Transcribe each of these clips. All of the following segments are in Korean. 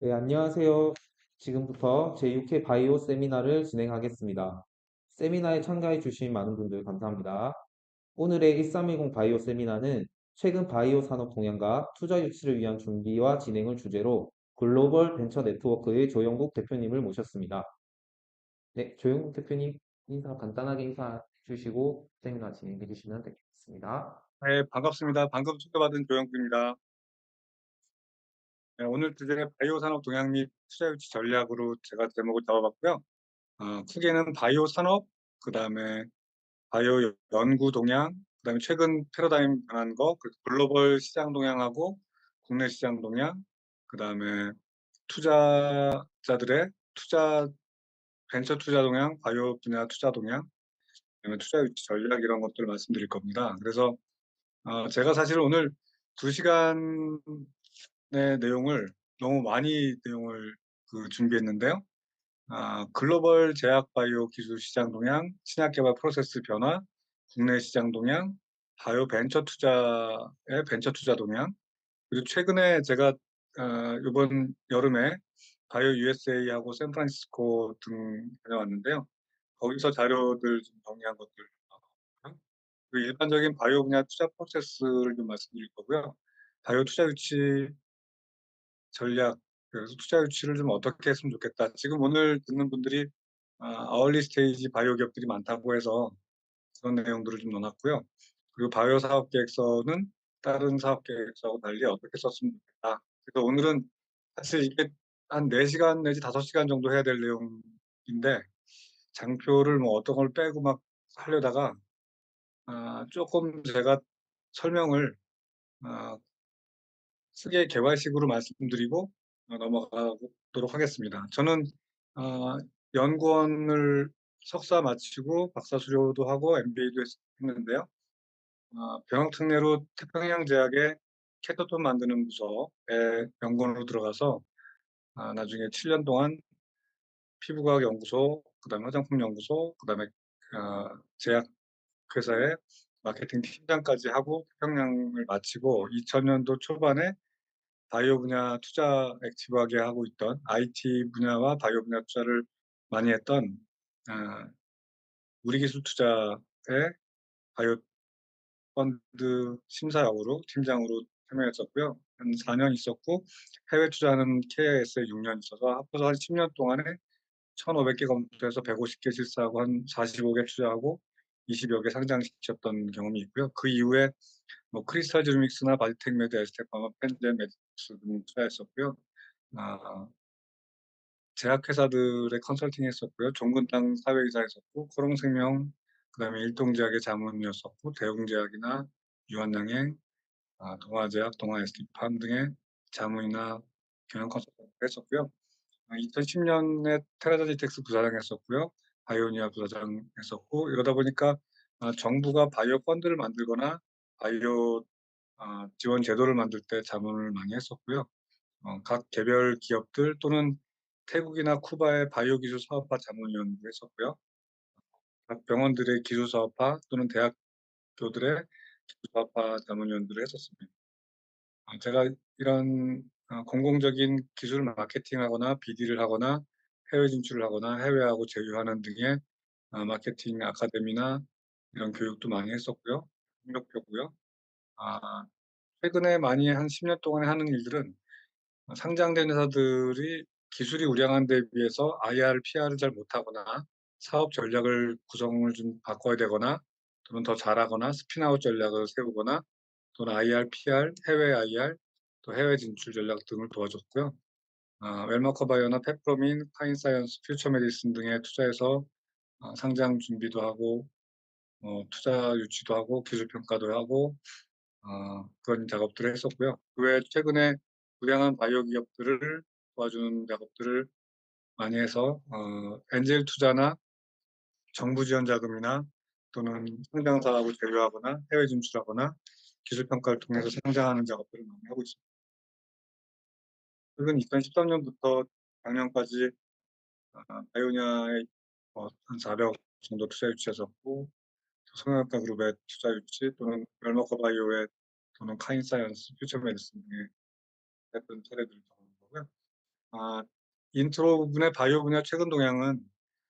네, 안녕하세요. 지금부터 제6회 바이오 세미나를 진행하겠습니다. 세미나에 참가해 주신 많은 분들 감사합니다. 오늘의 1310 바이오 세미나는 최근 바이오 산업 동향과 투자 유치를 위한 준비와 진행을 주제로 글로벌 벤처 네트워크의 조영국 대표님을 모셨습니다. 네, 조영국 대표님 간단하게 인사해 주시고 세미나 진행해 주시면 되겠습니다. 네, 반갑습니다. 방금 초대받은 조영구입니다. 네, 오늘 주제 바이오 산업 동향 및 투자 유치 전략으로 제가 제목을 잡아봤고요. 크게는 바이오 산업, 그다음에 바이오 연구 동향, 그다음에 최근 패러다임 변한 거, 글로벌 시장 동향하고 국내 시장 동향, 그다음에 투자자들의 벤처 투자 동향, 바이오 분야 투자 동향, 그다음에 투자 유치 전략 이런 것들을 말씀드릴 겁니다. 그래서 제가 사실 오늘 2시간의 내용을 너무 많이 내용을 준비했는데요. 글로벌 제약 바이오 기술 시장 동향, 신약 개발 프로세스 변화, 국내 시장 동향, 바이오 벤처 투자 동향, 그리고 최근에 제가 이번 여름에 바이오 USA하고 샌프란시스코 등 다녀왔는데요. 거기서 자료들 좀 정리한 것들, 그 일반적인 바이오 분야 투자 프로세스를 좀 말씀드릴 거고요. 바이오 투자 유치 전략, 그래서 투자 유치를 좀 어떻게 했으면 좋겠다. 지금 오늘 듣는 분들이 어얼리 스테이지 바이오 기업들이 많다고 해서 그런 내용들을 좀 넣어놨고요. 그리고 바이오 사업 계획서는 다른 사업 계획서하고 달리 어떻게 썼으면 좋겠다. 그래서 오늘은 사실 이게 한 4시간 내지 5시간 정도 해야 될 내용인데, 장표를 뭐 어떤 걸 빼고 막 하려다가 조금 제가 설명을 아 크게 개괄식으로 말씀드리고 넘어가도록 하겠습니다. 저는 어 연구원을 석사 마치고 박사 수료도 하고 MBA도 했는데요. 병역 특례로 태평양 제약의 케토톤 만드는 부서에 연구원으로 들어가서 나중에 7년 동안 피부과학 연구소, 그다음에 화장품 연구소, 그다음에 제약 회사의 마케팅 팀장까지 하고 태평양을 마치고 2000년도 초반에 바이오 분야 투자 액티브하게 하고 있던 IT 분야와 바이오 분야 투자를 많이 했던 아 우리기술투자의 바이오 펀드 심사역으로 팀장으로 참여했었고요. 한 4년 있었고, 해외 투자하는 KIS에 6년 있어서 합쳐서 한 10년 동안에 1,500개 검토해서 150개 실사하고 한 45개 투자하고 20여 개 상장시켰던 경험이 있고요. 그 이후에 뭐 크리스탈 제노믹스나 바디텍메드, 에스테파마, 펜젠, 매트릭스 등 투자했었고요. 아 제약회사들의 컨설팅 했었고요. 종근당 사회이사 했었고, 코롱생명, 그다음에 일동제약의 자문이었었고, 대웅제약이나 유한양행, 동아제약, 동아에스티팜 등의 자문이나 경영 컨설팅을 했었고요. 2010년에 테라다이텍스 부사장 했었고요. 바이오니아 부사장 했었고, 이러다 보니까 정부가 바이오 펀드를 만들거나 바이오 지원 제도를 만들 때 자문을 많이 했었고요. 각 개별 기업들 또는 태국이나 쿠바의 바이오 기술 사업화 자문위원도 했었고요. 각 병원들의 기술 사업화 또는 대학교들의 기술 사업화 자문위원들을 했었습니다. 제가 이런 공공적인 기술 마케팅하거나 BD를 하거나 해외 진출을 하거나 해외하고 제휴하는 등의 마케팅 아카데미나 이런 교육도 많이 했었고요. 협력교고요. 아 최근에 많이 한 10년 동안에 하는 일들은 상장된 회사들이 기술이 우량한 데 비해서 IR, PR을 잘 못하거나 사업 전략을 구성을 좀 바꿔야 되거나 또는 더 잘하거나 스핀아웃 전략을 세우거나 또는 IR, PR, 해외 IR, 또 해외 진출 전략 등을 도와줬고요. 웰마커 바이오나 페프로민, 카인사이언스, 퓨처 메디슨 등에 투자해서 상장 준비도 하고 투자 유치도 하고 기술 평가도 하고 그런 작업들을 했었고요. 그 외에 최근에 우량한 바이오 기업들을 도와주는 작업들을 많이 해서 엔젤 투자나 정부 지원 자금이나 또는 상장사하고 제휴하거나 해외 진출하거나 기술 평가를 통해서 상장하는 작업들을 많이 하고 있습니다. 최근 2013년부터 작년까지 바이오니아에 한 400억 정도 투자 유치했었고, 성형외과 그룹의 투자 유치 또는 웰머커 바이오의 또는 카인사이언스, 퓨처 메디슨 등의 했던 사례들을 적은 거고요. 아, 인트로 부분의 바이오 분야 최근 동향은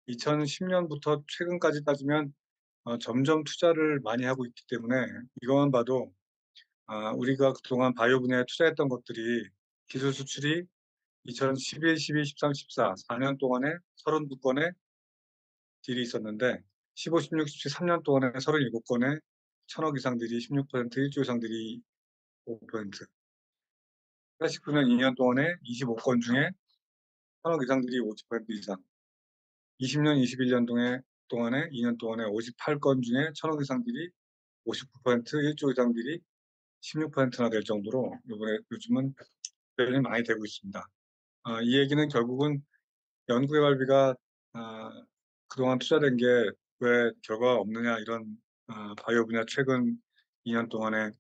2010년부터 최근까지 따지면 점점 투자를 많이 하고 있기 때문에 이것만 봐도 우리가 그동안 바이오 분야에 투자했던 것들이 기술 수출이 2011, 12, 13, 14, 4년 동안에 32건의 딜이 있었는데 15, 16, 17, 3년 동안에 37건의 천억 이상 딜이 16%, 1조 이상 딜이 5%, 19년 2년 동안에 25건 중에 천억 이상 딜이 50% 이상, 20년, 21년 동안에 2년 동안에 58건 중에 천억 이상 딜이 59%, 1조 이상 딜이 16%나 될 정도로 요즘은 별이 많이 되고 있습니다. 이 얘기는 결국은 연구개발비가 그동안 투자된 게 왜 결과가 없느냐 이런 바이오 분야 최근 2년 동안에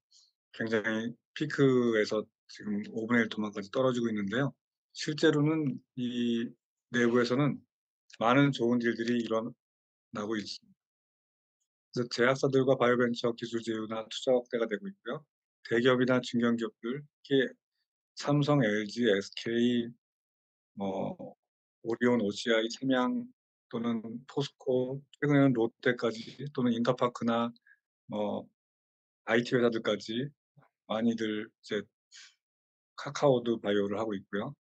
굉장히 피크에서 지금 5분의 1 토막까지 떨어지고 있는데요. 실제로는 이 내부에서는 많은 좋은 일들이 일어나고 있습니다. 그래서 제약사들과 바이오벤처 기술 제휴나 투자 확대가 되고 있고요. 대기업이나 중견기업들, 특히 삼성, LG, SK, 뭐 오리온, OCI, 삼양 또는 포스코, 최근에는 롯데까지 또는 인터파크나 뭐 IT 회사들까지 많이들 이제 카카오도 바이오를 하고 있고요.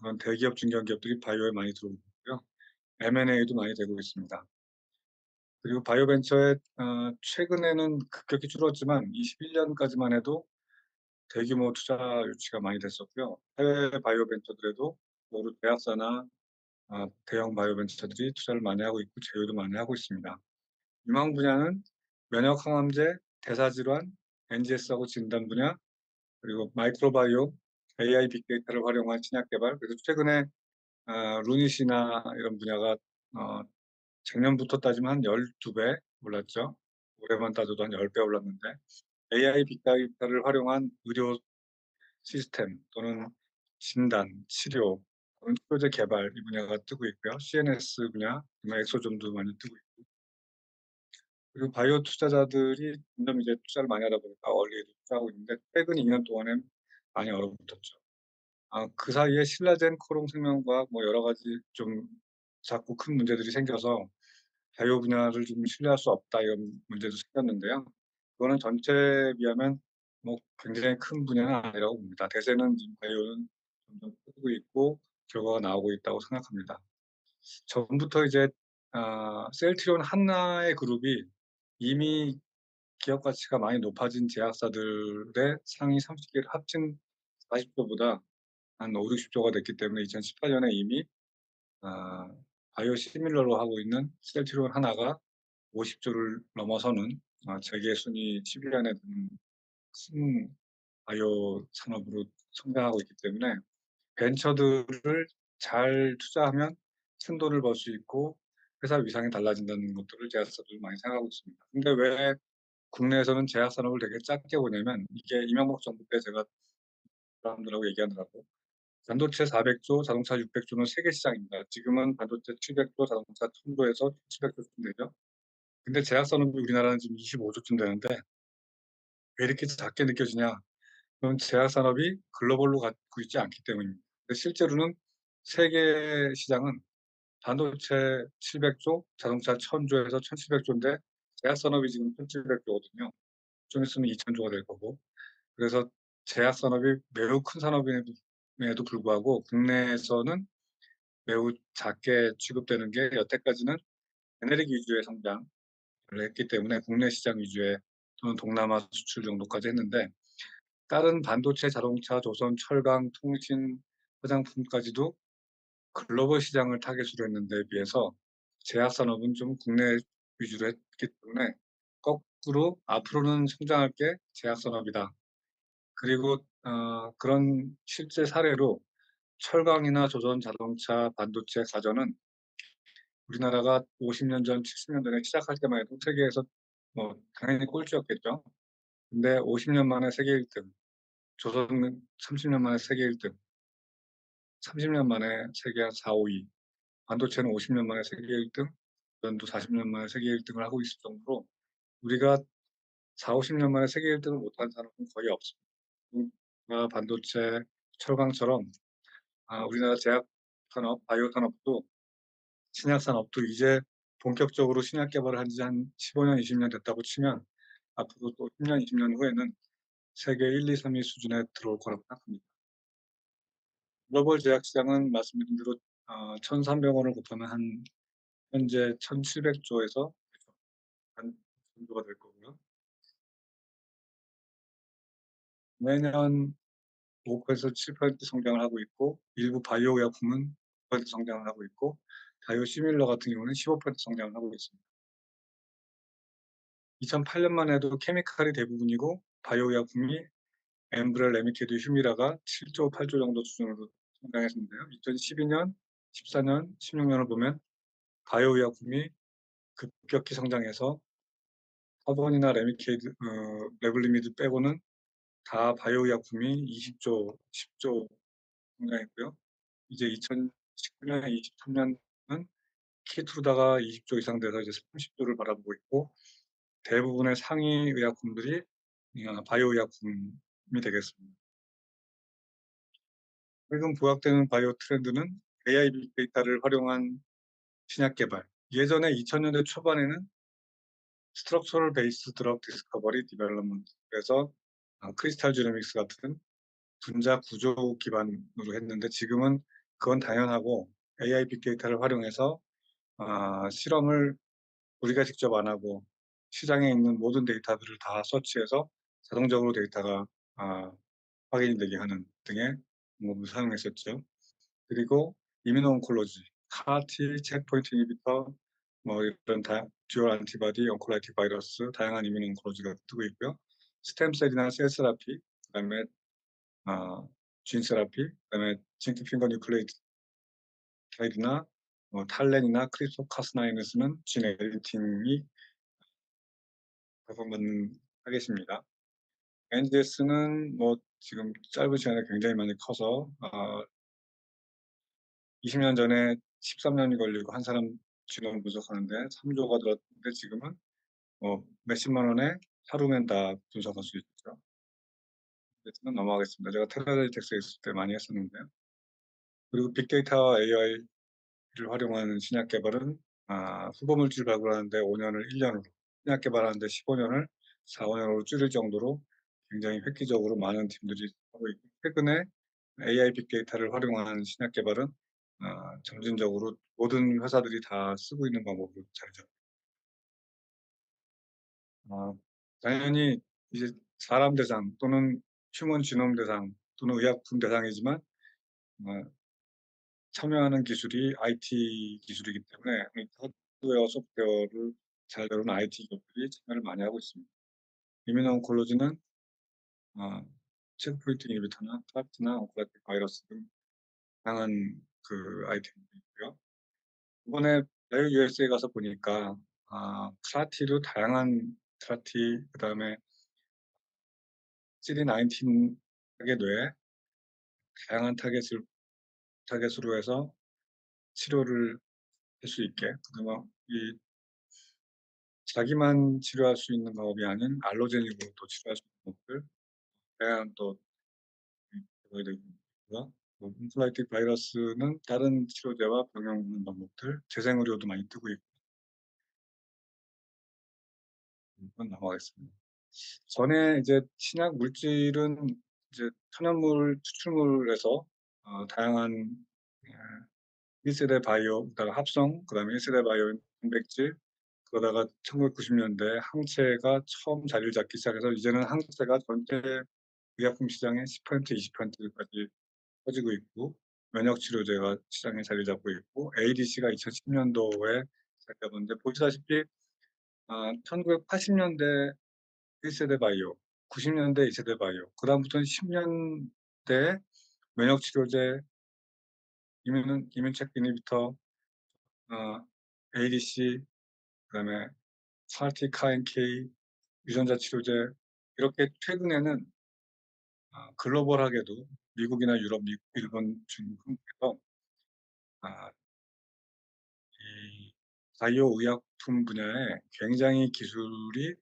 그런 대기업, 중견기업들이 바이오에 많이 들어오고 있고요. M&A도 많이 되고 있습니다. 그리고 바이오벤처에 최근에는 급격히 줄었지만 21년까지만 해도 대규모 투자 유치가 많이 됐었고요. 해외 바이오벤처들에도 모두 대학사나 대형 바이오벤처들이 투자를 많이 하고 있고 제휴도 많이 하고 있습니다. 유망 분야는 면역 항암제, 대사질환, NGS하고 진단 분야, 그리고 마이크로바이옴, AI 빅데이터를 활용한 신약 개발. 그래서 최근에 루닛이나 이런 분야가 어, 작년부터 따지면 한 12배 올랐죠. 올해만 따져도 한 10배 올랐는데 AI 빅데이터를 활용한 의료 시스템 또는 진단, 치료, 또는 치료제 개발 이 분야가 뜨고 있고요. CNS 분야, 엑소존도 많이 뜨고 있고 그리고 바이오 투자자들이 점점 이제 투자를 많이 하다 보니까 얼리에도 투자하고 있는데 최근 2년 동안은 많이 얼어붙었죠. 그 사이에 신라젠, 코롱생명과학 뭐 여러 가지 좀 자꾸 큰 문제들이 생겨서 바이오 분야를 좀 신뢰할 수 없다 이런 문제도 생겼는데요. 그거는 전체에 비하면 뭐 굉장히 큰 분야는 아니라고 봅니다. 대세는 지금 바이오는 점점 크고 있고 결과가 나오고 있다고 생각합니다. 전부터 이제 셀트리온 하나의 그룹이 이미 기업 가치가 많이 높아진 제약사들의 상위 30개를 합친 40조보다 한 5, 60조가 됐기 때문에 2018년에 이미 아, 바이오 시밀러로 하고 있는 셀트리온 하나가 50조를 넘어서는 세계 순위 10위 안에 드는 큰 바이오 산업으로 성장하고 있기 때문에 벤처들을 잘 투자하면 큰 돈을 벌 수 있고 회사 위상이 달라진다는 것들을 제약사들이 많이 생각하고 있습니다. 근데 왜 국내에서는 제약 산업을 되게 작게 보냐면 이게 이명박 정부 때 제가 사람들하고 얘기하느라고 반도체 400조, 자동차 600조는 세계 시장입니다. 지금은 반도체 700조, 자동차 1000조에서 700조쯤 되죠. 근데 제약 산업이 우리나라는 지금 25조쯤 되는데 왜 이렇게 작게 느껴지냐? 그건 제약 산업이 글로벌로 갖고 있지 않기 때문입니다. 근데 실제로는 세계 시장은 반도체 700조, 자동차 1000조에서 1700조인데 제약 산업이 지금 1700조거든요. 좀 있으면 2000조가 될 거고. 그래서 제약 산업이 매우 큰 산업임에도 불구하고 국내에서는 매우 작게 취급되는 게 여태까지는 에너지 위주의 성장을 했기 때문에 국내 시장 위주의 또는 동남아 수출 정도까지 했는데 다른 반도체, 자동차, 조선, 철강, 통신, 화장품까지도 글로벌 시장을 타겟으로 했는데 비해서 제약 산업은 좀 국내 위주로 했기 때문에 거꾸로 앞으로는 성장할 게 제약 산업이다. 그리고 그런 실제 사례로 철강이나 조선 자동차, 반도체, 가전은 우리나라가 50년 전, 70년 전에 시작할 때만 해도 세계에서 뭐 당연히 꼴찌였겠죠. 근데 50년 만에 세계 1등, 조선은 30년 만에 세계 1등, 30년 만에 세계 4, 5위, 반도체는 50년 만에 세계 1등, 전도 40년 만에 세계 1등을 하고 있을 정도로 우리가 4, 50년 만에 세계 1등을 못한 산업은 거의 없습니다. 반도체, 철강처럼 우리나라 제약 산업, 바이오 산업도 신약 산업도 이제 본격적으로 신약 개발을 한 지 한 15년, 20년 됐다고 치면 앞으로 또 10년, 20년 후에는 세계 1, 2, 3위 수준에 들어올 거라고 생각합니다. 글로벌 제약 시장은 말씀드린 대로 1,300원을 곱하면 한 현재 1,700조에서 한 정도가 될 거고요. 매년 5%에서 7% 성장을 하고 있고 일부 바이오 의약품은 9% 성장을 하고 있고 바이오 시밀러 같은 경우는 15% 성장을 하고 있습니다. 2008년만 해도 케미칼이 대부분이고 바이오 의약품이 엠브렐, 레미케드, 휴미라가 7조, 8조 정도 수준으로 성장했는데요. 2012년, 14년, 16년을 보면 바이오 의약품이 급격히 성장해서 화본이나 레미케이드, 레블리미드 빼고는 다 바이오 의약품이 20조, 10조 성장했고요. 이제 2019년, 23년은 키투르다가 20조 이상 돼서 이제 30조를 바라보고 있고 대부분의 상위 의약품들이 바이오 의약품이 되겠습니다. 최근 부각되는 바이오 트렌드는 AI 빅데이터를 활용한 신약 개발. 예전에 2000년대 초반에는 스트럭처럴 베이스 드럭 디스커버리 디벨롭먼트에서 크리스탈 지노믹스 같은 분자 구조 기반으로 했는데 지금은 그건 당연하고 AI 빅데이터를 활용해서 실험을 우리가 직접 안 하고 시장에 있는 모든 데이터들을 다 서치해서 자동적으로 데이터가 확인이 되게 하는 등의 방법을 사용했었죠. 그리고 이뮤노온콜로지, CAR-T, 체크포인트 이니비터, 뭐 이런 듀얼 안티바디, 온콜라이틱 바이러스, 다양한 이뮤노온콜로지가 뜨고 있고요. 스템셀이나 셀 세라피, 그다음에 진 세라피, 그다음에 징크 핑거 뉴클레이타이드나 탈렌이나 크리스토카스나인을 쓰는 진 에디팅이 배분받는 타겟입니다. NGS는 뭐 지금 짧은 시간에 굉장히 많이 커서 20년 전에 13년이 걸리고 한 사람 지놈을 분석하는데 3조가 들었는데 지금은 몇십만 원에 하루면 다 분석할 수 있죠. 그래서 넘어가겠습니다. 제가 테라데이텍스에 있을 때 많이 했었는데요. 그리고 빅데이터와 AI를 활용하는 신약 개발은 후보 물질 발굴하는데 5년을 1년으로, 신약 개발하는데 15년을 4, 5년으로 줄일 정도로 굉장히 획기적으로 많은 팀들이 하고 있고 최근에 AI 빅데이터를 활용한 신약 개발은 점진적으로 모든 회사들이 다 쓰고 있는 방법으로 자리 잡고 당연히 이제 사람 대상 또는 휴먼 지놈 대상 또는 의약품 대상이지만 어, 참여하는 기술이 IT 기술이기 때문에 하드웨어, 소프트웨어를 잘 다루는 IT 기업들이 참여를 많이 하고 있습니다. 이뮤노온콜로지는 체크포인트 이니비터나 카르티나 온콜라틱 바이러스 등 다양한 그 아이템이 있고요. 이번에 내일 USA에 가서 보니까 크라티도 다양한 크라티 그다음에 CD19 타겟 외에 다양한 타겟으로 해서 치료를 할 수 있게 그다음에 이 자기만 치료할 수 있는 방법이 아닌 알로제닉으로 또 치료할 수 있는 방법들 다양한 또 개발이 되고 있고요. 인플라이틱 바이러스는 다른 치료제와 병행하는 방법들 재생의료도 많이 뜨고 있고 이건 넘어가겠습니다. 전에 이제 신약 물질은 이제 천연물 추출물에서 다양한 1세대 바이오, 그다음에 합성, 그다음에 1세대 바이오 단백질, 그러다가 1990년대 항체가 처음 자리를 잡기 시작해서 이제는 항체가 전체 의약품 시장의 10% 20%까지 퍼지고 있고 면역 치료제가 시장에 자리 잡고 있고 ADC가 2010년도에 자리 잡았는데 보시다시피 1980년대 1세대 바이오, 90년대 2세대 바이오, 그다음부터는 10년대 면역 치료제, 이뮨 체크 이니비터, ADC, 그다음에 CAR-T, CAR-NK, 유전자 치료제 이렇게 최근에는 글로벌하게도 미국이나 유럽, 일본, 중국, 한국에서 이 바이오 의약품 분야에 굉장히 기술이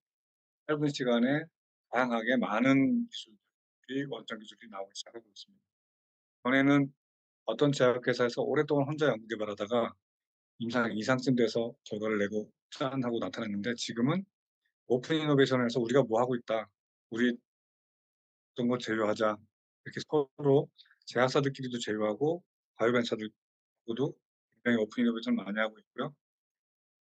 짧은 시간에 다양하게 많은 기술들이 원천 기술이 나오기 시작하고 있습니다. 전에는 어떤 제약회사에서 오랫동안 혼자 연구 개발하다가 임상 이상쯤 돼서 결과를 내고 짠 하고 나타났는데, 지금은 오픈 이노베이션에서 우리가 뭐 하고 있다, 우리 어떤 거 제휴하자, 이렇게 서로 제약사들끼리도 제휴하고 바이오벤처들도 굉장히 오픈 이노베이션을 많이 하고 있고요.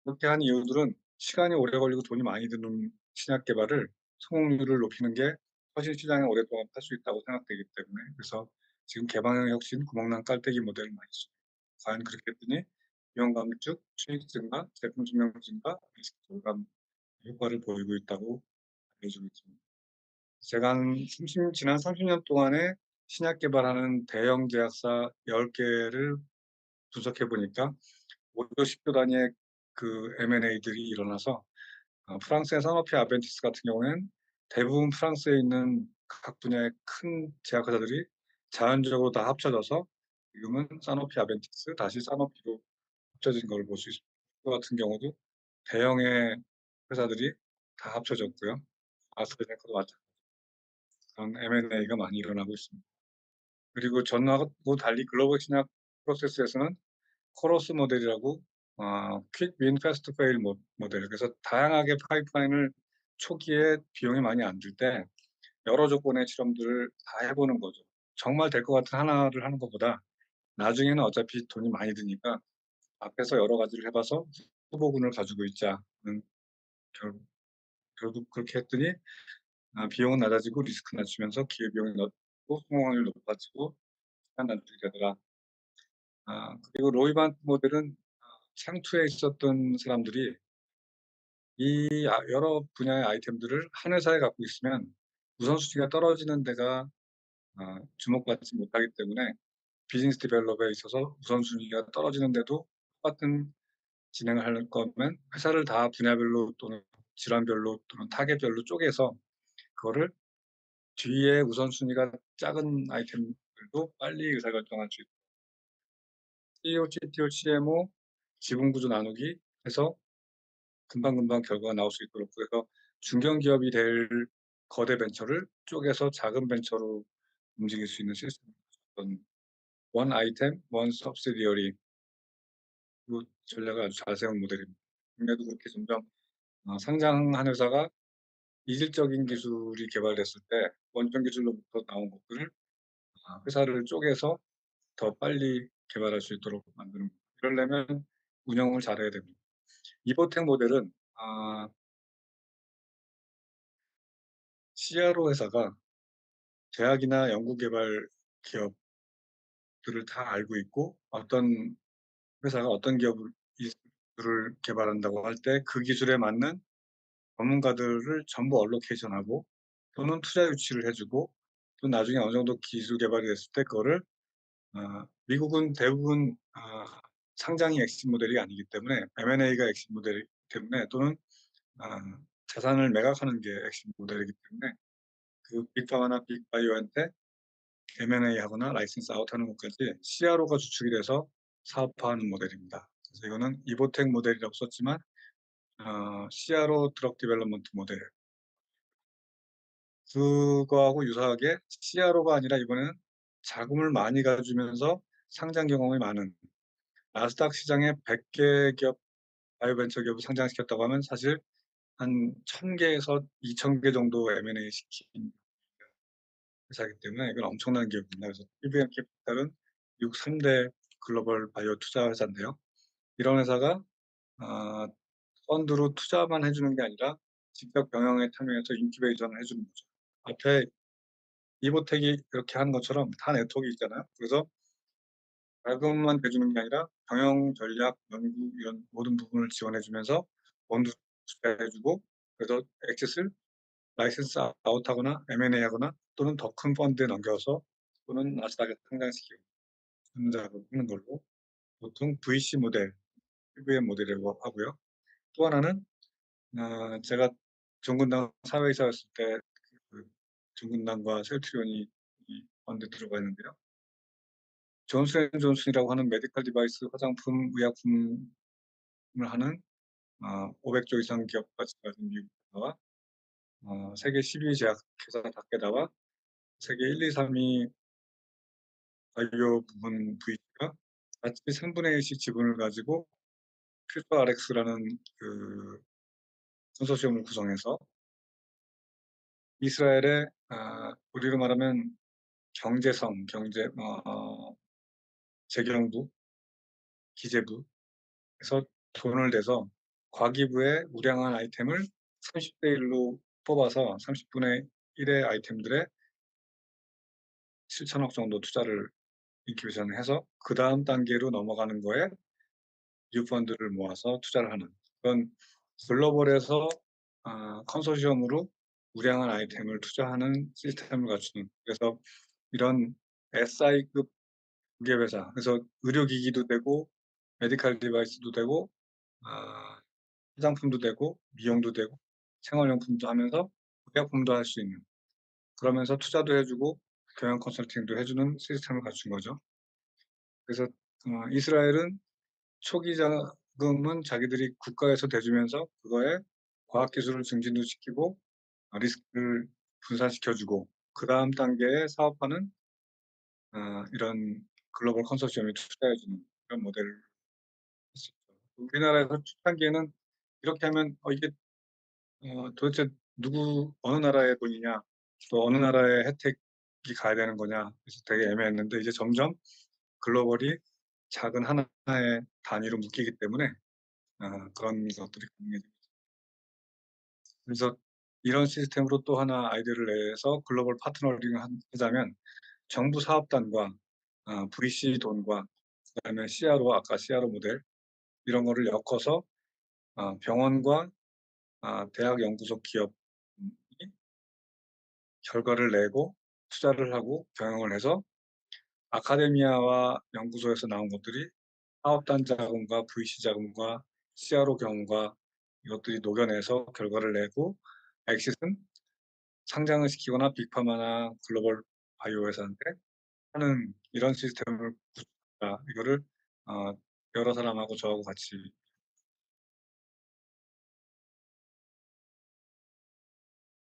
그렇게 한 이유들은 시간이 오래 걸리고 돈이 많이 드는 신약 개발을 성공률을 높이는 게 훨씬 시장에 오랫동안 팔 수 있다고 생각되기 때문에, 그래서 지금 개방형 혁신, 구멍난 깔때기 모델을 많이 쓰고, 과연 그렇게 했더니 비용 감축, 수익 증가, 제품 수명 증가, 리스크 절감 효과를 보이고 있다고 알려지고 있습니다. 제가 지난 30년 동안에 신약 개발하는 대형 제약사 10개를 분석해 보니까 5조 10조 단위의 그 M&A들이 일어나서, 프랑스의 사노피 아벤티스 같은 경우에는 대부분 프랑스에 있는 각 분야의 큰 제약회사들이 자연적으로 다 합쳐져서 지금은 사노피 아벤티스 다시 사노피로 합쳐진 걸 볼 수 있습니다. 그 같은 경우도 대형의 회사들이 다 합쳐졌고요. 아스트라제네카도 마찬가지로 그런 M&A가 많이 일어나고 있습니다. 그리고 전하고 달리 글로벌 신약 프로세스에서는 코러스 모델이라고, 퀵 윈 패스트 페일 모델, 그래서 다양하게 파이프라인을 초기에 비용이 많이 안 들 때 여러 조건의 실험들을 다 해보는 거죠. 정말 될 것 같은 하나를 하는 것보다 나중에는 어차피 돈이 많이 드니까 앞에서 여러 가지를 해봐서 후보군을 가지고 있자는, 결, 결국 그렇게 했더니 비용은 낮아지고 리스크 낮추면서 기회비용이 낮고 성공 확률이 높아지고 시간 단축이 되더라. 그리고 로이반트 모델은 창투에 있었던 사람들이 이 여러 분야의 아이템들을 한 회사에 갖고 있으면 우선순위가 떨어지는 데가 주목받지 못하기 때문에, 비즈니스 디벨롭에 있어서 우선순위가 떨어지는데도 똑같은 진행을 할 거면 회사를 다 분야별로 또는 질환별로 또는 타겟별로 쪼개서 그거를 뒤에 우선순위가 작은 아이템들도 빨리 의사결정할 수 있고, CEO, CTO, CMO 지분구조 나누기 해서 금방금방 결과가 나올 수 있도록, 그래서 중견기업이 될 거대 벤처를 쪼개서 작은 벤처로 움직일 수 있는 시스템을 가졌던 원 아이템, 원 서브시디어리, 그 전략을 아주 잘 세운 모델입니다. 국내도 그렇게 점점 상장한 회사가 이질적인 기술이 개발됐을 때 원천 기술로부터 나온 것들을 회사를 쪼개서 더 빨리 개발할 수 있도록 만드는 거예요. 이러려면 운영을 잘해야 됩니다. 이보텍 모델은 CRO 회사가 제약이나 연구개발 기업들을 다 알고 있고, 어떤 회사가 어떤 기술을 개발한다고 할 때 그 기술에 맞는 전문가들을 전부 얼로케이션하고 또는 투자 유치를 해주고, 또 나중에 어느 정도 기술 개발이 됐을 때 그거를, 미국은 대부분 상장이 엑시트 모델이 아니기 때문에 M&A가 엑시트 모델이기 때문에, 또는 자산을 매각하는 게 엑시트 모델이기 때문에 그 빅파마나 빅바이오한테 M&A 하거나 라이센스 아웃하는 것까지 CRO가 주축이 돼서 사업화하는 모델입니다. 그래서 이거는 이보텍 모델이라고 썼지만 CRO 드럭 디벨롭먼트 모델, 그거하고 유사하게 CRO가 아니라 이번에는 자금을 많이 가지면서 상장 경험이 많은, 나스닥 시장에 100개 기업, 바이오벤처 기업을 상장시켰다고 하면 사실 한 1000개에서 2000개 정도 M&A 시킨 회사이기 때문에 이건 엄청난 기업입니다. 그래서 PBM 캐피탈은 미국 3대 글로벌 바이오 투자 회사인데요. 이런 회사가 펀드로 투자만 해주는 게 아니라 직접 병영에 참여해서 인큐베이션을 해주는 거죠. 앞에 이보텍이 이렇게 하는 것처럼 다 네트워크 있잖아요. 그래서 자금만 대주는 게 아니라 경영 전략, 연구 이런 모든 부분을 지원해주면서 원도 투자해주고, 그래서 엑짓을 라이센스 아웃하거나 M&A 하거나 또는 더 큰 펀드에 넘겨서 또는 나스닥에 상장시키고 하는 작업을 하는 걸로, 보통 VC 모델, PVM 모델이라고 하고요. 또 하나는 제가 종군당 사회이사였을 때 그 종군당과 셀트리온이 이 펀드에 들어가 있는데요. 존슨앤존슨이라고 하는 메디컬 디바이스 화장품 의약품을 하는 500조 이상 기업까지 가진 미국 회사와 세계 12위 제약회사 닷게 나와 세계 1, 2, 3위 바이오 부분 VC가 같이 3분의 1씩 지분을 가지고 퓨처Rx라는 그 컨소시엄을 구성해서 이스라엘의 우리로 말하면 경제성, 재경부, 기재부에서 돈을 내서 과기부의 우량한 아이템을 30대 1로 뽑아서 30분의 1의 아이템들에 7천억 정도 투자를 인큐베이션을 해서 그 다음 단계로 넘어가는 거에 뉴펀드를 모아서 투자를 하는 그런 글로벌에서 컨소시엄으로 우량한 아이템을 투자하는 시스템을 갖추는 그래서 이런 SI급 기업회사 그래서 의료기기도 되고 메디칼 디바이스도 되고 화장품도 되고 미용도 되고 생활용품도 하면서 의약품도 할 수 있는 그러면서 투자도 해주고 경영 컨설팅도 해주는 시스템을 갖춘 거죠. 그래서 이스라엘은 초기 자금은 자기들이 국가에서 대주면서 그거에 과학기술을 증진도 시키고 리스크를 분산시켜주고 그 다음 단계에 사업하는 이런 글로벌 컨소시엄이 투자해주는 그런 모델을 했었죠. 우리나라에서 초창기에는 이렇게 하면 이게 도대체 어느 나라의 돈이냐 또 어느 나라의 혜택이 가야 되는 거냐 그래서 되게 애매했는데 이제 점점 글로벌이 작은 하나의 단위로 묶이기 때문에 그런 것들이 가능해지고 그래서 이런 시스템으로 또 하나 아이디어를 내서 글로벌 파트너링을 하자면 정부 사업단과 VC 돈과 그다음에 CRO 아까 CRO 모델 이런 거를 엮어서 병원과 대학 연구소 기업이 결과를 내고 투자를 하고 경영을 해서 아카데미아와 연구소에서 나온 것들이 사업단 자금과 VC 자금과 CRO 경험과 이것들이 녹여내서 결과를 내고 엑싯은 상장을 시키거나 빅파마나 글로벌 바이오 회사인데 하는 이런 시스템을 구축하자. 이거를 여러 사람하고 저하고 같이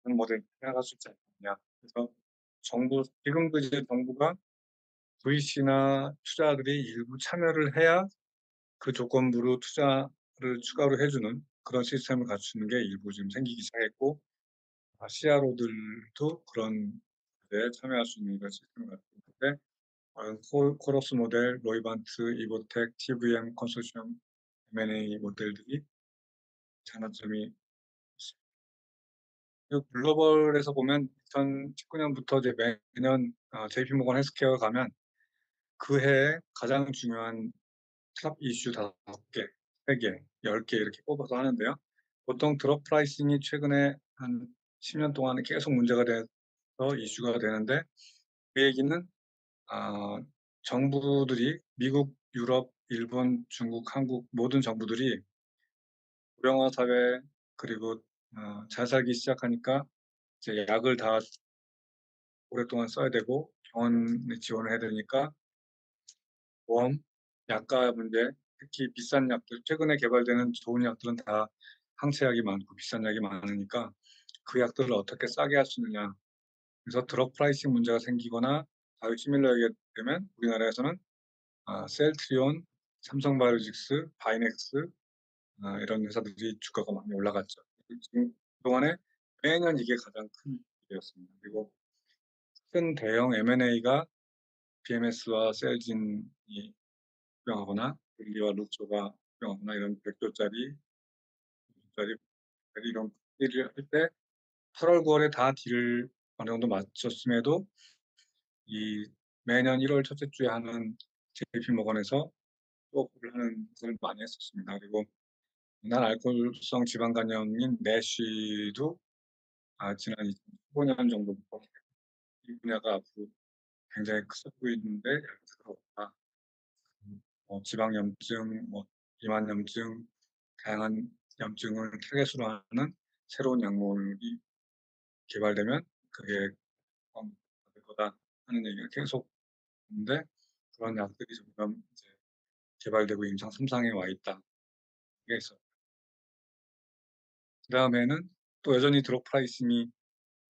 하는 모델 해나갈 수 있지 않겠냐. 그래서 지금도 이제 정부가 VC나 투자들이 일부 참여를 해야 그 조건부로 투자를 추가로 해주는 그런 시스템을 갖추는 게 일부 지금 생기기 시작했고 CRO들도 그런 데 참여할 수 있는 이런 시스템을 갖고 있는데 코러스 모델, 로이반트, 이보텍, TVM 컨소시엄 M&A 모델들이 장단점이 있습니다. 그리고 글로벌에서 보면 2019년부터 이제 매년 JP모건 헬스케어 가면 그 해에 가장 중요한 탑 이슈 5개, 3개, 10개 이렇게 뽑아서 하는데요. 보통 드럭 프라이싱이 최근에 한 10년 동안 계속 문제가 돼서 이슈가 되는데 그 얘기는 정부들이 미국, 유럽, 일본, 중국, 한국 모든 정부들이 고령화 사회 그리고 잘 살기 시작하니까 이제 약을 다 오랫동안 써야 되고 병원에 지원을 해야 되니까 보험, 약가 문제, 특히 비싼 약들, 최근에 개발되는 좋은 약들은 다 항체약이 많고 비싼 약이 많으니까 그 약들을 어떻게 싸게 할 수 있느냐. 그래서 드럭 프라이싱 문제가 생기거나 바이오시밀러에 되면 우리나라에서는 셀트리온, 삼성바이오로직스, 바이넥스 이런 회사들이 주가가 많이 올라갔죠. 지금 그동안에 매년 이게 가장 큰 일이었습니다. 그리고 큰 대형 M&A가 BMS와 셀진이 합병하거나 릴리와 루소가 합병하거나 이런 100조짜리, 2조짜리 이런 일을 할 때 8월, 9월에 다 딜을 어느 정도 마쳤음에도 이 매년 1월 첫째 주에 하는 JP모건에서 수업을 하는 것을 많이 했었습니다. 그리고 알코올성 지방 간염인 내쉬도 지난 2015년 정도부터 이 분야가 앞으로 굉장히 커 보이는데 들어왔다. 지방염증, 비만염증, 다양한 염증을 타겟으로 하는 새로운 약물이 개발되면 그게 될 거다 하는 얘기가 계속 있는데 그런 약들이 점점 이제 개발되고 임상 3상에 와 있다. 이게 있어요. 그 다음에는 또 여전히 드럭 프라이싱이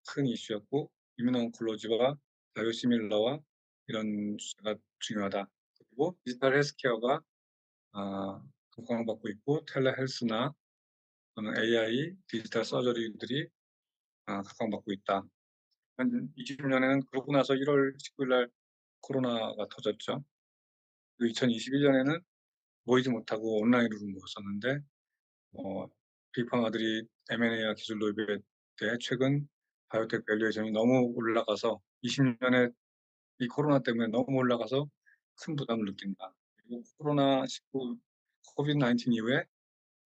큰 이슈였고 이뮤노온콜로지와 바이오시밀러와 이런 주제가 중요하다. 그리고 디지털 헬스케어가 각광받고 있고 텔레헬스나 또는 AI, 디지털 서저리들이 각광받고 있다. 한 20년에는 그러고 나서 1월 19일 날 코로나가 터졌죠. 그리고 2021년에는 모이지 못하고 온라인으로 모였었는데 빅파마들이 M&A와 기술 도입에 대해 최근 바이오텍 밸류에이션이 너무 올라가서 20년에 이 코로나 때문에 너무 올라가서 큰 부담을 느낀다. 그리고 코로나19 코비드-19 이후에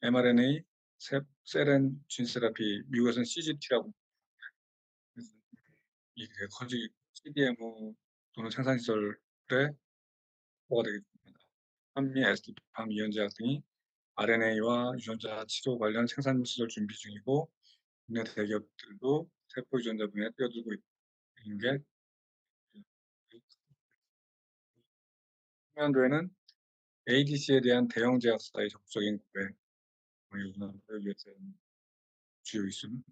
mRNA, 셀 앤 진 세라피, 미국에서는 CGT라고 이게 커지고 CDMO 또는 생산 시설에 확보가 되겠습니다. 한미 SD팜 이연제약 등이 RNA와 유전자 치료 관련 생산 시설 준비 중이고 국내 대기업들도 세포 유전자 분야에 뛰어들고 있는 게 내년도에는 ADC에 대한 대형 제약사의 적극적인 구매, 이를 위해서 주요 이슈는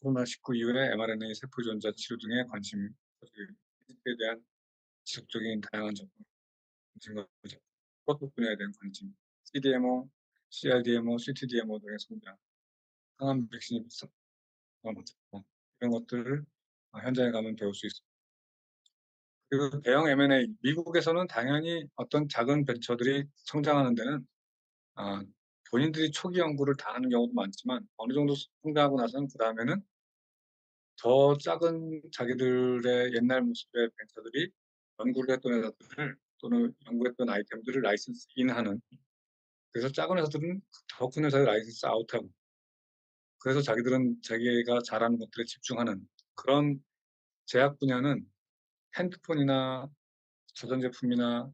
코로나19 이후에 mRNA 세포 유전자 치료 등에 관심이 커지고 에 대한 지속적인 다양한 접근, 관심과 프로토 분야에 대한 관심, CDMO, CRDMO, CTDMO 등의 성장, 항암 백신이 이런 것들을 현장에 가면 배울 수 있습니다. 그리고 대형 M&A, 미국에서는 당연히 어떤 작은 벤처들이 성장하는 데는 본인들이 초기 연구를 다 하는 경우도 많지만 어느 정도 성장하고 나서는 그 다음에는 더 작은 자기들의 옛날 모습의 벤처들이 연구를 했던 회사들을 또는 연구했던 아이템들을 라이선스 인하는, 그래서 작은 회사들은 더 큰 회사를 라이선스 아웃하고, 그래서 자기들은 자기가 잘하는 것들에 집중하는 그런 제약 분야는 핸드폰이나 가전제품이나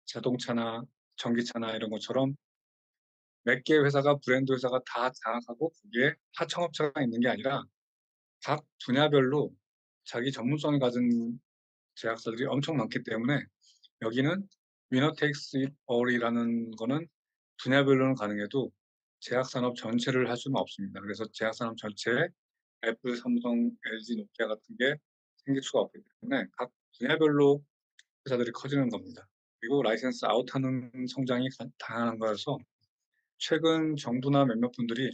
자동차나 전기차나 이런 것처럼 몇 개의 회사가 브랜드 회사가 다 장악하고 거기에 하청업체가 있는 게 아니라 각 분야별로 자기 전문성을 가진 제약사들이 엄청 많기 때문에 여기는 위너 테이크스 잇 올이라는 거는 분야별로는 가능해도 제약산업 전체를 할 수는 없습니다. 그래서 제약산업 전체에 애플, 삼성, LG, 노키아 같은 게 생길 수가 없기 때문에 각 분야별로 회사들이 커지는 겁니다. 그리고 라이센스 아웃하는 성장이 다양한 거라서 최근 정부나 몇몇 분들이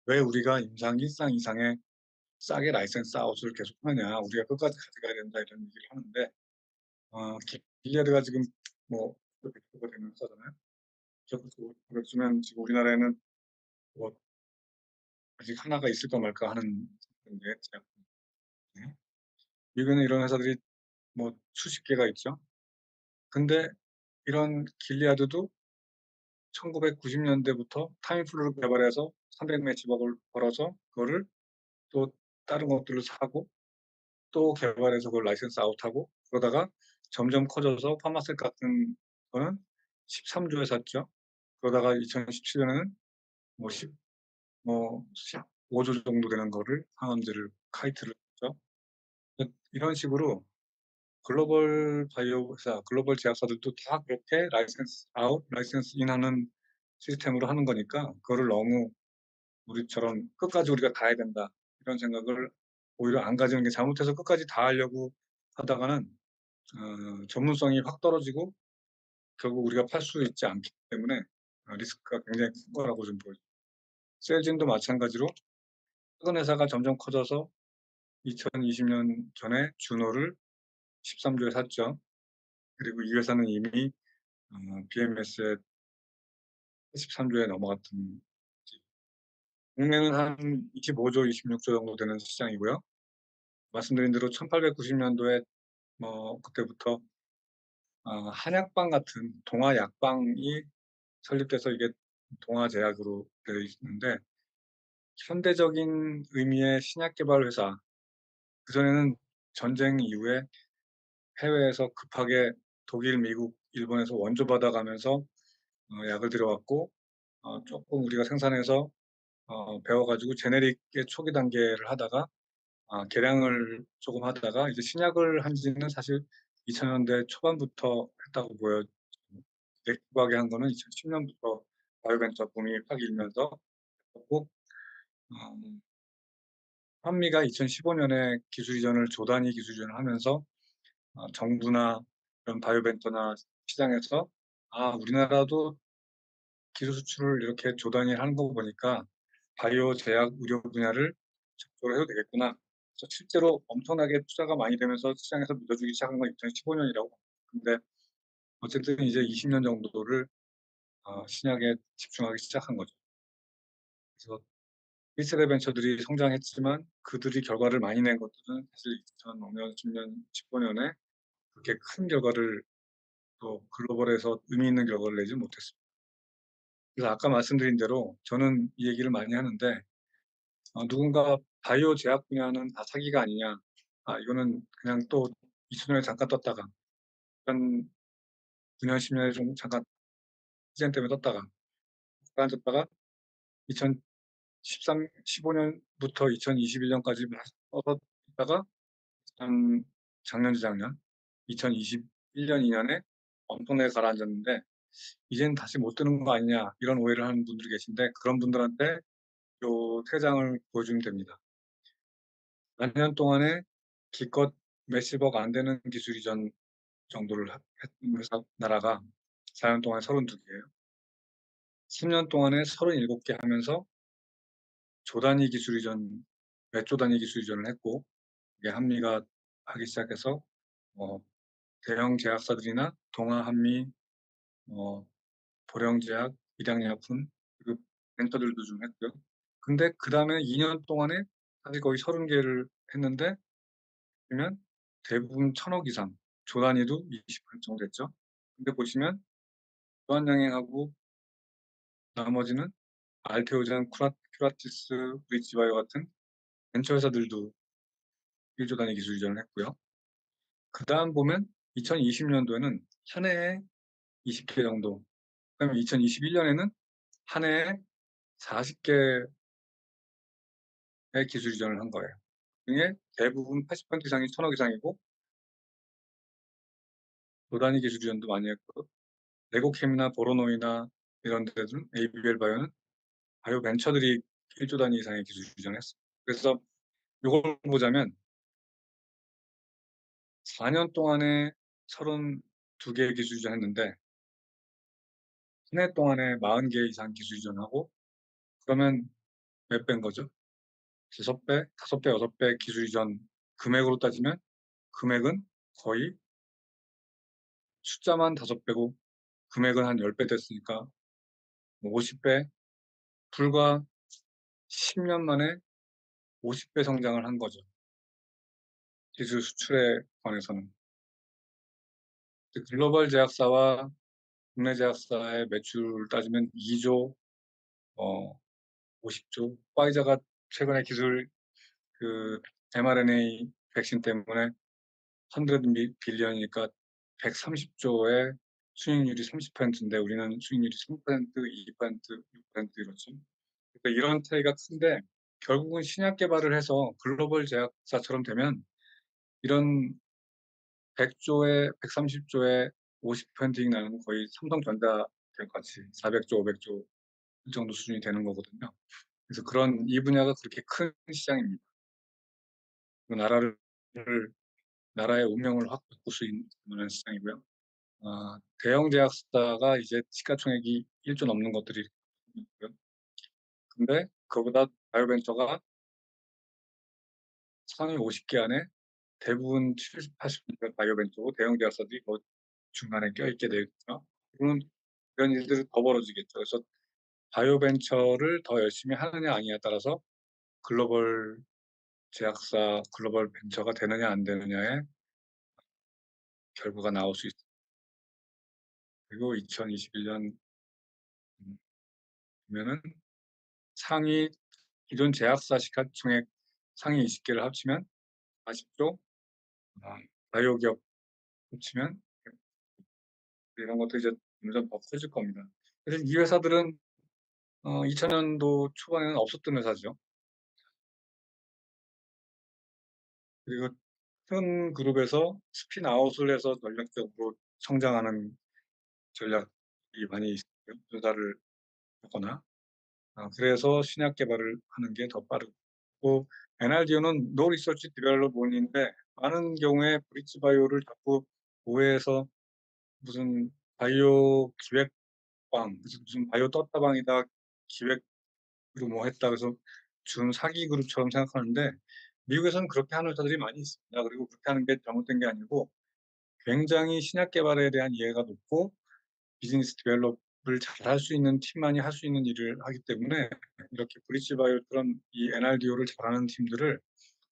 왜 우리가 임상 1상 이상의 싸게 라이센스 아웃을 계속하냐, 우리가 끝까지 가져가야 된다 이런 얘기를 하는데 길리아드가 지금 뭐 대표가 되는 회사잖아요. 그렇지만 지금 우리나라에는 뭐 아직 하나가 있을까 말까 하는 상태인데 네. 미국에는 이런 회사들이 뭐 수십 개가 있죠. 근데 이런 길리아드도 1990년대부터 타임플루를 개발해서 300몇십억을 벌어서 그거를 또 다른 것들을 사고 또 개발해서 그걸 라이센스 아웃하고 그러다가 점점 커져서 파마셋 같은 거는 13조에 샀죠. 그러다가 2017년에는 뭐 15조 정도 되는 거를 항암제를 카이트를 샀죠. 이런 식으로 글로벌 바이오 회사, 글로벌 제약사들도 다 그렇게 라이센스 아웃, 라이센스 인하는 시스템으로 하는 거니까 그거를 너무 우리처럼 끝까지 우리가 다 해야 된다 이런 생각을 오히려 안 가지는 게, 잘못해서 끝까지 다 하려고 하다가는 전문성이 확 떨어지고 결국 우리가 팔 수 있지 않기 때문에 리스크가 굉장히 큰 거라고 좀 보여요. 셀진도 마찬가지로 작은 회사가 점점 커져서 2020년 전에 준호를 13조에 샀죠. 그리고 이 회사는 이미 BMS에 13조에 넘어갔던, 국내는 한 25조, 26조 정도 되는 시장이고요. 말씀드린 대로 1890년도에 그때부터 한약방 같은 동아 약방이 설립돼서 이게 동아제약으로 되어 있는데, 현대적인 의미의 신약 개발 회사, 그전에는 전쟁 이후에 해외에서 급하게 독일, 미국, 일본에서 원조 받아가면서 약을 들여왔고 조금 우리가 생산해서 배워가지고 제네릭의 초기 단계를 하다가 개량을 조금 하다가 이제 신약을 한 지는 사실 2000년대 초반부터 했다고 보여요. 액티브하게 한 거는 2010년부터 바이오벤처 붐이 확 일면서 했고, 한미가 2015년에 기술 이전을 조단위 기술 이전을 하면서 정부나 이런 바이오 벤처나 시장에서 우리나라도 기술 수출을 이렇게 조단위 하는 거 보니까 바이오 제약 의료 분야를 적극적으로 해도 되겠구나. 그래서 실제로 엄청나게 투자가 많이 되면서 시장에서 믿어주기 시작한 건 2015년이라고. 근데 어쨌든 이제 20년 정도를 신약에 집중하기 시작한 거죠. 그래서 1세대 벤처들이 성장했지만 그들이 결과를 많이 낸 것들은 사실 2005년, 10년, 15년에 그렇게 큰 결과를 또 글로벌에서 의미 있는 결과를 내지 못했습니다. 그래서 아까 말씀드린 대로 저는 이 얘기를 많이 하는데 누군가 바이오 제약 분야는 다 사기가 아니냐. 이거는 그냥 또 이수년에 잠깐 떴다가 한 9년, 10년에 좀 잠깐 시즌 때문에 떴다가 가라앉았다가 2013, 15년부터 2021년까지 떠서 있다가 한 작년, 재작년 2021년, 2년에 엄청나게 가라앉았는데 이제는 다시 못 뜨는 거 아니냐 이런 오해를 하는 분들이 계신데 그런 분들한테 요 퇴장을 보여주면 됩니다. 몇 년 동안에 기껏 몇십억 안 되는 기술 이전 정도를 했던 나라가 4년 동안에 32개예요. 10년 동안에 37개 하면서 조 단위 기술 이전, 몇 조 단위 기술 이전을 했고 이게 한미가 하기 시작해서 어, 대형 제약사들이나 동아, 한미, 보령제약, 일양약품 그리고 벤처들도 좀 했고요. 근데 그 다음에 2년 동안에 사실 거의 30개를 했는데 보면 대부분 1,000억 이상, 조 단위도 20% 정도 됐죠. 근데 보시면 무한양행하고 나머지는 알테오젠, 큐라티스, 브릿지바이오 같은 벤처 회사들도 1조 단위 기술 이전을 했고요. 그 다음 보면 2020년도에는 한 해에 20개 정도, 그다음에 2021년에는 한 해에 40개의 기술 이전을 한 거예요. 중에 대부분 80% 이상이 1,000억 이상이고 조 단위 기술 이전도 많이 했고 레고캠이나 보로노이나 이런 데들은 ABL 바이오는 바이오 벤처들이 1조 단위 이상의 기술 이전했어요. 그래서 이걸 보자면 4년 동안에 32개 기술 이전했는데 한 해 동안에 40개 이상 기술 이전하고 그러면 몇 배인 거죠? 6배, 5배, 6배 기술 이전 금액으로 따지면 금액은 거의 숫자만 5배고 금액은 한 10배 됐으니까 50배, 불과 10년 만에 50배 성장을 한 거죠. 기술 수출에 관해서는. 글로벌 제약사와 국내 제약사의 매출 따지면 2조, 어, 50조. 화이자가 최근에 기술 그 mRNA 백신 때문에 100 빌리언이니까 130조의 수익률이 30%인데 우리는 수익률이 3%, 2%, 6% 이렇죠. 그러니까 이런 차이가 큰데 결국은 신약 개발을 해서 글로벌 제약사처럼 되면 이런 100조에 130조에 50% 이익 나는 거의 삼성전자 같이 400조, 500조 정도 수준이 되는 거거든요. 그래서 그런 이 분야가 그렇게 큰 시장입니다. 그 나라의 운명을 확 바꿀 수 있는 시장이고요. 대형 제약사가 이제 시가총액이 1조 넘는 것들이 있고요. 근데 그보다 바이오벤처가 상위 50개 안에 대부분 70, 80%가 바이오벤처고 대형 제약사들이 뭐 중간에 껴있게 되겠죠. 그런 이런 일들이 더 벌어지겠죠. 그래서 바이오벤처를 더 열심히 하느냐 아니냐에 따라서 글로벌 제약사, 글로벌 벤처가 되느냐 안 되느냐의 결과가 나올 수 있습니다. 그리고 2021년 보면은 상위 기존 제약사 시가총액 상위 20개를 합치면 40조, 바이오 기업 합치면 이런 것도 이제 점점 더 커질 겁니다. 그래서 이 회사들은 2000년도 초반에는 없었던 회사죠. 그리고 큰 그룹에서 스핀아웃을 해서 전략적으로 성장하는 전략이 많이 있어요. 투자를 하거나. 그래서 신약 개발을 하는 게 더 빠르고 NRDO는 No Research Development인데 많은 경우에 브릿지 바이오를 자꾸 오해해서 무슨 바이오 기획방, 무슨 바이오 떴다방이다, 기획으로 뭐 했다 그래서 준 사기 그룹처럼 생각하는데 미국에서는 그렇게 하는 회사들이 많이 있습니다. 그리고 그렇게 하는 게 잘못된 게 아니고 굉장히 신약 개발에 대한 이해가 높고 비즈니스 디벨롭을 잘할 수 있는 팀만이 할 수 있는 일을 하기 때문에 이렇게 브릿지 바이오처럼 이 NRDO를 잘하는 팀들을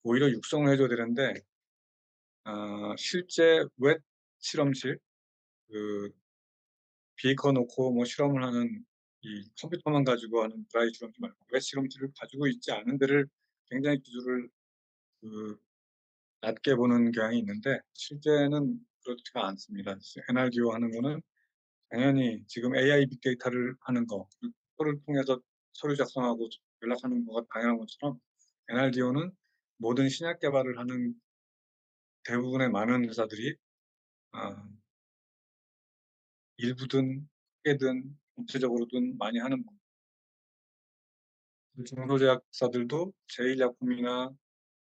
오히려 육성을 해줘야 되는데 실제 웹 실험실 그 비커 놓고 뭐 실험을 하는 이 컴퓨터만 가지고 하는 드라이 실험실 말고 웹 실험실을 가지고 있지 않은 데를 굉장히 기술을 그 낮게 보는 경향이 있는데 실제는 그렇지가 않습니다. NRDO 하는 거는 당연히 지금 AI 빅데이터를 하는 거, 그걸 통해서 서류 작성하고 연락하는 거가 당연한 것처럼 NRDO는 모든 신약 개발을 하는 대부분의 많은 회사들이 아, 일부든 크게든 전체적으로든 많이 하는 거. 중소제약사들도 제일약품이나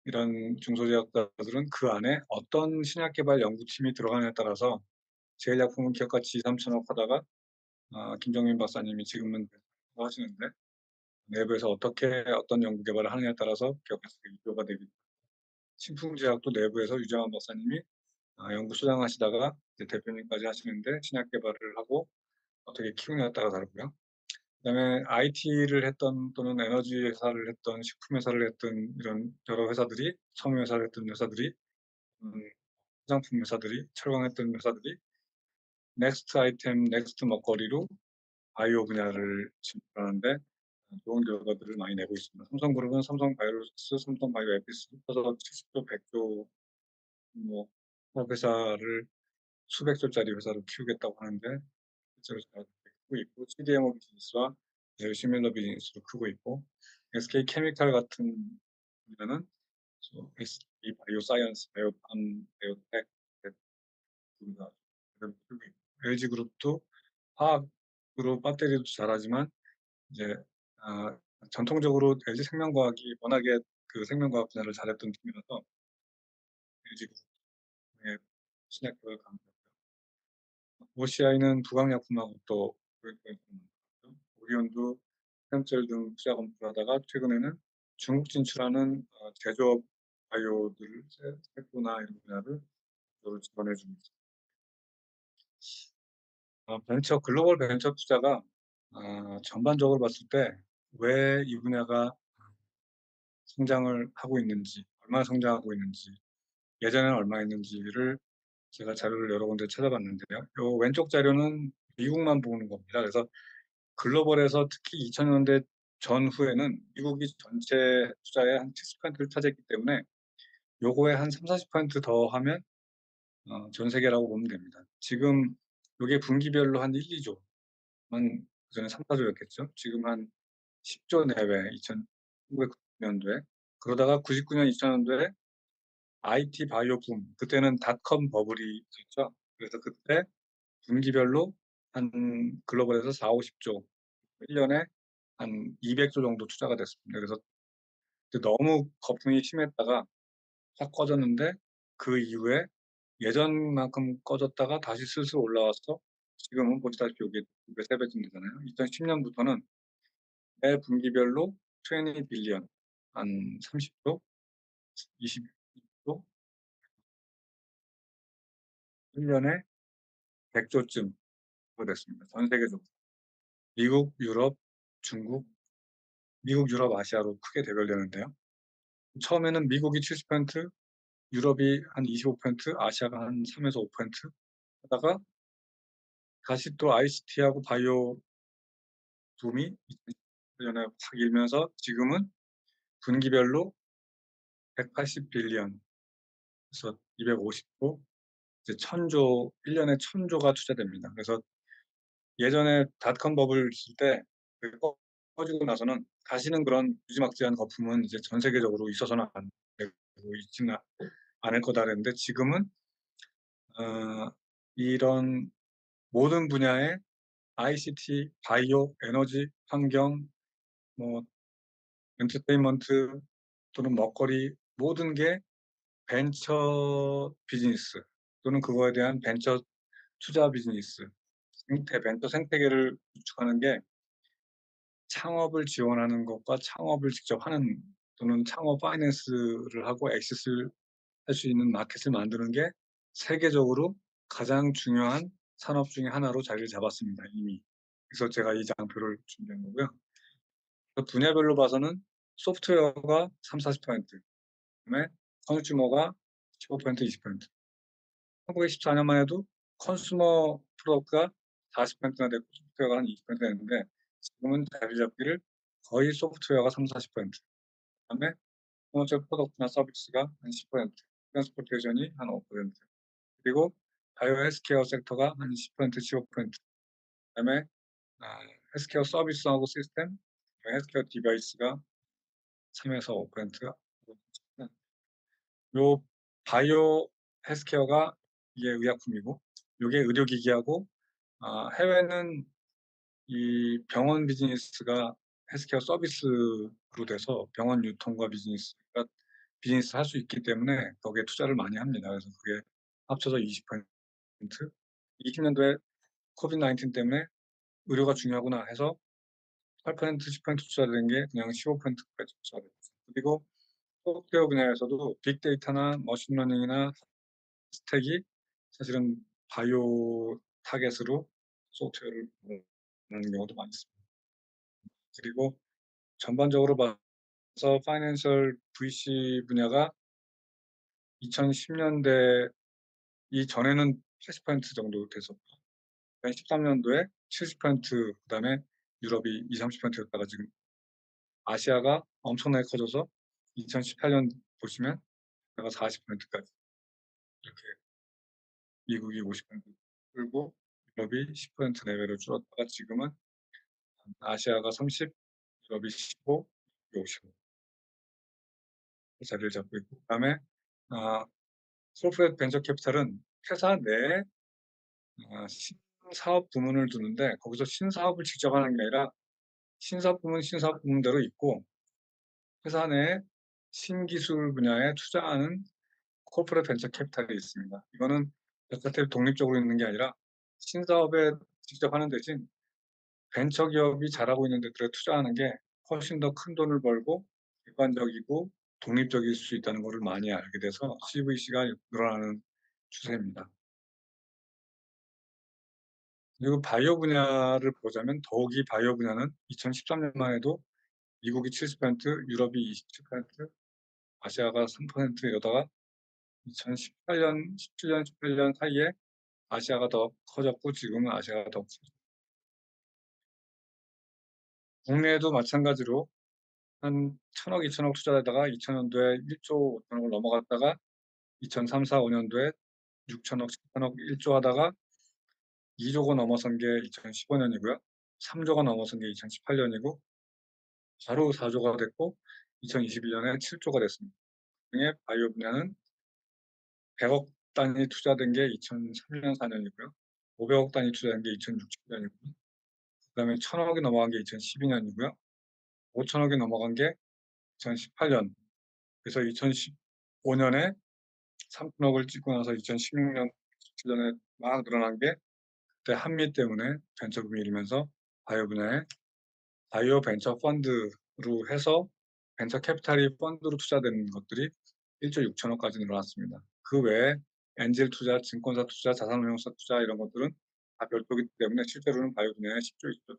이런 중소제약사들은 그 안에 어떤 신약 개발 연구팀이 들어가느냐에 따라서 제일약품은 기업가치 2, 3천억 하다가 김정민 박사님이 지금은 하시는데 내부에서 어떻게 어떤 연구 개발을 하느냐에 따라서 기업가치가 2조가 되기. 신풍제약도 내부에서 유정환 박사님이 연구 수장하시다가 대표님까지 하시는데 신약 개발을 하고 어떻게 키우냐에 따라 다르고요. 그다음에 IT를 했던 또는 에너지 회사를 했던 식품 회사를 했던 이런 여러 회사들이 섬유 회사를 했던 회사들이 음, 화장품 회사들이 철강했던 회사들이 넥스트 아이템, 넥스트 먹거리로 바이오 분야를 진출하는데 좋은 결과들을 많이 내고 있습니다. 삼성그룹은 삼성바이오로직스, 삼성바이오 에피스 합쳐서 70조, 100조 뭐 회사를 수백조짜리 회사로 키우겠다고 하는데 실제로 잘 크고 있고 CDMO 비즈니스와 시밀러 비즈니스로 크고 있고 SK 케미칼 같은 분야는 SK 바이오 사이언스, 바이오팜, 바이오텍 둘다 크고 있고 LG 그룹도 화학으로 배터리도 잘하지만 이제 전통적으로 LG 생명과학이 워낙에 그 생명과학 분야를 잘했던 팀이라서 LG 그룹의 신약을 강조했고요. OCI는 부강약품하고 또 오리온도 햄젤 등 투자 검토를 하다가 최근에는 중국 진출하는 제조업 바이오들, 세포나 이런 분야를 지원해주고 있습니다. 글로벌 벤처 투자가 전반적으로 봤을 때 왜 이 분야가 성장을 하고 있는지, 얼마나 성장하고 있는지, 예전에는 얼마였는지를 제가 자료를 여러 군데 찾아봤는데요. 요 왼쪽 자료는 미국만 보는 겁니다. 그래서 글로벌에서 특히 2000년대 전후에는 미국이 전체 투자의 한 70%를 차지했기 때문에 요거에 한 3, 40%더 하면 전 세계라고 보면 됩니다. 지금 요게 분기별로 한 1, 2조만 그전에 3, 4조였겠죠. 지금 한 10조 내외 1999년도에 그러다가 99년, 2000년도에 IT 바이오 붐 그때는 닷컴 버블이 있었죠. 그래서 그때 분기별로 한 글로벌에서 4, 50조 1년에 한 200조 정도 투자가 됐습니다. 그래서 너무 거품이 심했다가 확 꺼졌는데 그 이후에 예전만큼 꺼졌다가 다시 슬슬 올라와서 지금은 보시다시피 여기 2배, 3배쯤 되잖아요. 2010년부터는 매 분기별로 20 빌리언, 한 30조, 20조, 1년에 100조쯤 됐습니다. 전 세계적으로. 미국, 유럽, 중국, 미국, 유럽, 아시아로 크게 대별되는데요. 처음에는 미국이 70%, 유럽이 한 25%, 아시아가 한 3에서 5% 하다가 다시 또 ICT하고 바이오 붐이 2000년에 확 일면서 지금은 분기별로 180 빌리언, 그래서 250조, 이제 1000조, 1년에 1000조가 투자됩니다. 그래서 예전에 닷컴 버블 있을 때 꺼지고 나서는 다시는 그런 무지막지한 거품은 이제 전 세계적으로 있어서는 안 되고 있지는 않을 거다 그랬는데 지금은 이런 모든 분야의 ICT, 바이오, 에너지, 환경, 뭐 엔터테인먼트, 또는 먹거리 모든 게 벤처 비즈니스 또는 그거에 대한 벤처 투자 비즈니스, 벤처 생태계를 구축하는 게 창업을 지원하는 것과 창업을 직접 하는 또는 창업 파이낸스를 하고 엑시스를 할 수 있는 마켓을 만드는 게 세계적으로 가장 중요한 산업 중에 하나로 자리를 잡았습니다, 이미. 그래서 제가 이 장표를 준비한 거고요. 그 분야별로 봐서는 소프트웨어가 30~40%, 그다음에 컨슈머가 15%, 20%. 1914년만 해도 컨슈머 프로덕트가 40%나 됐고 소프트웨어가 한 20% 됐는데 지금은 자리 잡기를 거의 소프트웨어가 30~40%, 그다음에 공업적 프로덕트나 서비스가 한 10%, 트랜스포테이션이 한 5%, 그리고 바이오 헬스케어 섹터가 한 10%, 15%, 그다음에 헬스케어 서비스하고 시스템, 헬스케어 디바이스가 3에서 5%가. 요 바이오 헬스케어가 이게 의약품이고 요게 의료기기하고 해외는 이 병원 비즈니스가 헬스케어 서비스로 돼서 병원 유통과 비즈니스 할 수 있기 때문에 거기에 투자를 많이 합니다. 그래서 그게 합쳐서 20%, 20년도에 코비드 19 때문에 의료가 중요하구나 해서 8%, 10% 투자된 게 그냥 15%까지 투자됐어요. 그리고 소프트웨어 분야에서도 빅데이터나 머신러닝이나 스택이 사실은 바이오 타겟으로 소프트웨어를 만드는 경우도 많이 있습니다. 그리고 전반적으로 봐서 파이낸셜 VC 분야가 2010년대 이전에는 80% 정도 돼서 2013년도에 70%, 그다음에 유럽이 20~30%였다가 지금 아시아가 엄청나게 커져서 2018년 보시면 내가 40%까지 이렇게 미국이 50% 끌고 유럽이 10% 내외로 줄었다가 지금은 아시아가 30, 유럽이 15, 55 자리를 잡고 있고, 그다음에 소프트웨어 벤처 캐피탈은 회사 내에 신사업 부문을 두는데 거기서 신사업을 직접 하는 게 아니라 신사업 부문대로 있고 회사 내에 신기술 분야에 투자하는 코퍼레 벤처 캐피탈이 있습니다. 이거는 백화텔 독립적으로 있는 게 아니라 신사업에 직접 하는 대신 벤처 기업이 잘하고 있는 데들에 투자하는 게 훨씬 더 큰 돈을 벌고 객관적이고 독립적일 수 있다는 것을 많이 알게 돼서 CVC가 늘어나는 추세입니다. 그리고 바이오 분야를 보자면 더욱이 바이오 분야는 2013년만 해도 미국이 70%, 유럽이 27%, 아시아가 3% 이러다가 2018년, 17년, 18년 사이에 아시아가 더 커졌고 지금은 아시아가 더 커졌고 국내에도 마찬가지로 한 1,000억, 2,000억 투자하다가 2000년도에 1조 5천억을 넘어갔다가 2003, 4, 5년도에 6천억, 7천억, 1조 하다가 2조가 넘어선 게 2015년이고요. 3조가 넘어선 게 2018년이고 바로 4조가 됐고 2021년에 7조가 됐습니다. 그중에 바이오 분야는 100억 단위 투자된 게 2003년, 4년이고요. 500억 단위 투자된 게 2006, 7년이고요. 그다음에 1,000억이 넘어간 게 2012년이고요. 5천억이 넘어간 게 2018년. 그래서 2015년에 3천억을 찍고 나서 2016년, 17년에 막 늘어난 게 그때 한미 때문에 벤처붐이 일면서 바이오 분야에 바이오 벤처 펀드로 해서 벤처 캐피탈이 펀드로 투자된 것들이 1조 6천억까지 늘어났습니다. 그 외에 엔젤 투자, 증권사 투자, 자산운용사 투자 이런 것들은 다 별도이기 때문에 실제로는 바이오 분야에 10조, 20조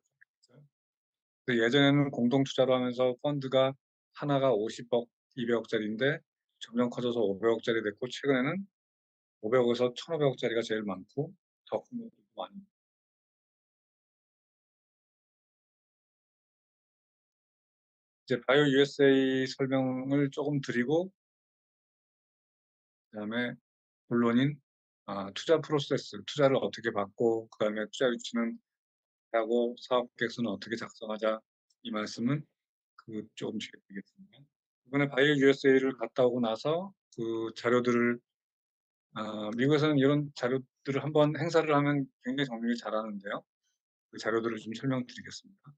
투자했어요. 예전에는 공동 투자로 하면서 펀드가 하나가 50억, 200억짜리인데 점점 커져서 500억짜리 됐고 최근에는 500억에서 1,500억짜리가 제일 많고 더 큰 것도 많이. 이제 바이오 USA 설명을 조금 드리고 그다음에 본론인 투자 프로세스, 투자를 어떻게 받고 그다음에 투자 유치는 하고 사업 계획서는 어떻게 작성하자 이 말씀은 조금 뒤에 드리겠습니다. 이번에 바이오 USA를 갔다 오고 나서 그 자료들을 미국에서는 이런 자료들을 한번 행사를 하면 굉장히 정리를 잘하는데요. 그 자료들을 좀 설명드리겠습니다.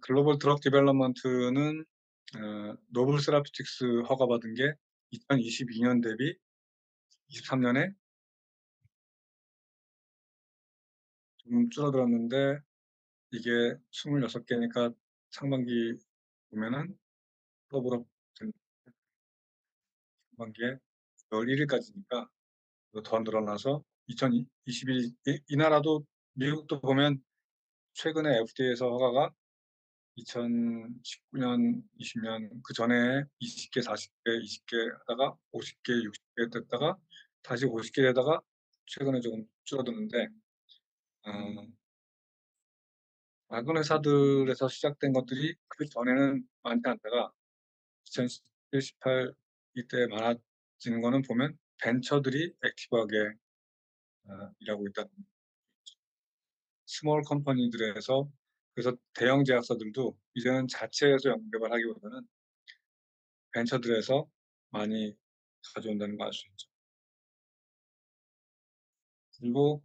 글로벌 드럭 디벨롭먼트는 노블 세라피틱스 허가받은 게 2022년 대비 23년에 좀 줄어들었는데 이게 26개니까 상반기 보면은 더불어 상반기에 11일까지니까 더 늘어나서 2021 이 나라도 미국도 보면 최근에 FDA에서 허가가 2019년, 20년 그전에 20개, 40개, 20개 하다가 50개, 60개 됐다가 다시 50개 되다가 최근에 조금 줄어드는데 작은 회사들에서 시작된 것들이 그전에는 많지 않다가 2017, 18 이때 많아지는 거는 보면 벤처들이 액티브하게 일하고 있다. 스몰 컴퍼니들에서 그래서 대형 제약사들도 이제는 자체에서 연구개발하기보다는 벤처들에서 많이 가져온다는 걸 알 수 있죠. 그리고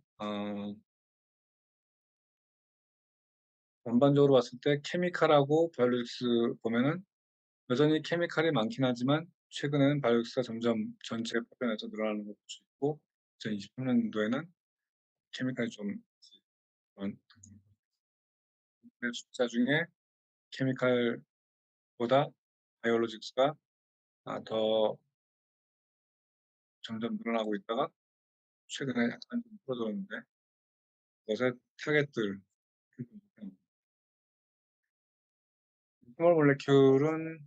전반적으로 봤을 때 케미칼하고 바이오로직스 보면은 여전히 케미칼이 많긴 하지만 최근에는 바이오로직스가 점점 전체 파편에서 늘어나는 것도 있고 2023년도에는 케미칼이 좀 그런 숫자 중에 케미칼보다 바이오로직스가 더 점점 늘어나고 있다가 최근에 약간 좀 줄어들었는데 그것의 타겟들 스몰 몰레큘은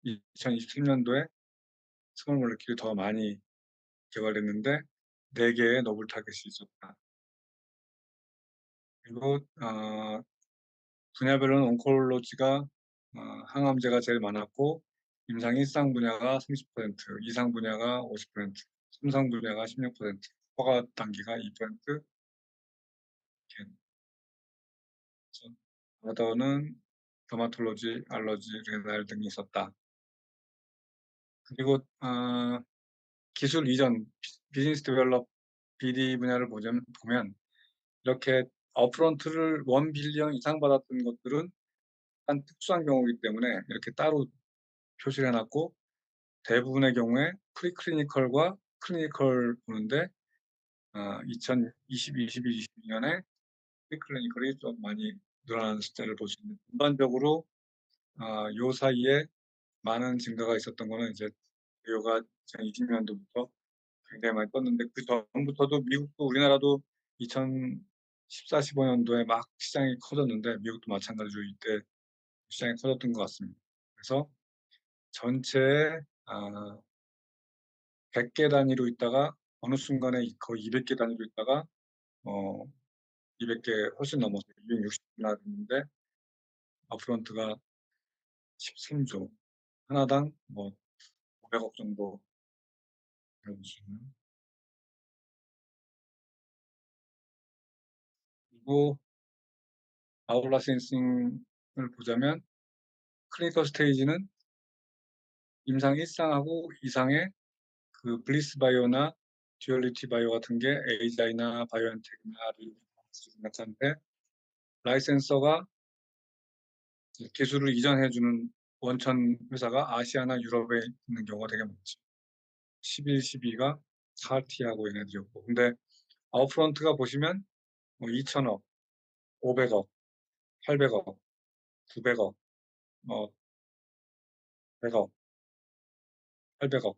2023년도에 스몰 몰레큘이 더 많이 개발됐는데 4개의 노블 타겟이 있었다. 그리고 분야별로는 온콜로지가 항암제가 제일 많았고 임상 1상 분야가 30%, 2상 분야가 50%, 3상 분야가 16%, 허가 단계가 2%, 어더는 더마톨로지, 알러지, 레날 등이 있었다. 그리고 기술 이전, 비즈니스 데벨롭 BD 분야를 보면 이렇게 업프론트를 1빌리언 이상 받았던 것들은 한 특수한 경우이기 때문에 이렇게 따로 표시를 해놨고 대부분의 경우에 프리클리니컬과 클리니컬 보는데 2020, 21, 22년에 프리클리니컬이 좀 많이 늘어나는 숫자를 볼 수 있는 전반적으로 요 사이에 많은 증가가 있었던 거는 이제 요가 2020년도부터 굉장히 많이 떴는데 그 전부터도 미국도 우리나라도 2014, 15년도에 막 시장이 커졌는데 미국도 마찬가지로 이때 시장이 커졌던 것 같습니다. 그래서 전체에 100개 단위로 있다가 어느 순간에 거의 200개 단위로 있다가 200개 훨씬 넘어서 260개나 됐는데 업프론트가 13조 하나당 뭐 500억 정도 배울 수 있는. 그리고 아울라 센싱을 보자면 클리니컬 스테이지는 임상 1상하고 2상의 그 블리스 바이오나 듀얼리티 바이오 같은 게 에이자이나 바이오엔텍이나를 생각하는데 라이센서가 기술을 이전해주는 원천 회사가 아시아나 유럽에 있는 경우가 되게 많죠. 11, 12가 카티하고 얘네들이었고 근데 아웃프론트가 보시면 뭐 2천억, 500억, 800억, 900억, 뭐 100억, 800억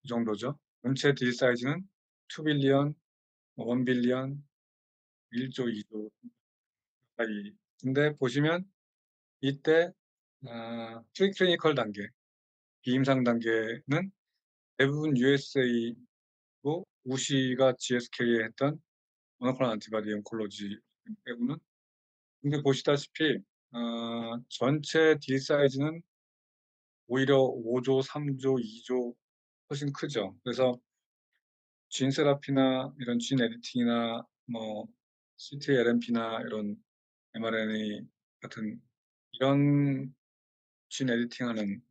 이 정도죠. 전체 딜 사이즈는 2빌리언, 1빌리언, 1조, 2조 사이. 근데 보시면 이때 프리클리니컬 단계, 비임상 단계는 대부분 USA고 우시가 GSK에 했던 모노클론 안티바디 온콜로지 빼고는 근데 보시다시피 전체 딜 사이즈는 오히려 5조, 3조, 2조 훨씬 크죠. 그래서 진 세라피나 이런 진 에디팅이나 뭐 ctLNP나 이런 mRNA 같은 이런 진 에디팅하는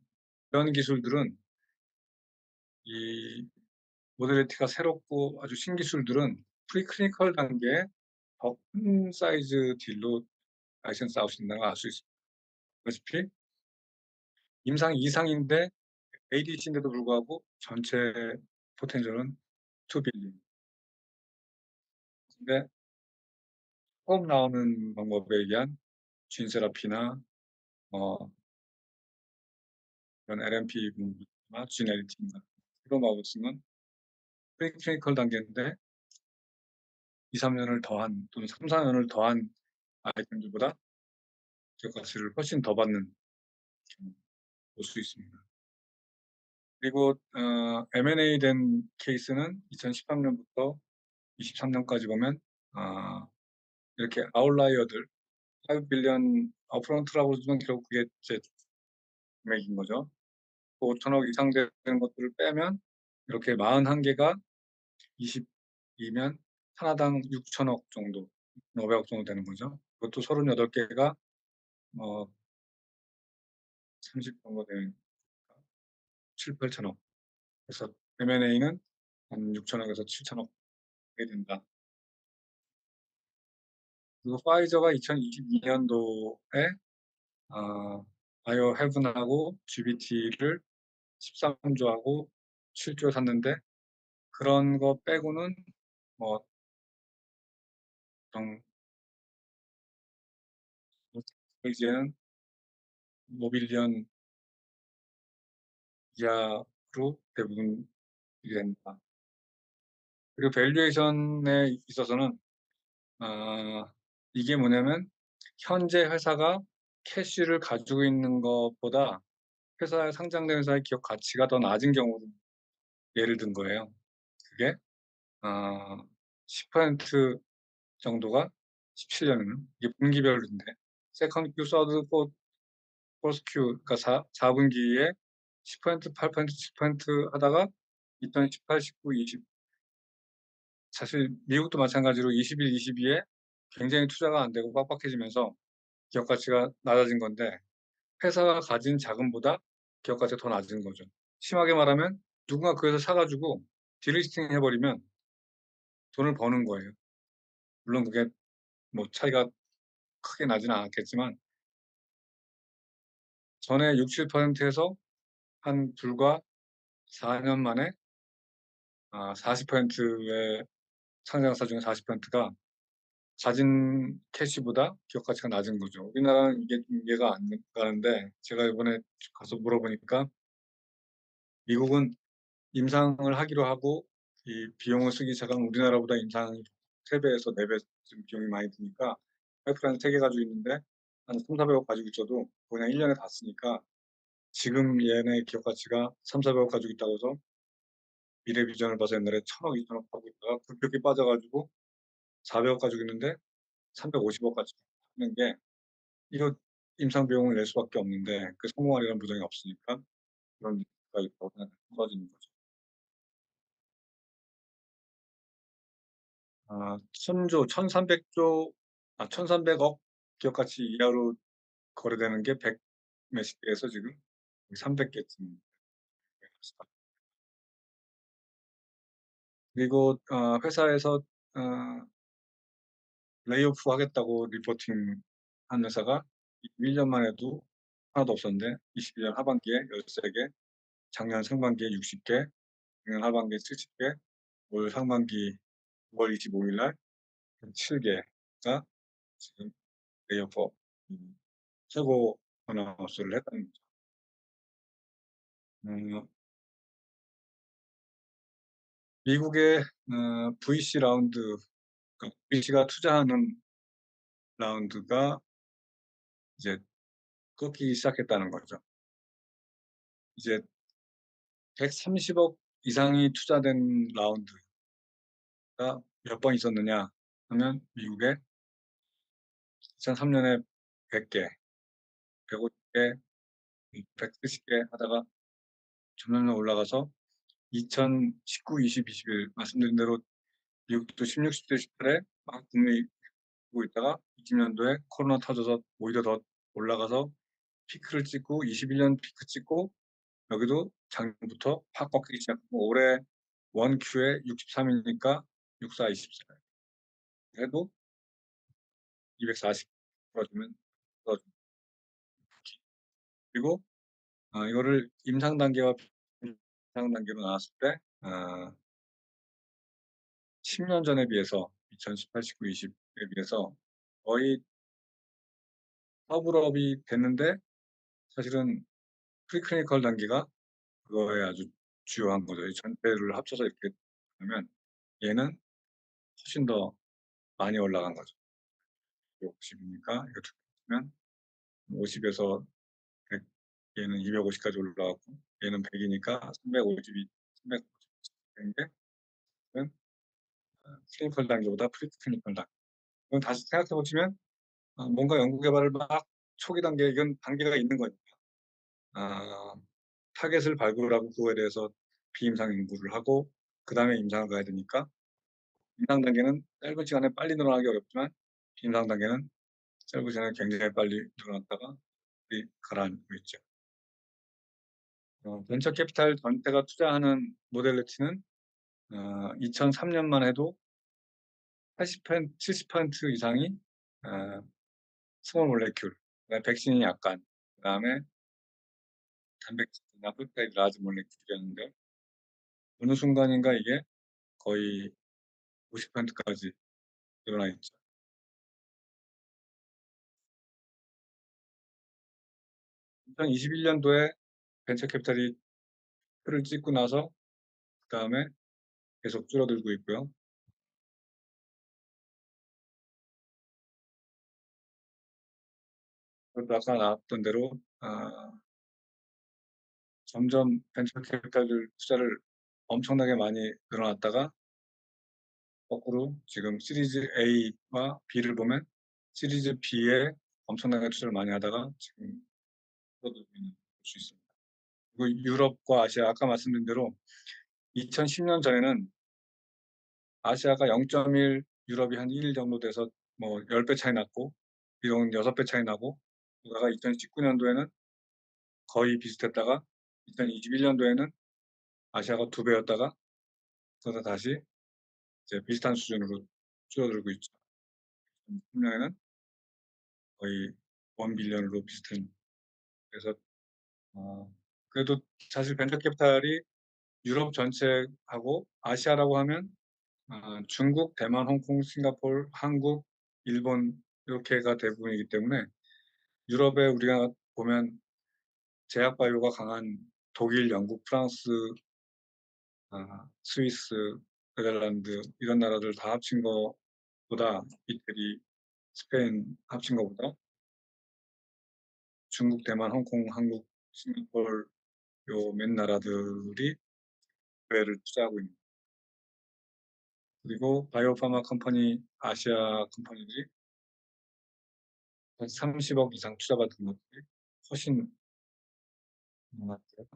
이런 기술들은 이 모델리티가 새롭고 아주 신기술들은 프리클리니컬 단계에 더 큰 사이즈 딜로 라이센스 아웃인다는 걸 알 수 있습니다. 보다시피 임상 이상인데 ADC인데도 불구하고 전체 포텐셜은 2 빌리언. 근데 처음 나오는 방법에 의한 진 세라피나 이런 LNP 분류나 진 에디팅이나 이런 마우스는 프리클리니컬 단계인데 2-3년을 더한 또는 3-4년을 더한 아이템들보다 기업가치를 훨씬 더 받는 볼 수 있습니다. 그리고 M&A 된 케이스는 2013년부터 23년까지 보면 이렇게 아웃라이어들 5 빌리언 업프론트라고 주면 결국 그게 제 금액인 거죠. 5천억 이상 되는 것들을 빼면 이렇게 41개가 22면 하나당 6천억 정도, 500억 정도 되는 거죠. 그것도 38개가 30 정도 되는 7-8천억. 그래서 M&A는 한 6천억에서 7천억 이 된다. 그리고 파이저가 2022년도에 바이오 헤븐하고 GBT를 13조하고 7조 샀는데 그런 거 빼고는 뭐 보통 이제는 5빌리언 이하로 대부분 된다. 그리고 밸류에이션에 있어서는 이게 뭐냐면 현재 회사가 캐시를 가지고 있는 것보다 회사에 상장된 회사의 기업 가치가 더 낮은 경우를 예를 든 거예요. 그게 10% 정도가 17년에는 이게 분기별로인데 세컨드 큐, 서드, 포스트 큐 그러니까 4분기에 10%, 8%, 7% 하다가 2018, 19, 20 사실 미국도 마찬가지로 21, 22에 굉장히 투자가 안 되고 빡빡해지면서 기업 가치가 낮아진 건데 회사가 가진 자금보다 기업 가치가 더 낮은 거죠. 심하게 말하면 누군가 그 회사 사가지고 디리스팅 해버리면 돈을 버는 거예요. 물론 그게 뭐 차이가 크게 나지는 않았겠지만 전에 6, 7%에서 한 불과 4년 만에 40%의 상장사 중에 40%가 가진 캐시보다 기업 가치가 낮은 거죠. 우리나라는 이게 좀 이해가 안 가는데 제가 이번에 가서 물어보니까 미국은 임상을 하기로 하고 이 비용을 쓰기 시작하면 우리나라보다 임상이 3배에서 4배쯤 비용이 많이 드니까 파이프라인 3개 가지고 있는데 한 3-400억 가지고 있어도 그냥 1년에 다 쓰니까 지금 얘네 기업 가치가 3-400억 가지고 있다고 해서 미래 비전을 봐서 옛날에 1,000억, 2,000억 하고 있다가 급격히 빠져가지고 400억 가지고 있는데 350억 가지고 있는 게 이거 임상 비용을 낼 수밖에 없는데 그 성공하리라는 보장이 없으니까 그런 리스크가 있다고 생각하는 거죠. 1,000조, 1,300조, 1,300억 기업 가치 이하로 거래되는 게 100 몇십 개에서 지금 300개쯤. 그리고 회사에서 레이오프 하겠다고 리포팅 한 회사가 1년만 해도 하나도 없었는데 21년 하반기에 13개, 작년 상반기에 60개, 작년 하반기에 70개, 올 상반기 9월 25일 날 7개가 지금 레이오프 최고 어나운스를 했다는 거죠. 미국의 VC 라운드, 그러니까 VC가 투자하는 라운드가 이제 꺾이기 시작했다는 거죠. 이제 130억 이상이 투자된 라운드가 몇 번 있었느냐 하면 미국에 2003년에 100개, 150개, 170개 하다가 점점 올라가서 2019, 20, 21 말씀드린 대로 미국도 16, 17, 18에 막 국내 보고 있다가 20년도에 코로나 터져서 오히려 더 올라가서 피크를 찍고 21년 피크 찍고 여기도 작년부터 확 꺾이기 시작하고 올해 1Q에 63이니까 64, 24 해도 240 풀어주면 풀어주고. 그리고 이거를 임상 단계와 비임상 단계로 나눴을 때 10년 전에 비해서 2018, 19, 20에 비해서 거의 더블업이 됐는데, 사실은 프리클리니컬 단계가 그거에 아주 주요한 거죠. 이 전체를 합쳐서 이렇게 하면 얘는 훨씬 더 많이 올라간 거죠. 50이니까 이거 두 개 합치면 50에서 100, 얘는 250까지 올라갔고 얘는 100이니까 350이 350 된 게 클리니컬 단계보다 프리클리니컬 단계. 그럼 다시 생각해 보시면 뭔가 연구 개발을 막 초기 단계, 이건 단계가 있는 거니까 아, 타겟을 발굴하고 그거에 대해서 비임상 연구를 하고 그 다음에 임상을 가야 되니까 임상 단계는 짧은 시간에 빨리 늘어나기 어렵지만 비임상 단계는 짧은 시간에 굉장히 빨리 늘어났다가 가라앉고 있죠. 벤처 캐피탈 전체가 투자하는 모델리티는 2003년만 해도 80%, 70% 이상이 스몰 몰레큘, 백신이 약간, 그 다음에 단백질이나 펩타이드 라지 몰레큘이었는데 어느 순간인가 이게 거의 50%까지 늘어나 있죠. 2021년도에 벤처 캐피탈이 틀을 찍고 나서 그 다음에 계속 줄어들고 있고요. 그리고 아까 나왔던 대로 점점 벤처 캐피탈들 투자를 엄청나게 많이 늘어났다가 거꾸로 지금 시리즈 A와 B를 보면 시리즈 B에 엄청나게 투자를 많이 하다가 지금 줄어들고 있는 걸 볼 수 있습니다. 그리고 유럽과 아시아, 아까 말씀드린 대로 2010년 전에는 아시아가 0.1, 유럽이 한 1 정도 돼서 뭐 10배 차이 났고 이런 6배 차이 나고, 그러다가 2019년도에는 거의 비슷했다가 2021년도에는 아시아가 2배였다가 그러다 다시 이제 비슷한 수준으로 줄어들고 있죠. 2010년에는 거의 1 빌리언으로 비슷한. 그래서 그래도 사실 벤처 캐피탈이 유럽 전체하고 아시아라고 하면 중국, 대만, 홍콩, 싱가포르, 한국, 일본 이렇게가 대부분이기 때문에 유럽에 우리가 보면 제약바이오가 강한 독일, 영국, 프랑스, 스위스, 네덜란드 이런 나라들 다 합친 것보다, 이태리, 스페인 합친 것보다 중국, 대만, 홍콩, 한국, 싱가포르 요 몇 나라들이 해외를 투자하고 있는. 그리고 바이오 파마 컴퍼니, 아시아 컴퍼니들이 30억 이상 투자받은 것들이 훨씬 많았고요.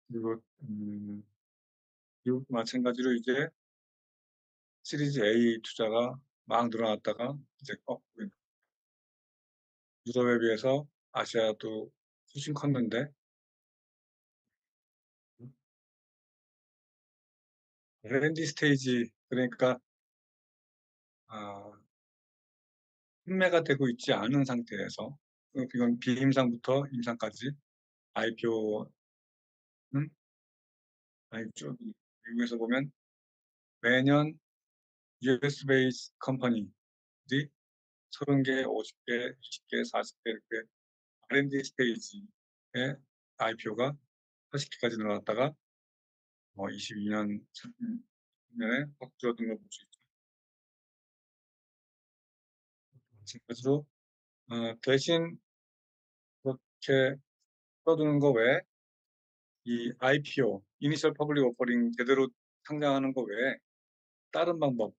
그리고 미국 마찬가지로 이제 시리즈 A 투자가 막 늘어났다가 이제 꺾고 있는. 유럽에 비해서 아시아도 훨씬 컸는데 R&D 스테이지, 그러니까 아, 판매가 되고 있지 않은 상태에서, 이건 비임상부터 임상까지 IPO는 아니죠. 미국에서 보면 매년 US 베이스 컴퍼니들이 30개, 50개, 20개, 40개 이렇게 R&D 스테이지의 IPO가 40개까지 늘어났다가 22년, 3년에 확 줄어든 걸 볼 수 있죠. 마찬가지로 대신 그렇게 줄어드는 거 외에 이 IPO, 이니셜 퍼블릭 오퍼링 제대로 상장하는 거 외에 다른 방법,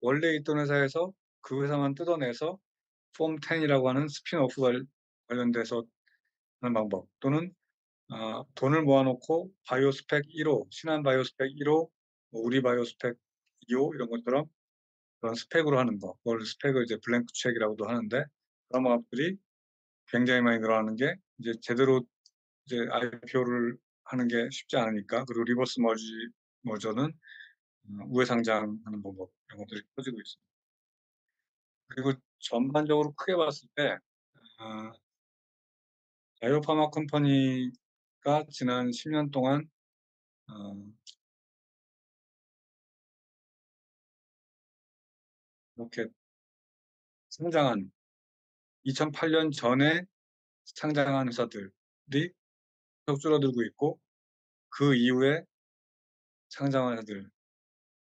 원래 있던 회사에서 그 회사만 뜯어내서 폼 10이라고 하는 스핀오프 관련돼서 하는 방법, 또는 돈을 모아놓고 바이오 스펙 1호, 신한 바이오 스펙 1호, 우리 바이오 스펙 2호 이런 것처럼 그런 스펙으로 하는 거, 그걸 스펙을 이제 블랭크 책이라고도 하는데, 그런 방법들이 굉장히 많이 늘어나는 게 이제 제대로 이제 IPO를 하는 게 쉽지 않으니까. 그리고 리버스 머저는 우회 상장하는 방법, 이런 것들이 퍼지고 있습니다. 그리고 전반적으로 크게 봤을 때 아 바이오파마 컴퍼니가 지난 10년 동안 어 이렇게 성장한 2008년 전에 상장한 회사들이 계속 줄어들고 있고 그 이후에 상장한 회사들이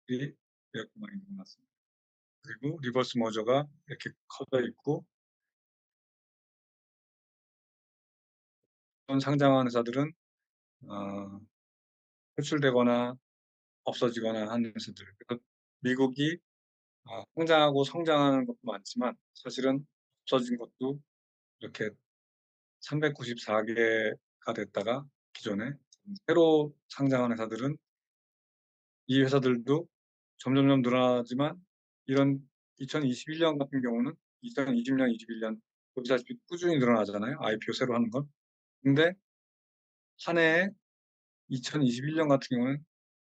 이렇게 많이 늘어났습니다. 그리고 리버스 머저가 이렇게 커져 있고 또 상장한 회사들은 어 퇴출되거나 없어지거나 하는 회사들. 그래서 미국이 성장하고 성장하는 것도 많지만 사실은 없어진 것도 이렇게 394 개가 됐다가 기존에 새로 상장한 회사들은 이 회사들도 점점점 늘어나지만 이런 2021년 같은 경우는 2020년, 21년 보시다시피 꾸준히 늘어나잖아요, IPO 새로 하는 건. 근데 한 해에 2021년 같은 경우는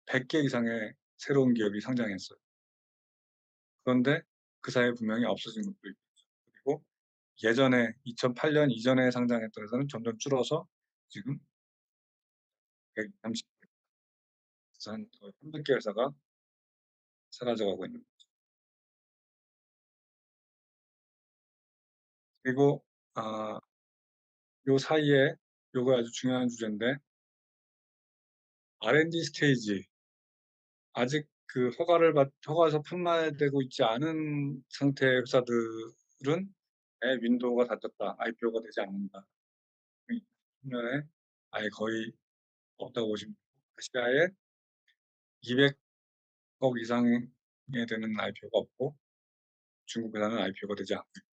100개 이상의 새로운 기업이 상장했어요. 그런데 그 사이에 분명히 없어진 것도 있겠죠. 그리고 예전에 2008년 이전에 상장했던 회사는 점점 줄어서 지금 130 한 거의 300개 회사가 사라져가고 있는 거죠. 그리고 아 요 사이에 요거 아주 중요한 주제인데 R&D 스테이지 아직 그 허가에서 판매되고 있지 않은 상태의 회사들은 윈도우가 닫혔다. IPO가 되지 않는다. 2010 년에 아예 거의 없다고 보시면 되고 아시아에 200억 이상에 되는 IPO가 없고 중국 회사는 IPO가 되지 않고 있고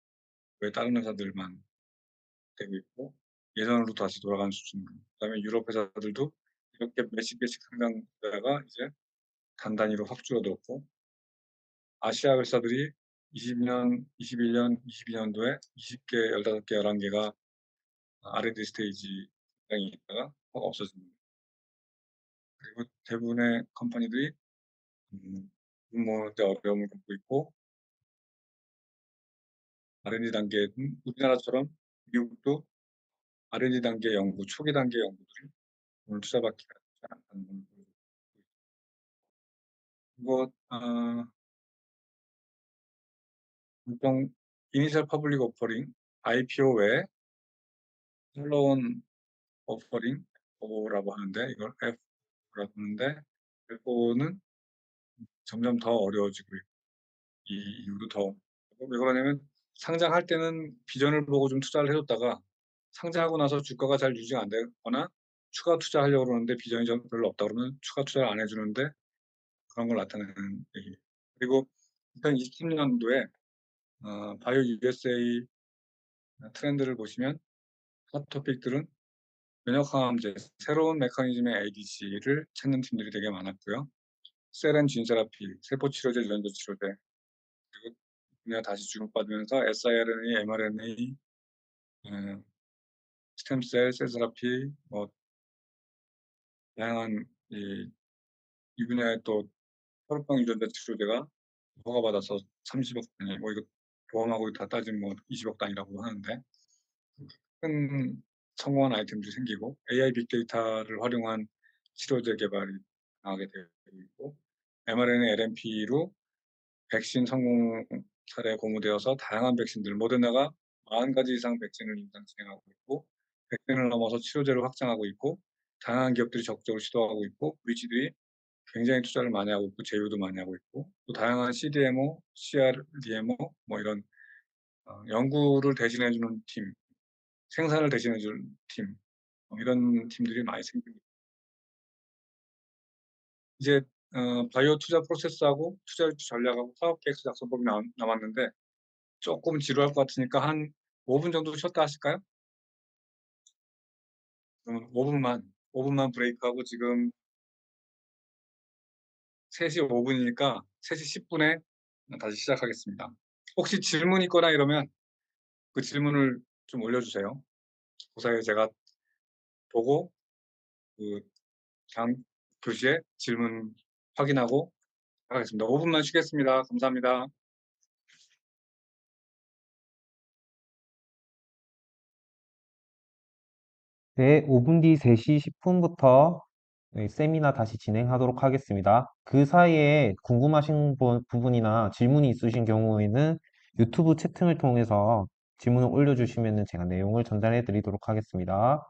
왜 다른 회사들만 되고 있고 예전으로 다시 돌아가는 수준. 그다음에 유럽 회사들도 이렇게 몇십 개씩 상장되다가 이제 단단위로 확 줄어들었고 아시아 회사들이 20년, 21년, 22년도에 20개, 15개, 11개가 R&D 스테이지 상장이 있다가 확 없어집니다. 그리고 대부분의 컴퍼니들이 돈 모으는데 어려움을 겪고 있고 R&D 단계는 우리나라처럼 미국도 R&D 단계 연구, 초기 단계 연구들이 돈을 투자받기가 쉽지 않다는 걸 보여주고 있고 보통 이니셜 퍼블릭 오퍼링, IPO 외에 팔로운 오퍼링, O라고 하는데 이걸 F라고 하는데 F는 점점 더 어려워지고 있고 이 이유도 더 왜 그러냐면 상장할 때는 비전을 보고 좀 투자를 해줬다가 상장하고 나서 주가가 잘 유지가 안 되거나 추가 투자하려고 그러는데 비전이 좀 별로 없다 그러면 추가 투자를 안 해주는데 그런 걸 나타내는 얘기예요. 그리고 2020년도에 바이오 USA 트렌드를 보시면 핫 토픽들은 면역 항암제, 새로운 메커니즘의 ADC를 찾는 팀들이 되게 많았고요. 셀 앤 진 세라피, 세포 치료제, 유전자 치료제, 그리고 분야 다시 주목받으면서 siRNA, mRNA, 음, 스템셀, 셀 세라피, 뭐 다양한 이 분야에 또 혈액형 유전자 치료제가 허가받아서 30억 단위, 뭐 이거 보험하고 다 따지면 뭐 20억 단위라고 하는데 큰 성공한 아이템들이 생기고 AI 빅데이터를 활용한 치료제 개발이 나오게 되고 있고 mRNA, LNP로 백신 성공 사례에 고무되어서 다양한 백신들 모더나가 40가지 이상 백신을 임상 진행하고 있고 백신을 넘어서 치료제를 확장하고 있고 다양한 기업들이 적극적으로 시도하고 있고 VC들이 굉장히 투자를 많이 하고 있고 제휴도 많이 하고 있고 또 다양한 CDMO, CRDMO 뭐 이런 연구를 대신해 주는 팀, 생산을 대신해 주는 팀 이런 팀들이 많이 생기고 이제 바이오 투자 프로세스하고 투자 유치 전략하고 사업 계획서 작성법이 남았는데 조금 지루할 것 같으니까 한 5분 정도 쉬었다 하실까요? 그러면 5분만 브레이크하고 지금 3시 5분이니까 3시 10분에 다시 시작하겠습니다. 혹시 질문 있거나 이러면 그 질문을 좀 올려주세요. 그 사이에 제가 보고 그 다음 교시에 질문 확인하고 하겠습니다. 5분만 쉬겠습니다. 감사합니다. 네, 5분 뒤 3시 10분부터 세미나 다시 진행하도록 하겠습니다. 그 사이에 궁금하신 부분이나 질문이 있으신 경우에는 유튜브 채팅을 통해서 질문을 올려주시면 제가 내용을 전달해 드리도록 하겠습니다.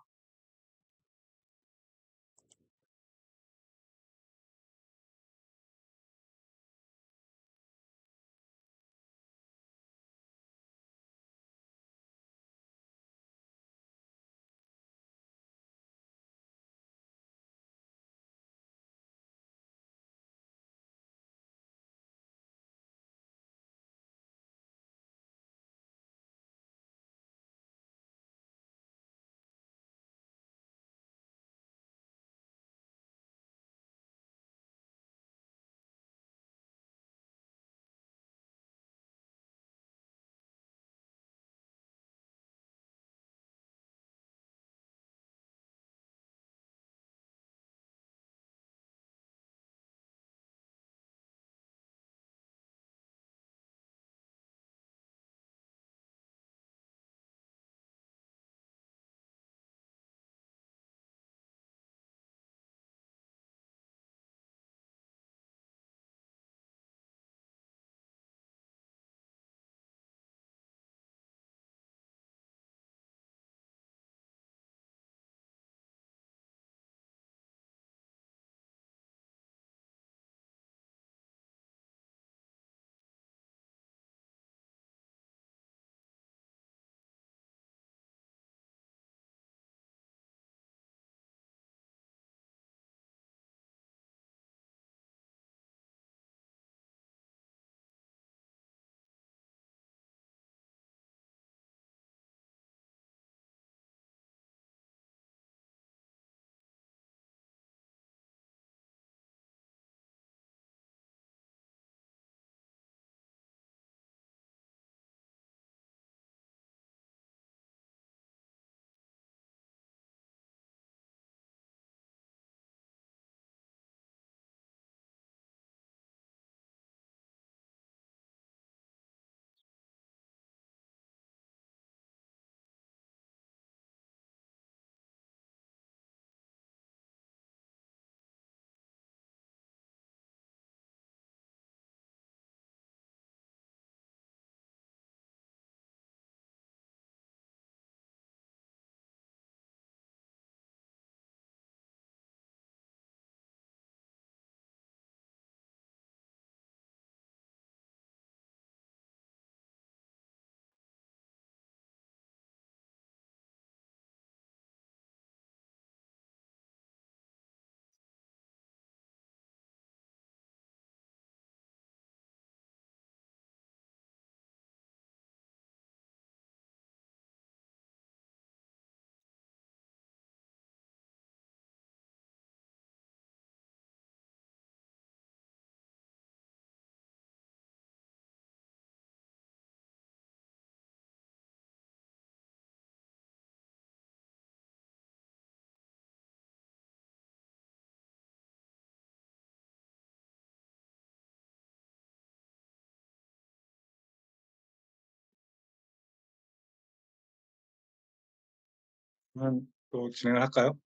그러면 또 진행을 할까요?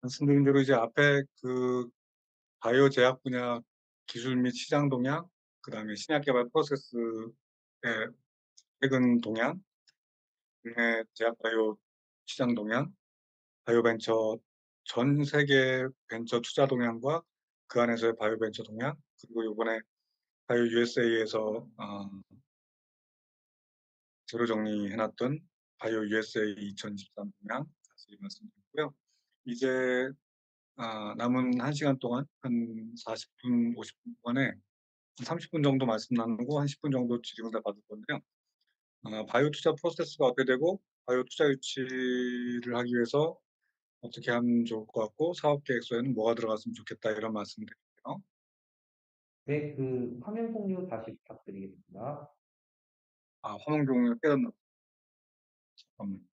말씀드린 대로 이제 앞에 그 바이오 제약 분야 기술 및 시장 동향, 그다음에 신약 개발 프로세스의 최근 동향, 국내 제약 바이오 시장 동향, 바이오 벤처 전 세계 벤처 투자 동향과 그 안에서의 바이오 벤처 동향, 그리고 이번에 바이오 USA에서 재료 정리해놨던 바이오 USA 2023 동향 자세히 말씀드렸고요. 이제 남은 1시간 동안 한 40분, 50분 동안에 30분 정도 말씀 나누고 한 10분 정도 질의응답 받을 건데요. 바이오 투자 프로세스가 어떻게 되고 바이오 투자 유치를 하기 위해서 어떻게 하면 좋을 것 같고 사업 계획서에는 뭐가 들어갔으면 좋겠다 이런 말씀드릴게요. 네, 그 화면 공유 다시 부탁드리겠습니다. 화면 공유 깨졌나? 잠깐만.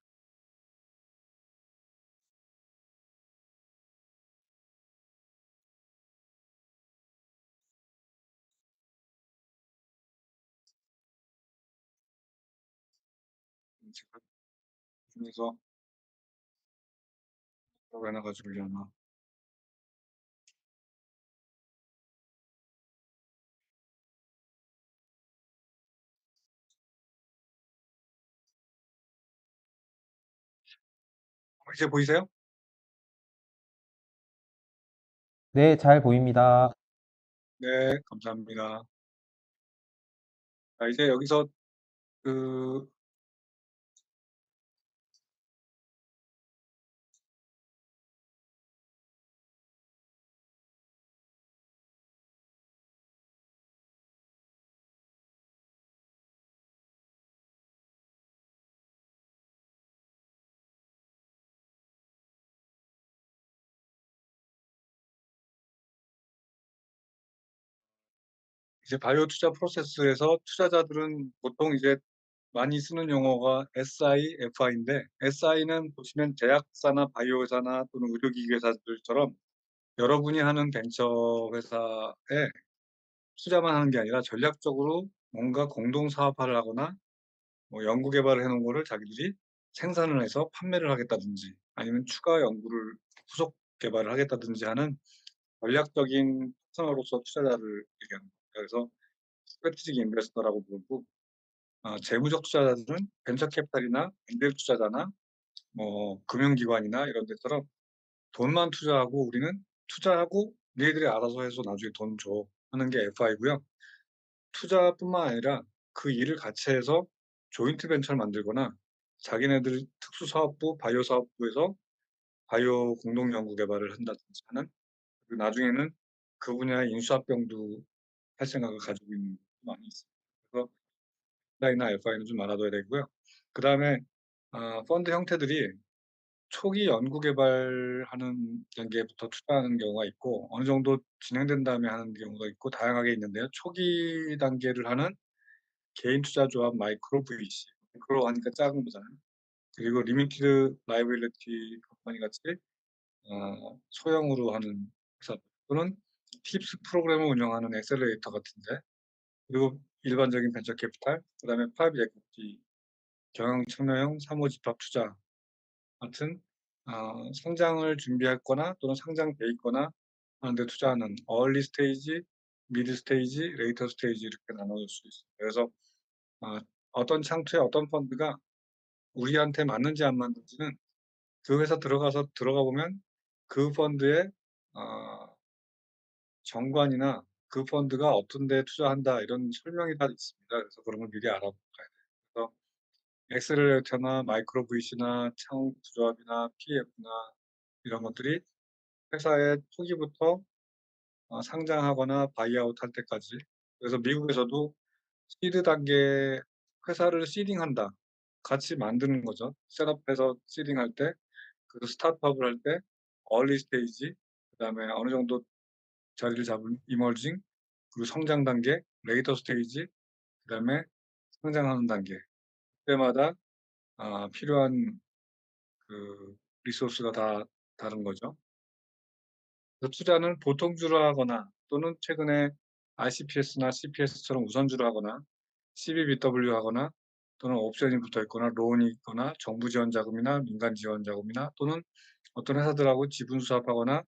제가 중에서 뭐라고 해놔 가지고려나. 이제 보이세요? 네, 잘 보입니다. 네, 감사합니다. 자, 이제 여기서 그 이제 바이오 투자 프로세스에서 투자자들은 보통 이제 많이 쓰는 용어가 SI, FI인데 SI는 보시면 제약사나 바이오 회사나 또는 의료기기 회사들처럼 여러분이 하는 벤처 회사에 투자만 하는 게 아니라 전략적으로 뭔가 공동 사업화를 하거나 뭐 연구 개발을 해 놓은 거를 자기들이 생산을 해서 판매를 하겠다든지 아니면 추가 연구를 후속 개발을 하겠다든지 하는 전략적인 파트너로서 투자자를 얘기하는 거예요. 그래서 스트래티직 인베스터라고 부르고 재무적 투자자들은 벤처 캐피탈이나 엔젤 투자자나 뭐 금융기관이나 이런 데처럼 돈만 투자하고 우리는 투자하고 니네들이 알아서 해서 나중에 돈 줘 하는 게 FI고요. 투자뿐만 아니라 그 일을 같이 해서 조인트 벤처를 만들거나 자기네들 특수사업부, 바이오 사업부에서 바이오 공동 연구 개발을 한다든지 하는, 그리고 나중에는 그 분야의 인수합병도 할 생각을 가지고 있는 분도 많이 있습니다. 그래서 I나 FI는 좀 알아둬야 되고요. 그다음에 펀드 형태들이 초기 연구 개발하는 단계부터 투자하는 경우가 있고 어느 정도 진행된 다음에 하는 경우가 있고 다양하게 있는데요. 초기 단계를 하는 개인 투자 조합 마이크로 VC, 마이크로 하니까 작은 거잖아요. 그리고 리미티드 라이빌리티 컴퍼니 같이 소형으로 하는 회사 또는 팁스 프로그램을 운영하는 엑셀레이터 같은데, 그리고 일반적인 벤처 캐피탈, 그다음에 프라이빗 에퀴티, 경영 참여형 사모집합 투자 같은 성장을 준비했거나 또는 상장돼 있거나 하는 데 투자하는 얼리 스테이지, 미드 스테이지, 레이터 스테이지 이렇게 나눠질 수 있어요. 그래서 어떤 창투에 어떤 펀드가 우리한테 맞는지 안 맞는지는 그 회사 들어가 보면 그 펀드의 어 정관이나 그 펀드가 어떤 데에 투자한다 이런 설명이 다 있습니다. 그래서 그런 걸 미리 알아봐야 돼요. 그래서 엑셀레이터나 마이크로 VC나 창조합이나 PF나 이런 것들이 회사의 초기부터 상장하거나 바이아웃 할 때까지, 그래서 미국에서도 시드 단계 회사를 시딩한다. 같이 만드는 거죠. 셋업해서 시딩할 때, 그리고 스타트업을 할 때 얼리 스테이지, 그다음에 어느 정도 자리를 잡은 이머징, 그리고 성장 단계, 레이터 스테이지, 그다음에 성장하는 단계. 그때마다 필요한 그 리소스가 다 다른 거죠. 그 투자는 보통주로 하거나 또는 최근에 ICPS나 CPS처럼 우선주로 하거나 CBBW 하거나 또는 옵션이 붙어 있거나 론이 있거나 정부 지원 자금이나 민간 지원 자금이나 또는 어떤 회사들하고 지분 수합하거나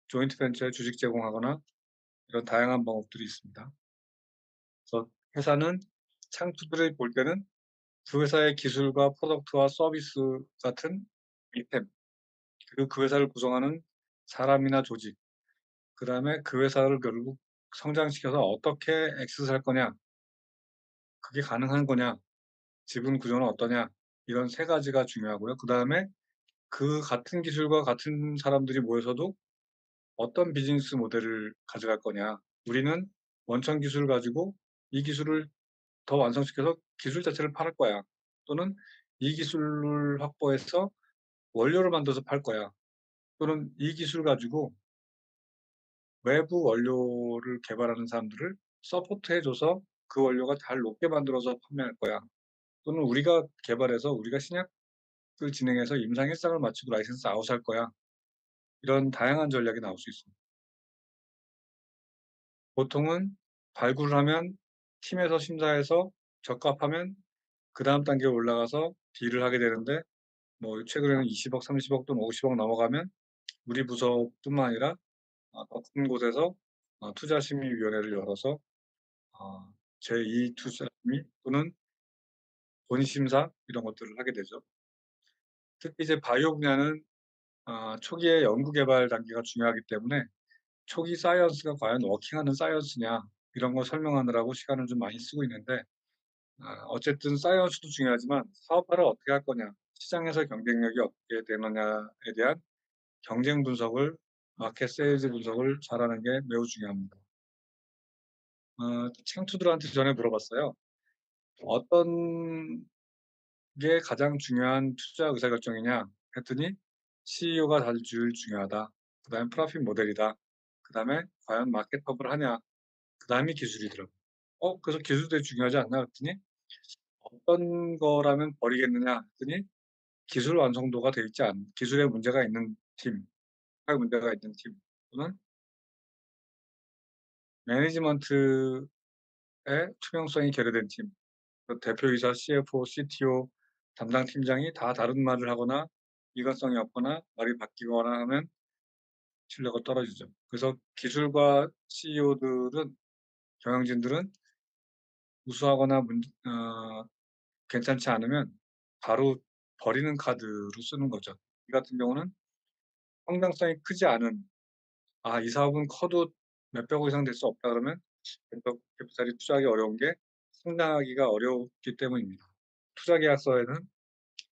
조인트 벤처에 주식 제공하거나 이런 다양한 방법들이 있습니다. 그래서 회사는 창투들이 볼 때는 그 회사의 기술과 프로덕트와 서비스 같은 아이템, 그리고 그 회사를 구성하는 사람이나 조직, 그다음에 그 회사를 결국 성장시켜서 어떻게 엑스를 할 거냐, 그게 가능한 거냐, 지분 구조는 어떠냐, 이런 세 가지가 중요하고요. 그다음에 그 같은 기술과 같은 사람들이 모여서도 어떤 비즈니스 모델을 가져갈 거냐. 우리는 원천 기술을 가지고 이 기술을 더 완성시켜서 기술 자체를 팔을 거야. 또는 이 기술을 확보해서 원료를 만들어서 팔 거야. 또는 이 기술 가지고 외부 원료를 개발하는 사람들을 서포트해 줘서 그 원료가 잘 높게 만들어서 판매할 거야. 또는 우리가 개발해서 우리가 신약을 진행해서 임상 1상을 마치고 라이센스 아웃할 거야. 이런 다양한 전략이 나올 수 있습니다. 보통은 발굴을 하면 팀에서 심사해서 적합하면 그다음 단계에 올라가서 딜을 하게 되는데, 뭐 최근에는 20억, 30억 또는 50억 넘어가면 우리 부서뿐만 아니라 더 큰 곳에서 투자심의위원회를 열어서 제2 투자심의 또는 본심사 이런 것들을 하게 되죠. 특히 이제 바이오 분야는 초기에 연구 개발 단계가 중요하기 때문에 초기 사이언스가 과연 워킹하는 사이언스냐 이런 걸 설명하느라고 시간을 좀 많이 쓰고 있는데, 어쨌든 사이언스도 중요하지만 사업화를 어떻게 할 거냐, 시장에서 경쟁력이 어떻게 되느냐에 대한 경쟁 분석을, 마켓 세일즈 분석을 잘하는 게 매우 중요합니다. 창투들한테 전에 물어봤어요. 어떤 게 가장 중요한 투자 의사결정이냐 했더니 CEO가 다줄 중요하다. 그다음에 프로핏 모델이다. 그다음에 과연 마켓업을 하냐. 그다음이 기술이더라고요. 그래서 기술도 되게 중요하지 않나 그랬더니 어떤 거라면 버리겠느냐 했더니 기술 완성도가 돼 있지 않은, 기술에 문제가 있는 팀, 할 문제가 있는 팀 또는 매니지먼트의 투명성이 결여된 팀, 그 대표이사, CFO, CTO, 담당 팀장이 다 다른 말을 하거나 일관성이 없거나 말이 바뀌거나 하면 신뢰가 떨어지죠. 그래서 기술과 CEO들은, 경영진들은 우수하거나 괜찮지 않으면 바로 버리는 카드로 쓰는 거죠. 이 같은 경우는 성장성이 크지 않은, 이 사업은 커도 몇백억 이상 될 수 없다 그러면 캐피탈이 투자하기 어려운 게 성장하기가 어렵기 때문입니다. 투자 계약서에는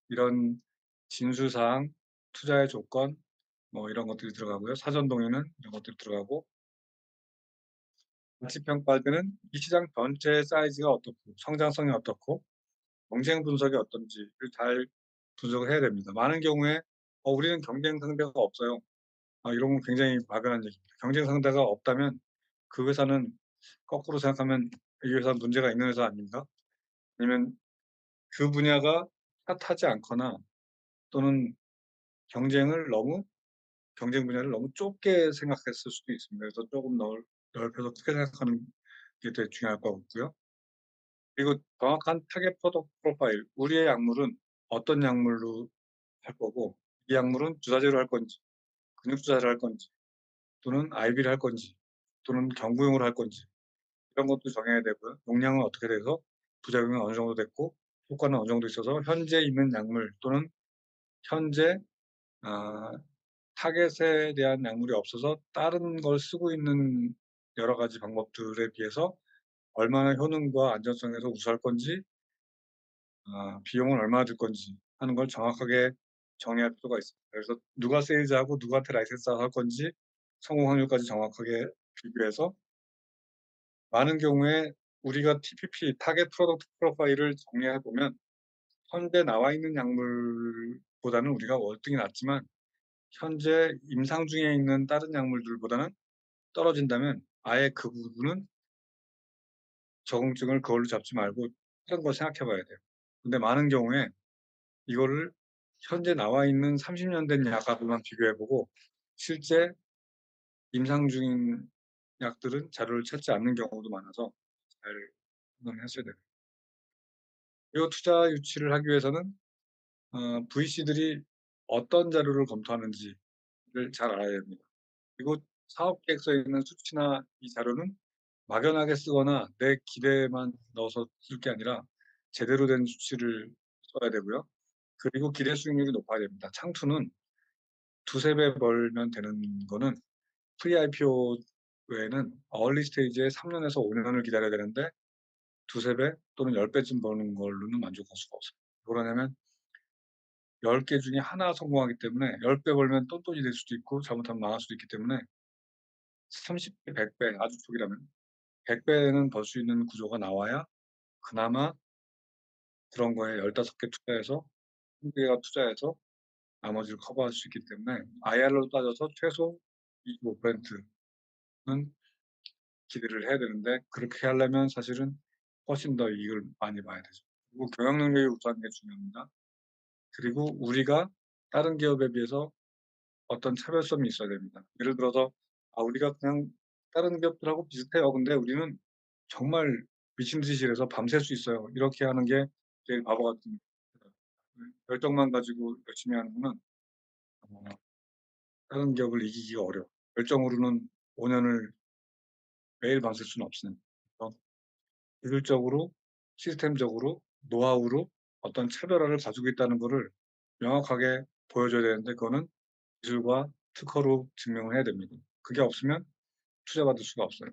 이런 진수사항, 투자의 조건 뭐 이런 것들이 들어가고요. 사전 동의는 이런 것들이 들어가고, 가치 평가할 때는 이 시장 전체 사이즈가 어떻고 성장성이 어떻고 경쟁 분석이 어떤지를 잘 분석을 해야 됩니다. 많은 경우에 우리는 경쟁 상대가 없어요. 이런 건 굉장히 막연한 얘기입니다. 경쟁 상대가 없다면 그 회사는, 거꾸로 생각하면 이 회사 문제가 있는 회사 아닙니까? 아니면 그 분야가 핫하지 않거나 또는 경쟁 분야를 너무 좁게 생각했을 수도 있습니다. 그래서 조금 넓혀서 크게 생각하는 게 되게 중요할 것 같고요. 그리고 정확한 타겟 프로덕트 프로파일, 우리의 약물은 어떤 약물로 할 거고 이 약물은 주사제로 할 건지 근육 주사를 할 건지 또는 IV를 할 건지 또는 경구용으로 할 건지 이런 것도 정해야 되고요. 용량은 어떻게 돼서 부작용이 어느 정도 됐고 효과는 어느 정도 있어서 현재 있는 약물 또는 현재 아 타겟에 대한 약물이 없어서 다른 걸 쓰고 있는 여러 가지 방법들에 비해서 얼마나 효능과 안전성에서 우수할 건지, 비용은 얼마나 들 건지 하는 걸 정확하게 정의할 필요가 있습니다. 그래서 누가 세일즈하고 누구한테 라이센스 할 건지 성공 확률까지 정확하게 비교해서, 많은 경우에 우리가 TPP, 타겟 프로덕트 프로파일을 정리해 보면 현재 나와 있는 약물보다는 우리가 월등히 낫지만 현재 임상 중에 있는 다른 약물들보다는 떨어진다면 아예 그 부분은 적응증을 그걸로 잡지 말고 다른 걸 생각해 봐야 돼요. 근데 많은 경우에 이거를 현재 나와 있는 30년 된 약하고만 비교해 보고 실제 임상 중인 약들은 자료를 찾지 않는 경우도 많아서 잘 판단하셔야 돼요. 그리고 투자 유치를 하기 위해서는 VC들이 어떤 자료를 검토하는지를 잘 알아야 됩니다. 그리고 사업 계획서에 있는 수치나 이 자료는 막연하게 쓰거나 내 기대만 넣어서 쓸 게 아니라 제대로 된 수치를 써야 되고요. 그리고 기대 수익률이 높아야 됩니다. 창투는 두세 배 벌면 되는 거는 프리-IPO 외에는 얼리 스테이지에 3년에서 5년을 기다려야 되는데 두세 배 또는 10배쯤 버는 걸로는 만족할 수가 없어요. 그러냐면 10개 중에 하나 성공하기 때문에 10배 벌면 똔똔이 될 수도 있고 잘못하면 망할 수도 있기 때문에 30배, 100배, 아주 초기라면 100배는 벌 수 있는 구조가 나와야 그나마 그런 거에 15개 투자해서 1개가 투자해서 나머지를 커버할 수 있기 때문에 IR로 따져서 최소 25%는 기대를 해야 되는데, 그렇게 하려면 사실은 훨씬 더 이익을 많이 봐야 되죠. 그리고 경영 능력이 우수한 게 중요합니다. 그리고 우리가 다른 기업에 비해서 어떤 차별성이 있어야 됩니다. 예를 들어서 우리가 그냥 다른 기업들하고 비슷해요. 근데 우리는 정말 미친 듯이 일해서 밤샐 수 있어요. 이렇게 하는 게 제일 바보 같은 열정만 가지고 열심히 하는 거는 다른 기업을 이기기가 어려워. 열정으로는 5 년을 매일 밤샐 수는 없으니까. 그래서 기술적으로, 시스템적으로, 노하우로 어떤 차별화를 가지고 있다는 거를 명확하게 보여줘야 되는데, 그거는 기술과 특허로 증명을 해야 됩니다. 그게 없으면 투자받을 수가 없어요.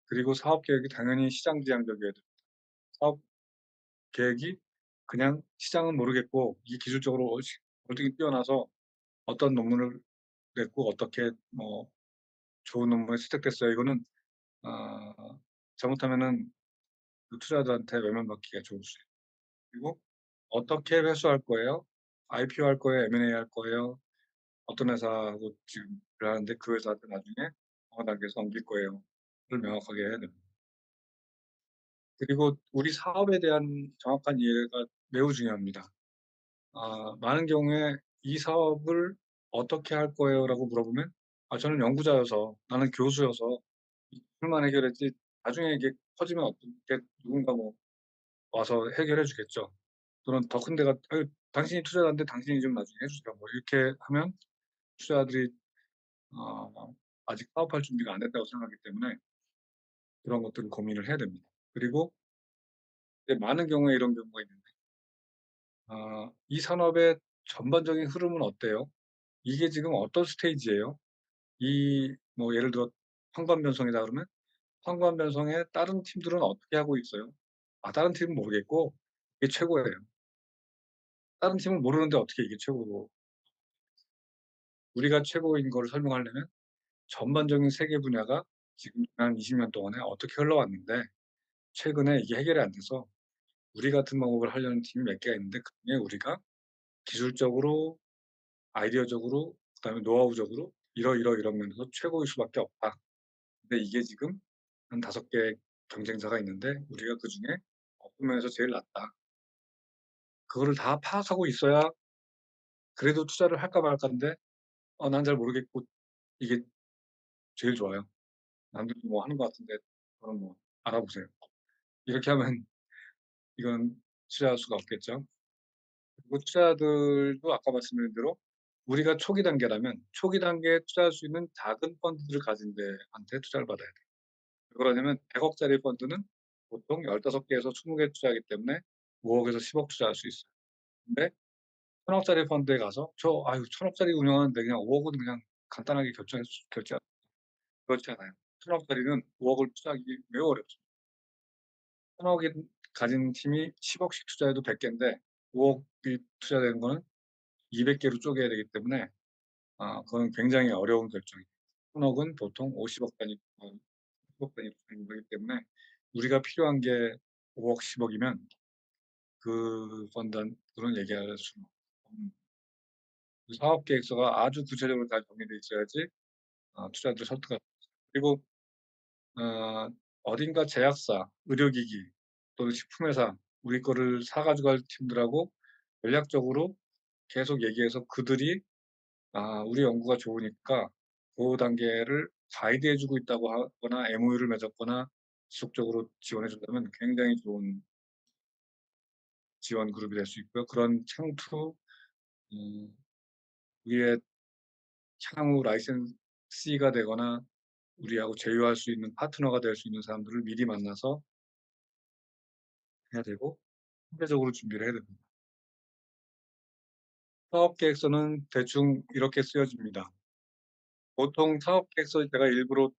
그리고 사업 계획이 당연히 시장 지향적이어야 돼요. 사업 계획이 그냥 시장은 모르겠고 이게 기술적으로 월등히 뛰어나서 어떤 논문을 냈고 어떻게 좋은 논문이 채택됐어요. 이거는 어 잘못하면은 그 투자자한테 외면받기가 좋을 수 있어요. 그리고 어떻게 회수할 거예요? IPO 할 거예요? M&A 할 거예요? 어떤 회사하고 지금 일하는데 그 회사한테 나중에 어느 단계에서 넘길 거예요?를 명확하게 해야 됩니다. 그리고 우리 사업에 대한 정확한 이해가 매우 중요합니다. 많은 경우에 "이 사업을 어떻게 할 거예요?"라고 물어보면 저는 연구자여서 나는 교수여서 이 기술만 해결했지 나중에 이게 커지면 어떻게 누군가 와서 해결해 주겠죠." 또는 더 큰 데가 "아유 당신이 투자자인데 당신이 좀 나중에 해 주세요." 이렇게 하면 투자자들이 아직 사업할 준비가 안 됐다고 생각하기 때문에 그런 것들을 고민을 해야 됩니다. 그리고 이제 많은 경우에 이런 경우가 있는데 이 산업의 전반적인 흐름은 어때요? 이게 지금 어떤 스테이지예요? 예를 들어 황관 변성이다 그러면 황관 변성의 다른 팀들은 어떻게 하고 있어요? 다른 팀은 모르겠고 이게 최고예요. 다른 팀은 모르는데 어떻게 이게 최고고 우리가 최고인 거를 설명하려면 전반적인 세계 분야가 지금 지난 20년 동안에 어떻게 흘러왔는데 최근에 이게 해결이 안 돼서 우리 같은 방법을 하려는 팀이 몇 개가 있는데 그중에 우리가 기술적으로, 아이디어적으로, 그다음에 노하우적으로 이런 면에서 최고일 수밖에 없다. 근데 이게 지금 한 5개 경쟁사가 있는데 우리가 그중에 어떤 면에서 제일 낫다. 그거를 다 파악하고 있어야 그래도 투자를 할까 말까인데 난 잘 모르겠고 이게 제일 좋아요. 남들도 하는 것 같은데 그럼 알아보세요. 이렇게 하면 이건 투자할 수가 없겠죠. 그리고 투자들도 아까 말씀드린 대로 우리가 초기 단계라면 초기 단계에 투자할 수 있는 작은 펀드를 가진 데한테 투자를 받아야 돼요. 왜 그러냐면 100억 짜리 펀드는 보통 15 개에서 20개 투자하기 때문에 5 억에서 10억 투자할 수 있어요. 근데 1,000 억짜리 펀드에 가서 "아유 1,000 억짜리 운영하는데 그냥 5 억은 그냥 간단하게 결제." 그렇지 않아요. 1,000 억짜리는 5 억을 투자하기 매우 어렵습니다. 1,000 억이 가진 팀이 10 억씩 투자해도 100 개인데 5 억이 투자되는 거는 200 개로 쪼개야 되기 때문에 그거는 굉장히 어려운 결정이에요. 1,000 억은 보통 50억 단위 10억 단위로 되는 거기 때문에 우리가 필요한 게 5 억, 10 억이면 그 펀드한테는 얘기할 수는 없는 그 사업 계획서가 아주 구체적으로 잘 정리돼 있어야지 투자자들을 설득할 수 있어요. 그리고 어딘가 제약사, 의료기기 또는 식품회사 우리 거를 사 가지고 갈 팀들하고 전략적으로 계속 얘기해서 그들이 우리 연구가 좋으니까 고 단계를 가이드해 주고 있다고 하거나 MOU를 맺었거나 지속적으로 지원해 준다면 굉장히 좋은 지원 그룹이 될 수 있고요. 그런 창투 음 우리의 향후 라이센시가 되거나 우리하고 제휴할 수 있는 파트너가 될 수 있는 사람들을 미리 만나서 해야 되고 현대적으로 준비를 해야 됩니다. 사업 계획서는 대충 이렇게 쓰여집니다. 보통 사업 계획서 제가 일부러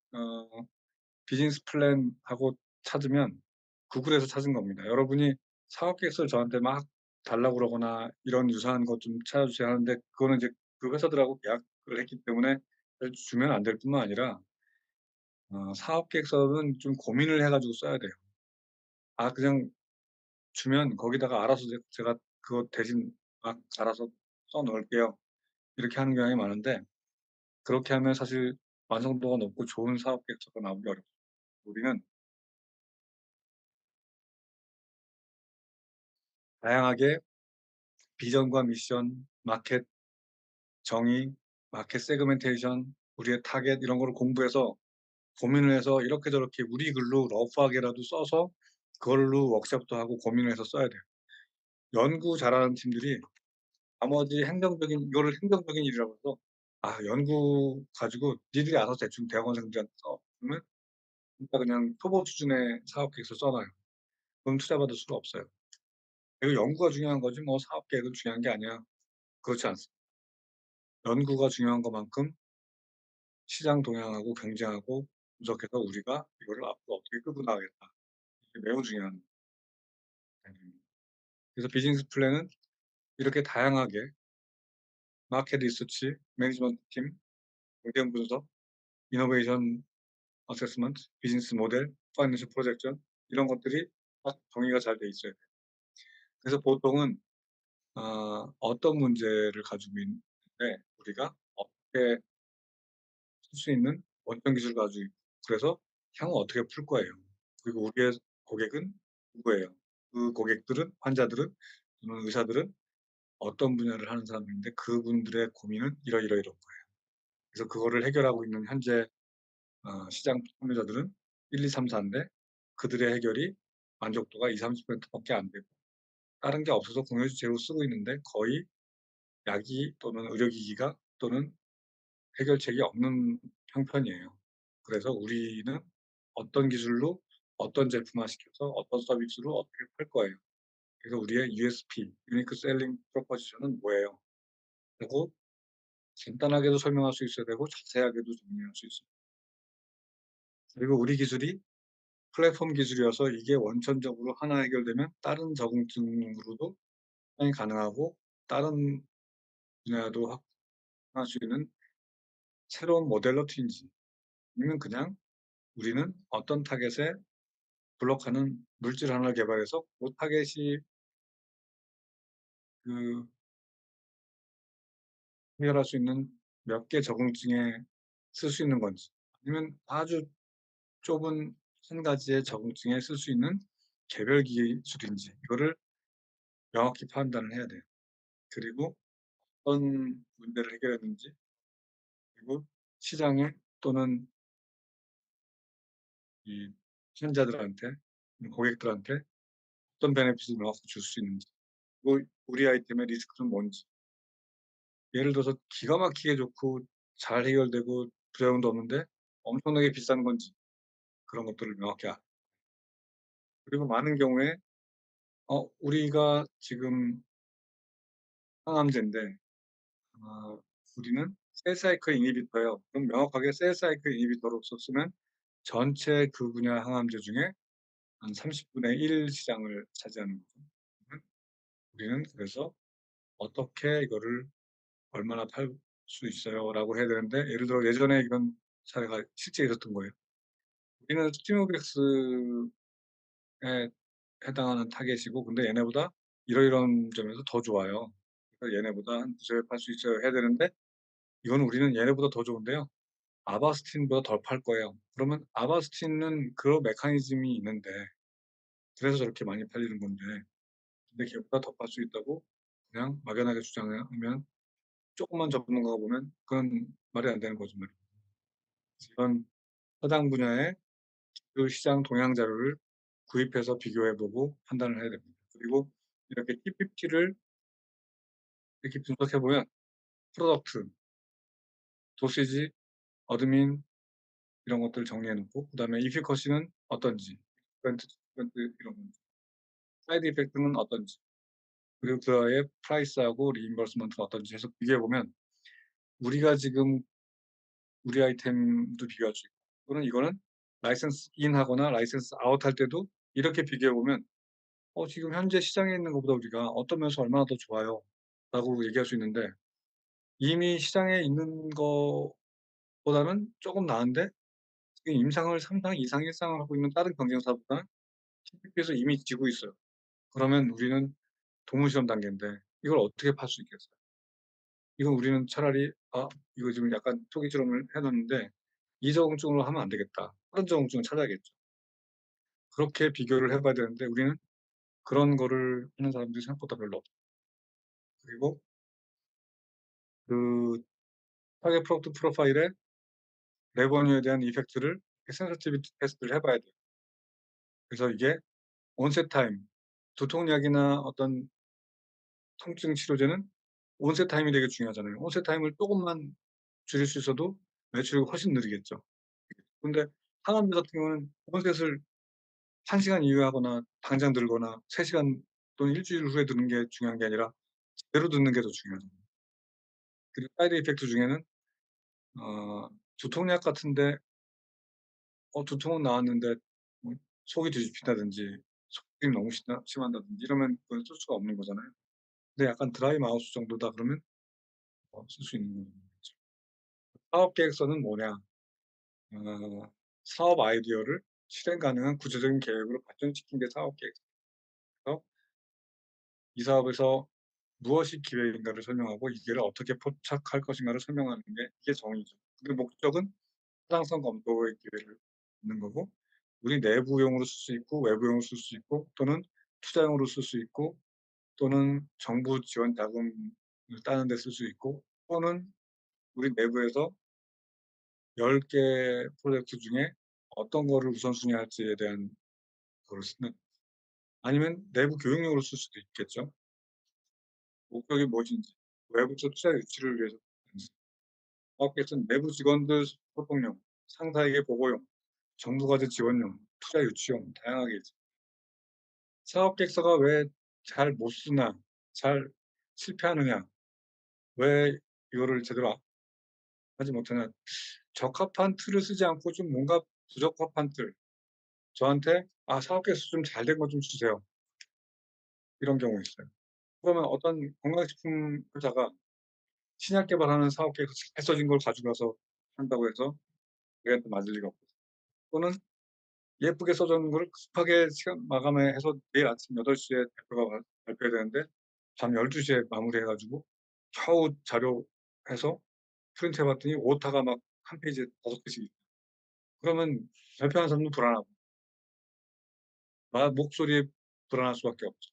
비즈니스 플랜하고 찾으면 구글에서 찾은 겁니다. 여러분이 사업 계획서를 저한테 막 달라고 그러거나 "이런 유사한 것 좀 찾아주세요." 하는데 그거는 이제 그 회사들하고 계약을 했기 때문에 주면 안 될 뿐만 아니라 사업 계획서는 좀 고민을 해 가지고 써야 돼요. 그냥 주면 거기다가 알아서 제가 그거 대신 막 알아서 써 놓을게요. 이렇게 하는 경향이 많은데 그렇게 하면 사실 완성도가 높고 좋은 사업 계획서가 나오기 어렵습니다. 우리는 다양하게 비전과 미션, 마켓 정의, 마켓 세그멘테이션, 우리의 타겟 이런 거를 공부해서 고민을 해서 이렇게 저렇게 우리 글로 러프하게라도 써서 그걸로 워크숍도 하고 고민을 해서 써야 돼요. 연구 잘하는 팀들이 나머지 행정적인 이거를 행정적인 일이라고 해서 연구 가지고 니들이 알아서 대충 대학원생들한테 써. 그러면 진짜 그냥 초보 수준의 사업 계획서 써 놔요. 그럼 투자받을 수가 없어요. 이거 연구가 중요한 거지 뭐 사업 계획은 중요한 게 아니야. 그렇지 않습니다. 연구가 중요한 것만큼 시장 동향하고 경쟁하고 분석해서 우리가 이거를 앞으로 어떻게 끌고 나가겠다. 이게 매우 중요한 부분입니다. 그래서 비즈니스 플랜은 이렇게 다양하게 마켓 리서치, 매니지먼트 팀, 경쟁 분석, 이노베이션 어세스먼트, 비즈니스 모델, 파이낸셜 프로젝션 이런 것들이 다 정의가 잘 돼 있어야 돼요. 그래서 보통은 어떤 문제를 가지고 있는데 우리가 어떻게 쓸 수 있는 원천 기술을 가지고 있고 그래서 향후 어떻게 풀 거예요. 그리고 우리의 고객은 누구예요? 그 고객들은 환자들은 또는 의사들은 어떤 분야를 하는 사람들인데 그분들의 고민은 이러이러이런 거예요. 그래서 그거를 해결하고 있는 현재 시장 참여자들은 1, 2, 3, 4인데 그들의 해결이 만족도가 20-30% 밖에 안 되고 다른 게 없어서 공효제 제로 쓰고 있는데 거의 약이 또는 의료기기가 또는 해결책이 없는 형편이에요. 그래서 우리는 어떤 기술로 어떤 제품화시켜서 어떤 서비스로 어떻게 팔 거예요. 그래서 우리의 USP, Unique Selling Proposition은 뭐예요? 하고 간단하게도 설명할 수 있어야 되고 자세하게도 정리할 수 있어요. 그리고 우리 기술이 플랫폼 기술이어서 이게 원천적으로 하나 해결되면 다른 적응증으로도 사용이 가능하고 다른 분야도 확장할 수 있는 새로운 모델러트인지 아니면 그냥 우리는 어떤 타겟에 블록하는 물질 하나를 개발해서 그 타겟이 그 해결할 수 있는 몇 개 적응증에 쓸 수 있는 건지 아니면 아주 좁은 한 가지의 적응증에 쓸 수 있는 개별 기술인지 이거를 명확히 판단을 해야 돼요. 그리고 어떤 문제를 해결했는지 그리고 시장에 또는 이 투자자들한테 고객들한테 어떤 베네핏을 명확히 줄 수 있는지 그리고 우리 아이템의 리스크는 뭔지 예를 들어서 기가 막히게 좋고 잘 해결되고 부작용도 없는데 엄청나게 비싼 건지 그런 것들을 명확히 그리고 많은 경우에 우리가 지금 항암제인데 우리는 셀 사이클 이니비터예요. 그럼 명확하게 셀 사이클 이니비터로 썼으면 전체 그 분야 항암제 중에 한 30분의 1 시장을 차지하는 거죠. 그러면 우리는 그래서 어떻게 이거를 얼마나 팔 수 있어요라고 해야 되는데 예를 들어 예전에 이런 사례가 실제 있었던 거예요. 우리는 스티무백스에 해당하는 타겟이고 근데 얘네보다 이러이러한 점에서 더 좋아요. 그래서 얘네보다 한 두세 배 팔 수 있어요 해야 되는데 이건 우리는 얘네보다 더 좋은데요. 아바스틴보다 덜 팔 거예요. 그러면 아바스틴은 그런 메커니즘이 있는데 그래서 저렇게 많이 팔리는 건데 근데 걔보다 더 팔 수 있다고 그냥 막연하게 주장하면 조금만 전문가가 보면 그건 말이 안 되는 거짓말이에요. 이런 해당 분야의 그 시장 동향 자료를 구입해서 비교해 보고 판단을 해야 됩니다. 그리고 이렇게 TPP를 이렇게 분석해 보면 프로덕트, 도시지, 어드민 이런 것들을 정리해 놓고 그다음에 이피커시는 어떤지, 이벤트 이런 거, 사이드 이펙트는 어떤지, 그리고 그의 프라이스하고 리임버스먼트가 어떤지 해서 비교해 보면 우리가 지금 우리 아이템도 비교할 수 있고 또는 이거는 라이선스 인 하거나 라이선스 아웃 할 때도 이렇게 비교해 보면 지금 현재 시장에 있는 것보다 우리가 어떤 면에서 얼마나 더 좋아요 라고 얘기할 수 있는데 이미 시장에 있는 것보다는 조금 나은데 지금 임상을 3상, 2상, 1상을 하고 있는 다른 경쟁사보다는 TPP에서 이미 지고 있어요. 그러면 우리는 동물실험 단계인데 이걸 어떻게 팔 수 있겠어요? 이건 우리는 차라리 이거 지금 약간 초기 실험을 해 놨는데 이 적응증으로 하면 안 되겠다. 다른 적응증을 찾아야겠죠. 그렇게 비교를 해 봐야 되는데 우리는 그런 거를 하는 사람들이 생각보다 별로 없어요. 그리고 그 타겟 프로덕트 프로파일의 레버뉴에 대한 이펙트를 센서티비티 테스트를 해 봐야 돼요. 그래서 이게 온셋 타임, 두통약이나 어떤 통증 치료제는 온셋 타임이 되게 중요하잖아요. 온셋 타임을 조금만 줄일 수 있어도 매출이 훨씬 느리겠죠. 근데 상업비 같은 경우는 원셋을 1 시간 이후에 하거나 당장 들거나 3 시간 또는 1 주일 후에 드는 게 중요한 게 아니라 제대로 듣는 게 더 중요하죠. 그리고 사이드 이펙트 중에는 두통약 같은데 두통은 나았는데 속이 뒤집힌다든지 속이 너무 심하다든지 이러면 그건 쓸 수가 없는 거잖아요. 근데 약간 드라이 마우스 정도다 그러면 쓸 수 있는 거죠. 사업 계획서는 뭐냐? 사업 아이디어를 실행 가능한 구체적인 계획으로 발전시킨 게 사업 계획서예요. 이 사업에서 무엇이 기획인가를 설명하고 이를 어떻게 포착할 것인가를 설명하는 게 이게 정의죠. 근데 목적은 타당성 검토의 기회를 갖는 거고 우리 내부용으로 쓸 수 있고 외부용으로 쓸 수 있고 또는 투자용으로 쓸 수 있고 또는 정부 지원 자금을 따는 데 쓸 수 있고 또는 우리 내부에서 10개 프로젝트 중에 어떤 거를 우선순위할지에 대한 거를 쓰는 아니면 내부 교육용으로 쓸 수도 있겠죠. 목적이 무엇인지, 외부적 투자 유치를 위해서 사업계획서는 내부 직원들 소통용, 상사에게 보고용, 정부 과제 지원용, 투자 유치용 다양하게 있습니다. 사업계획서가 왜 잘 못 쓰나, 잘 실패하느냐, 왜 이거를 제대로 하지 못하냐. 적합한 틀을 쓰지 않고 좀 뭔가 부적합한 틀, 저한테 사업계획서 좀 잘 된 거 좀 주세요." 이런 경우 있어요. 그러면 어떤 건강식품 회사가 신약 개발하는 사업계획서 잘 써진 걸 가지고 와서 한다고 해서 우리한테 맞을 리가 없고 또는 예쁘게 써진 걸 급하게 시간 마감해 해서 내일 아침 8 시에 대표가 발표해야 되는데 밤 12 시에 마무리해 가지고 겨우 자료해서 프린트해 봤더니 오타가 막 한 페이지에 5 개씩 있어요. 그러면 발표하는 사람도 불안하고 나 목소리에 불안할 수밖에 없죠.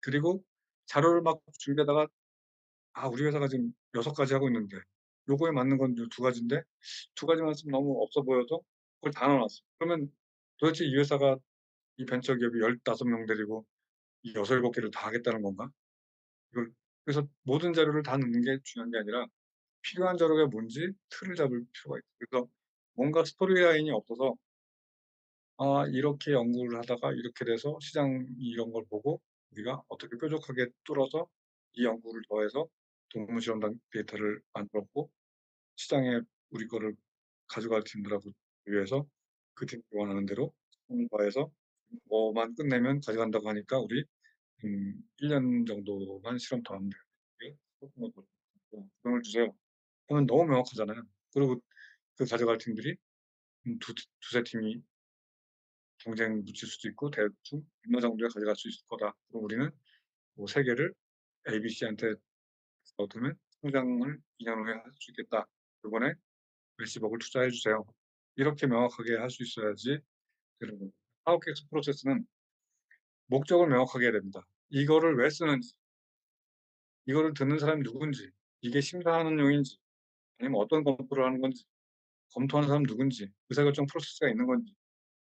그리고 자료를 막 준비하다가 우리 회사가 지금 6가지 하고 있는데 요거에 맞는 건 요 2가지인데 2가지만 쓰면 너무 없어 보여서 그걸 다 넣어 놨어요. 그러면 도대체 이 회사가 이 벤처기업이 15명 데리고 이 6-7 개를 다 하겠다는 건가? 이걸 그래서 모든 자료를 다 넣는 게 중요한 게 아니라 필요한 자료가 뭔지 틀을 잡을 필요가 있어요. 그래서 뭔가 스토리라인이 없어서 이렇게 연구를 하다가 이렇게 돼서 시장이 이런 걸 보고 우리가 어떻게 뾰족하게 뚫어서 이 연구를 더해서 동물 실험 데이터를 만들었고 시장에 우리 거를 가져갈 팀들하고 위해서 그 팀이 원하는 대로 성을 다해서 뭐만 끝내면 가져간다고 하니까 우리 1년 정도만 실험 더 하면 돼요. 이게 소규모 돈을 주세요 하면 너무 명확하잖아요. 그리고 그 가져갈 팀들이 두세 팀이 경쟁 붙일 수도 있고 대충 얼마 정도에 가져갈 수 있을 거다. 그럼 우리는 뭐 3 개를 ABC한테 얻으면 성장을 2년 후에 할 수 있겠다. 요번에 몇십억을 투자해 주세요. 이렇게 명확하게 할 수 있어야지 되는 겁니다. 사업 계획서 프로세스는 목적을 명확하게 해야 됩니다. 이거를 왜 쓰는지, 이거를 듣는 사람이 누군지, 이게 심사하는 용인지, 아니면 어떤 검토를 하는 건지, 검토하는 사람 누군지, 의사결정 프로세스가 있는 건지,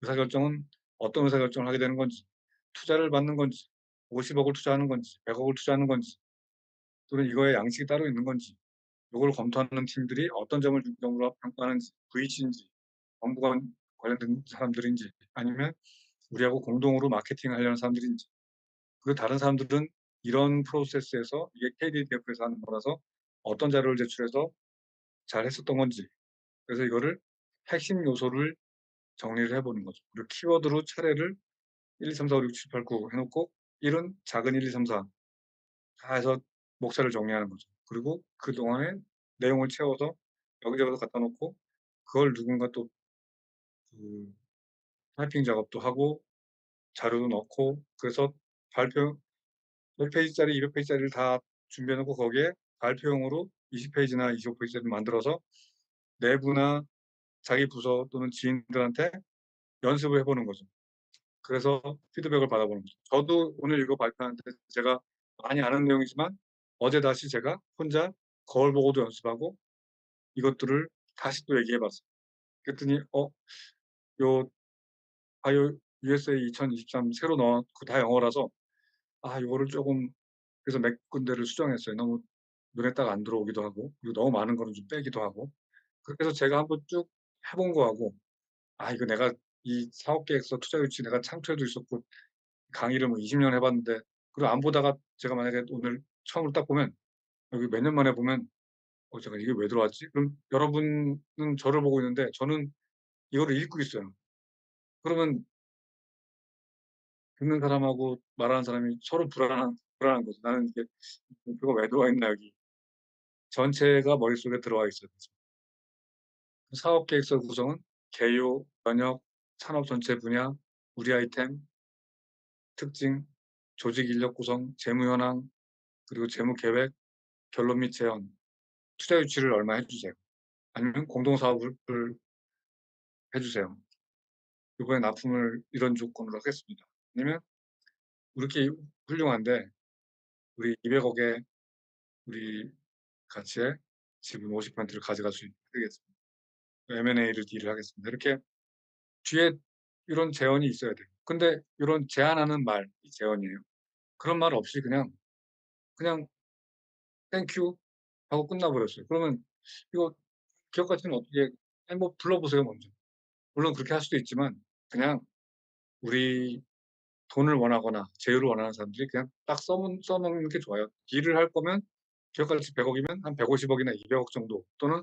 의사결정은 어떤 의사결정을 하게 되는 건지, 투자를 받는 건지, 50억을 투자하는 건지, 100억을 투자하는 건지, 또는 이거에 양식이 따로 있는 건지, 요걸 검토하는 팀들이 어떤 점을 중점으로 평가하는지, VC인지, 정부가 관련된 사람들인지, 아니면 우리하고 공동으로 마케팅을 하려는 사람들인지, 그 다른 사람들은 이런 프로세스에서 이게 KDDF에서 하는 거라서 어떤 자료를 제출해서 잘했었던 건지, 그래서 이거를 핵심 요소를 정리를 해 보는 거죠. 그리고 키워드로 차례를 1, 2, 3, 4, 5, 6, 7, 8, 9 해 놓고 1은 작은 1, 2, 3, 4 다 해서 목차를 정리하는 거죠. 그리고 그동안에 내용을 채워서 여기저기서 갖다 놓고 그걸 누군가 또 그 타이핑 작업도 하고 자료도 넣고 그래서 발표 100 페이지짜리, 200 페이지짜리를 다 준비해 놓고 거기에 발표용으로 20 페이지나 25 페이지짜리를 만들어서 내부나 자기 부서 또는 지인들한테 연습을 해 보는 거죠. 그래서 피드백을 받아보는 거죠. 저도 오늘 이거 발표하는데 제가 많이 아는 내용이지만 어제 다시 제가 혼자 거울 보고도 연습하고 이것들을 다시 또 얘기해 봤어요. 그랬더니 요 바이오 USA 2023 새로 넣었고 다 영어라서 요거를 쪼금 그래서 몇 군데를 수정했어요. 너무 눈에 딱 안 들어오기도 하고, 그리고 너무 많은 거는 좀 빼기도 하고, 그렇게 해서 제가 한번 쭉 해본 거하고, '아 이거 내가 이 사업 계획서 투자 유치 내가 창초에도 있었고 강의를 뭐 20년 해 봤는데' 그리고 안 보다가 제가 만약에 오늘 처음으로 딱 보면 여기 몇 년 만에 보면 '어 잠깐 이게 왜 들어왔지?' 그럼 여러분은 저를 보고 있는데 저는 이거를 읽고 있어요. 그러면 듣는 사람하고 말하는 사람이 서로 불안한 거죠. '나는 이게 목표가 왜 들어와 있나 여기.' 전체가 머릿속에 들어와 있어야 되죠. 사업 계획서 구성은 개요, 번역, 산업 전체 분야, 우리 아이템, 특징, 조직 인력 구성, 재무 현황, 그리고 재무 계획, 결론 및 제언, 투자 유치를 얼마 해 주세요. 아니면 공동 사업을 해 주세요. 이번에 납품을 이런 조건으로 하겠습니다. 아니면 이렇게 훌륭한데 우리 200억의 우리 가치의 지분 50%를 가져갈 수 있게 해 드리겠습니다. M&A를 딜을 하겠습니다. 이렇게 뒤에 이런 제언이 있어야 돼요. 근데 이런 제안하는 말이 제언이에요. 그런 말 없이 그냥 땡큐 하고 끝나 버렸어요. 그러면 이거 기업 가치는 어떻게 아니 뭐 불러 보세요 먼저. 물론 그렇게 할 수도 있지만 그냥 우리 돈을 원하거나 제휴를 원하는 사람들이 그냥 딱 써 놓는 게 좋아요. 딜을 할 거면 기업 가치 100억 이면 한 150억 이나 200억 정도 또는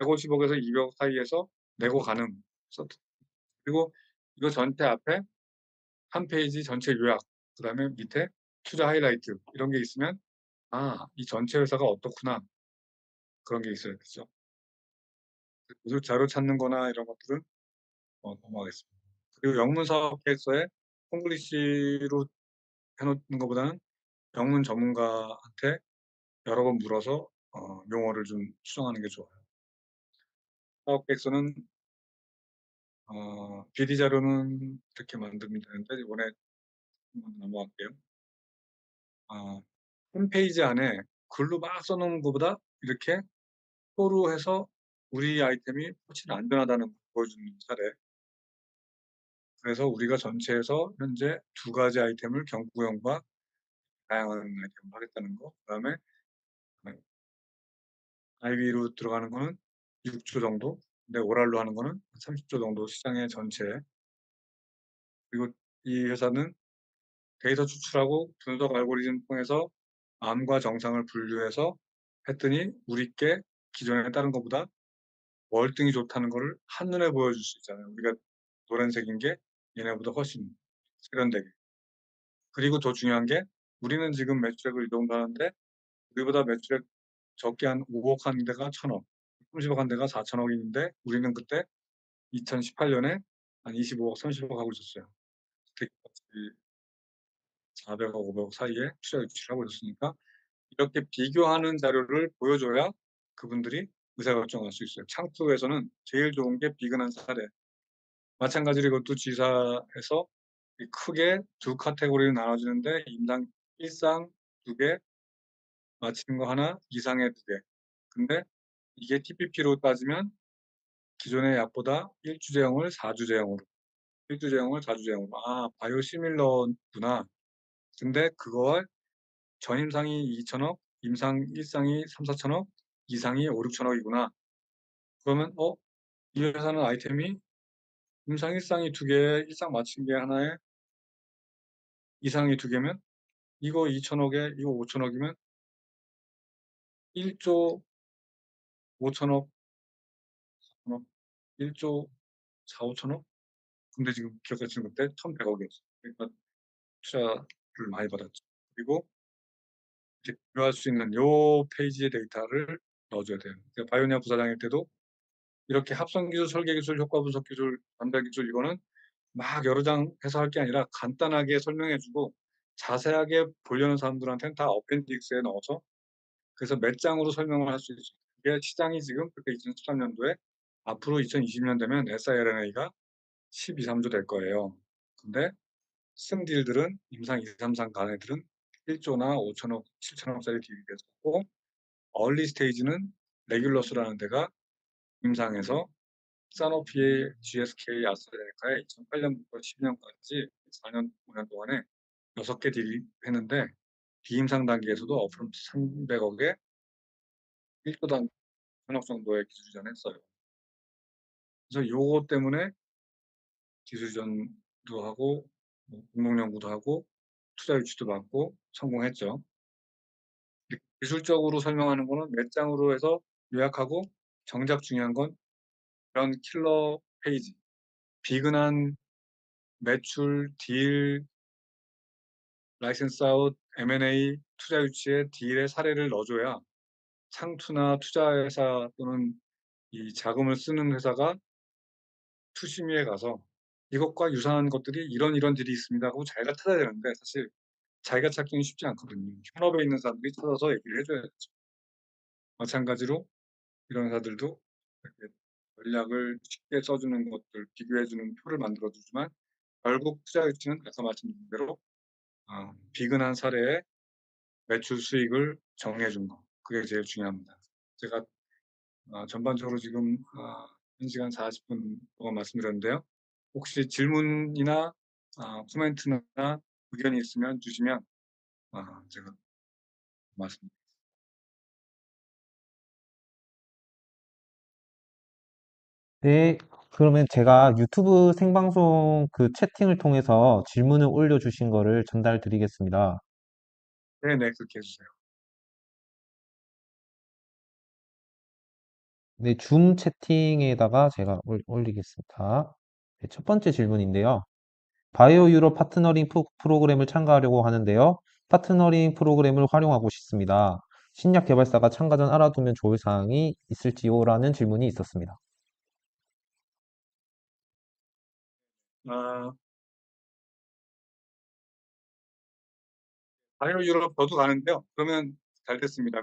150억 에서 200억 사이에서 내고 가는 서트. 그리고 이거 전체 앞에 한 페이지 전체 요약, 그다음에 밑에 투자 하이라이트 이런 게 있으면 '아 이 전체 회사가 어떻구나.' 그런 게 있어야 되죠. 그 자료 찾는 거나 이런 것들은 넘어가겠습니다. 그리고 영문 사업 계획서에 콩글리시로 해 놓는 것보다는 영문 전문가한테 여러 번 물어서 용어를 좀 수정하는 게 좋아요. 사업 계획서는 비리 자료는 이렇게 만들면 되는데 이번에 한번 넘어갈게요. 아 홈페이지 안에 글로 막 써 놓은 것보다 이렇게 표로 해서 우리 아이템이 훨씬 안전하다는 걸 보여주는 사례. 그래서 우리가 전체에서 현재 두 가지 아이템을 경구형과 다양한 아이템을 하겠다는 거. 그다음에 네 IB로 들어가는 거는 6조 정도, 근데 오랄로 하는 거는 30조 정도 시장의 전체. 그리고 이 회사는 데이터 추출하고 분석 알고리즘 통해서 암과 정상을 분류해서 했더니 우리 게 기존에 다른 것보다 월등히 좋다는 거를 한눈에 보여줄 수 있잖아요. 우리가 노란색인 게 얘네보다 훨씬 세련되게. 그리고 더 중요한 게 우리는 지금 매출액을 이 정도 하는데 우리보다 매출액 적게 한 5억 하는 데가 1,000억, 30억 한 데가 4천억 인데 우리는 그때 2018년에 한 25억, 30억 하고 있었어요. 그때 400억, 500억 사이에 투자 유치를 하고 있었으니까 이렇게 비교하는 자료를 보여줘야 그분들이 의사결정할 수 있어요. 창투에서는 제일 좋은 게 비근한 사례. 마찬가지로 이것도 지사에서 이 크게 두 카테고리로 나눠지는데 임상 1상 2개, 마치는 거 하나, 이상의 2개. 근데 이게 TPP로 따지면 기존의 약보다 1주제형을 4주제형으로, 1주제형을 4주제형으로. 아, 바이오시밀러구나. 근데 그거와 전임상이 2천억, 임상 1상이 3-4천억, 이상이 5-6천억이구나. 그러면 이 회사는 아이템이 임상 1상이 2개, 1상 마친 게 하나에 이상이 2개면 이거 2천억에 이거 5천억이면 1조 5천억, 1억, 1조 4-5천억? 근데 지금 기업 가치는 그때 1,100억이었어요. 그러니까 투자를 많이 받았죠. 그리고 이제 비교할 수 있는 요 페이지의 데이터를 넣어줘야 돼요. 그러니까 바이오니아 부사장일 때도 이렇게 합성 기술, 설계 기술, 효과 분석 기술, 전달 기술 이거는 막 여러 장 해서 할 게 아니라 간단하게 설명해 주고 자세하게 보려는 사람들한테는 다 어펜딕스에 넣어서 그래서 몇 장으로 설명을 할 수 있어요. 그게 시장이 지금 그때 2013년도에 앞으로 2020년 되면 siRNA가 12-13조 될 거예요. 근데 승 딜들은 임상 2-3상 간 애들은 1조나 5천억, 7천억짜리 딜이 됐었고 얼리 스테이지는 레귤러스라는 데가 임상에서 사노피의 GSK, 아스트라제네카에 2008년부터 12년까지 4년, 5년 동안에 6개 딜을 했는데 비임상 단계에서도 업프론트 300억에 1초당 천억 정도의 기술 이전했어요. 그래서 요거 때문에 기술 이전도 하고 뭐 공동 연구도 하고 투자 유치도 받고 성공했죠. 기술적으로 설명하는 거는 몇 장으로 해서 요약하고 정작 중요한 건 그런 킬러 페이지, 비근한 매출, 딜, 라이센스 아웃, M&A, 투자 유치의 딜의 사례를 넣어줘야 창투나 투자회사 또는 이 자금을 쓰는 회사가 투심위에 가서 이것과 유사한 것들이 이런 딜이 있습니다 하고 자기가 찾아야 되는데 사실 자기가 찾기는 쉽지 않거든요. 현업에 있는 사람들이 찾아서 얘기를 해줘야 되죠. 마찬가지로 이런 회사들도 이렇게 전략을 쉽게 써주는 것들, 비교해주는 표를 만들어주지만 결국 투자 유치는 아까 말씀드린 대로 비근한 사례에 매출 수익을 정해준 거. 그게 제일 중요합니다. 제가 전반적으로 지금 1시간 40분 동안 말씀드렸는데요. 혹시 질문이나 코멘트나 의견이 있으면 주시면 제가 말씀. 네, 그러면 제가 유튜브 생방송 그 채팅을 통해서 질문을 올려주신 거를 전달 드리겠습니다. 네네, 그렇게 해주세요. 네, 줌 채팅에다가 제가 올리겠습니다. 네, 첫 번째 질문인데요. 바이오 유럽 파트너링 프로그램을 참가하려고 하는데요. 파트너링 프로그램을 활용하고 싶습니다. 신약 개발사가 참가 전 알아두면 좋을 사항이 있을지요? 라는 질문이 있었습니다. 아, 바이오 유럽 저도 가는데요. 그러면 잘 됐습니다.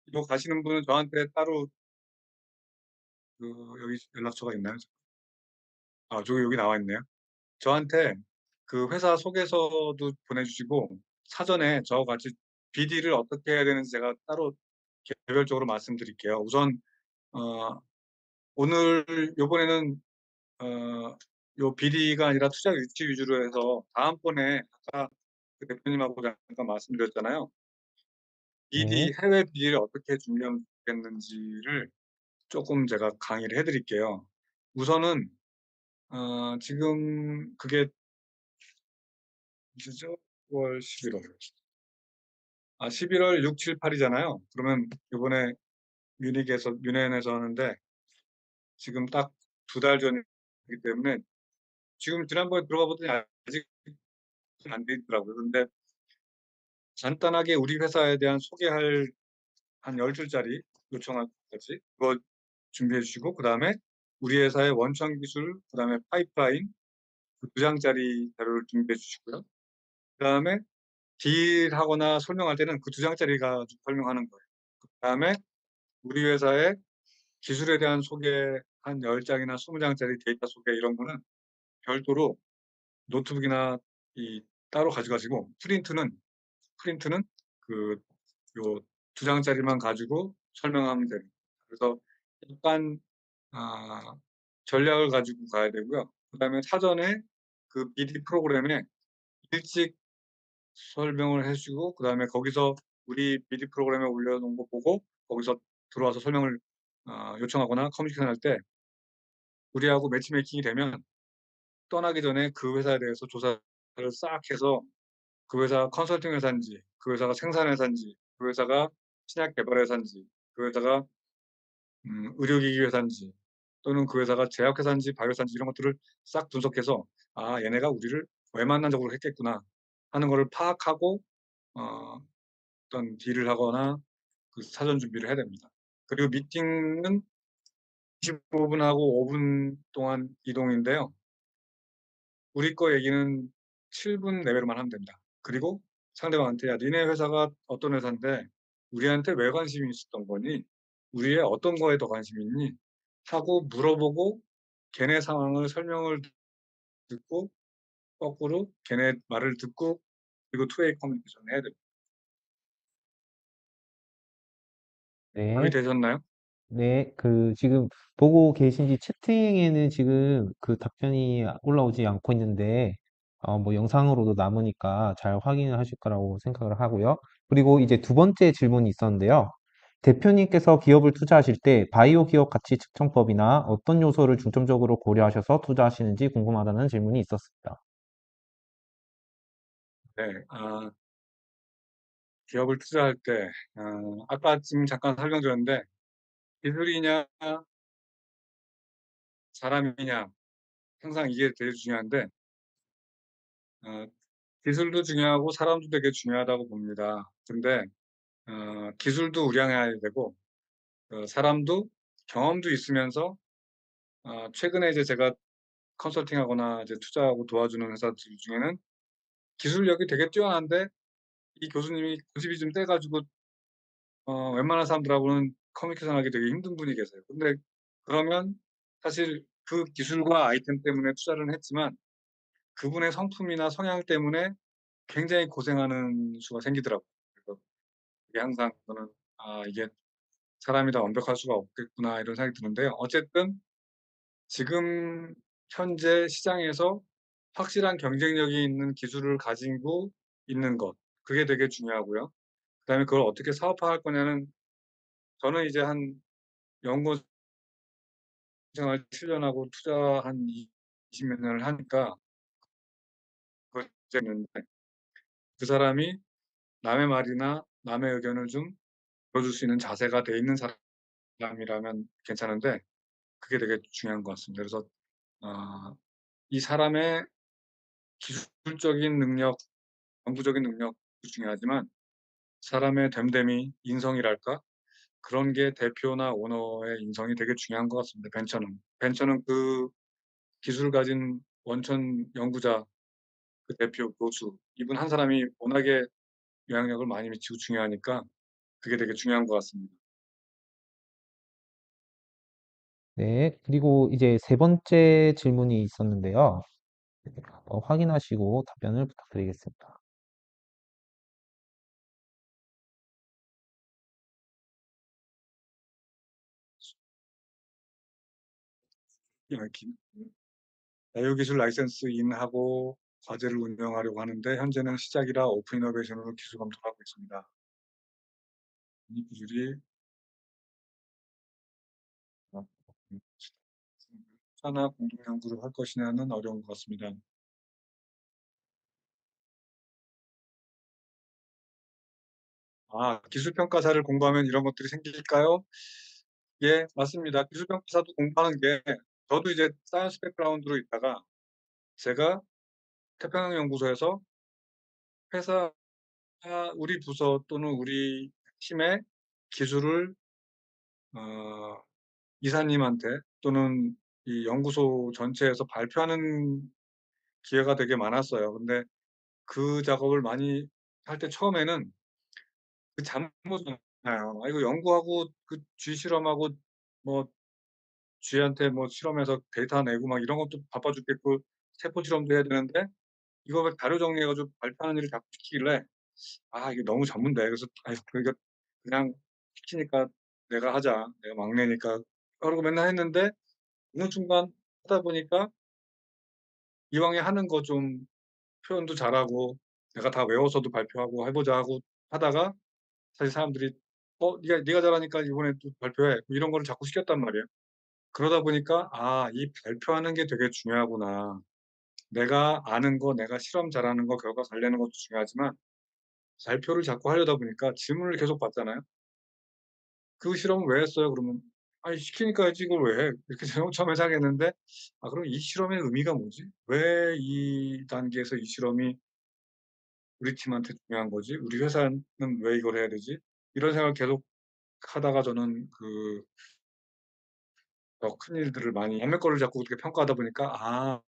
이거 가시는 분은 저한테 따로 여기 연락처가 있나요? 저기 여기 나와 있네요. 저한테 그 회사 소개서도 보내주시고 사전에 저와 같이 BD를 어떻게 해야 되는지 제가 따로 개별적으로 말씀드릴게요. 우선 어, 오늘 요번에는 요 BD가 아니라 투자 유치 위주로 해서 다음번에 아까 그 대표님하고 잠깐 말씀드렸잖아요. 네. BD 해외 BD를 어떻게 준비하면 좋겠는지를 조금 제가 강의를 해드릴게요. 우선은 지금 그게 언제죠? 9월, 11월. 11월 6, 7, 8이잖아요. 그러면 이번에 뮌헨에서 하는데 지금 딱 2달 전이기 때문에 지금 지난번에 들어가 보더니 아직 안 돼 있더라고요. 근데 간단하게 우리 회사에 대한 소개할 한 10줄짜리 요청할 것까지 그거 준비해 주시고 그다음에 우리 회사의 원천 기술, 그다음에 파이프라인 그 2장짜리 자료를 준비해 주시고요. 그다음에 딜하거나 설명할 때는 그 2장짜리가 설명하는 거예요. 그다음에 우리 회사의 기술에 대한 소개 한 10장이나 20장짜리 데이터 소개 이런 거는 별도로 노트북이나 따로 가져가시고 프린트는 그 요 2장짜리만 가지고 설명하면 됩니다. 그래서 약간 아, 전략을 가지고 가야 되고요. 그다음에 사전에 그 BD 프로그램에 일찍 설명을 해주고 그다음에 거기서 우리 BD 프로그램에 올려놓은 거 보고 거기서 들어와서 설명을 요청하거나 커뮤니케이션 할 때 우리하고 매치메이킹이 되면 떠나기 전에 그 회사에 대해서 조사를 싹 해서 그 회사가 컨설팅 회사인지 그 회사가 생산 회사인지 그 회사가 신약 개발 회사인지 그 회사가 의료기기 회사인지 또는 그 회사가 제약회사인지 바이오회사인지 이런 것들을 싹 분석해서 얘네가 우리를 외만난적으로 했겠구나 하는 것을 파악하고 어, 어떤 딜을 하거나 그 사전 준비를 해야 됩니다. 그리고 미팅은 25분하고 5분 동안 이동인데요. 우리 거 얘기는 7분 내외로만 하면 됩니다. 그리고 상대방한테 니네 회사가 어떤 회사인데 우리한테 왜 관심이 있었던 거니? 우리의 어떤 거에 더 관심이 있니? 하고 물어보고 걔네 상황을 설명을 듣고 거꾸로 걔네 말을 듣고 그리고 투웨이 커뮤니케이션을 해야 됩니다. 답이 네. 되셨나요? 네, 지금 보고 계신지 채팅에는 지금 그 답변이 올라오지 않고 있는데, 뭐 영상으로도 남으니까 잘 확인을 하실 거라고 생각을 하고요. 그리고 이제 두 번째 질문이 있었는데요. 대표님께서 기업을 투자하실 때 바이오 기업 가치 측정법이나 어떤 요소를 중점적으로 고려하셔서 투자하시는지 궁금하다는 질문이 있었습니다. 네, 기업을 투자할 때, 아까 지금 잠깐 설명드렸는데, 기술이냐, 사람이냐, 항상 이게 되게 중요한데, 어, 기술도 중요하고 사람도 되게 중요하다고 봅니다. 근데, 기술도 우량해야 되고, 사람도 경험도 있으면서, 최근에 이제 제가 컨설팅하거나 이제 투자하고 도와주는 회사들 중에는 기술력이 되게 뛰어난데, 이 교수님이 고집이 좀 떼가지고 웬만한 사람들하고는 커뮤니케이션 하기 되게 힘든 분이 계세요. 근데 그러면 사실 그 기술과 아이템 때문에 투자를 했지만 그분의 성품이나 성향 때문에 굉장히 고생하는 수가 생기더라고요. 그래서 이게 항상 저는 이게 사람이 다 완벽할 수가 없겠구나 이런 생각이 드는데요. 어쨌든 지금 현재 시장에서 확실한 경쟁력이 있는 기술을 가지고 있는 것, 그게 되게 중요하고요. 그다음에 그걸 어떻게 사업화할 거냐는 저는 이제 한 연구 생활 7년하고 투자 한 20몇 년을 하니까 그걸 느꼈는데 그 사람이 남의 말이나 남의 의견을 좀 들어줄 수 있는 자세가 돼 있는 사람이라면 괜찮은데 그게 되게 중요한 것 같습니다. 그래서 이 사람의 기술적인 능력, 연구적인 능력도 중요하지만 사람의 됨됨이, 인성이랄까? 그런 게 대표나 오너의 인성이 되게 중요한 것 같습니다. 벤처는 그 기술을 가진 원천 연구자 그 대표 교수 이분 한 사람이 워낙에 영향력을 많이 미치고 중요하니까 그게 되게 중요한 것 같습니다. 네, 그리고 이제 세 번째 질문이 있었는데요. 확인하시고 답변을 부탁드리겠습니다. 자유기술 라이센스 인하고 과제를 운영하려고 하는데 현재는 시작이라 오픈 이노베이션으로 기술 검토를 하고 있습니다. 이 기술이 하나 공동 연구를 할 것이냐는 어려운 것 같습니다. 기술평가사를 공부하면 이런 것들이 생길까요? 예, 맞습니다. 기술평가사도 공부하는 게 저도 이제 사이언스 백그라운드로 있다가 제가 태평양 연구소에서 회사 우리 부서 또는 우리 팀의 기술을 어, 이사님한테 또는 이 연구소 전체에서 발표하는 기회가 되게 많았어요. 근데 그 작업을 많이 할 때 처음에는 그 잠못나요. 이거 연구하고 그 쥐 실험하고 뭐 쥐한테 뭐 실험해서 데이터 내고 막 이런 것도 바빠 죽겠고 세포 실험도 해야 되는데 이거 왜 자료 정리해가지고 발표하는 일을 자꾸 시키길래 이게 너무 전문돼. 그래서 그러니까 그냥 시키니까 내가 하자. 내가 막내니까. 그러고 맨날 했는데 어느 순간 하다 보니까 이왕에 하는 거 좀 표현도 잘하고 내가 다 외워서도 발표하고 해보자 하고 하다가 사실 사람들이 네가 잘하니까 이번에 또 발표해 뭐 이런 거를 자꾸 시켰단 말이에요. 그러다 보니까 이 발표하는 게 되게 중요하구나. 내가 아는 거, 내가 실험 잘하는 거, 결과 잘 내는 것도 중요하지만 발표를 자꾸 하려다 보니까 질문을 계속 받잖아요. "그 실험은 왜 했어요?" 그러면 "아니 시키니까 했지 이걸 왜 해?" 이렇게 처음에 생각했는데 그럼 이 실험의 의미가 뭐지? 왜 이 단계에서 이 실험이 우리 팀한테 중요한 거지? 우리 회사는 왜 이걸 해야 되지? 이런 생각을 계속 하다가 저는 더 큰 일들을 많이 남의 거를 자꾸 그렇게 평가하다 보니까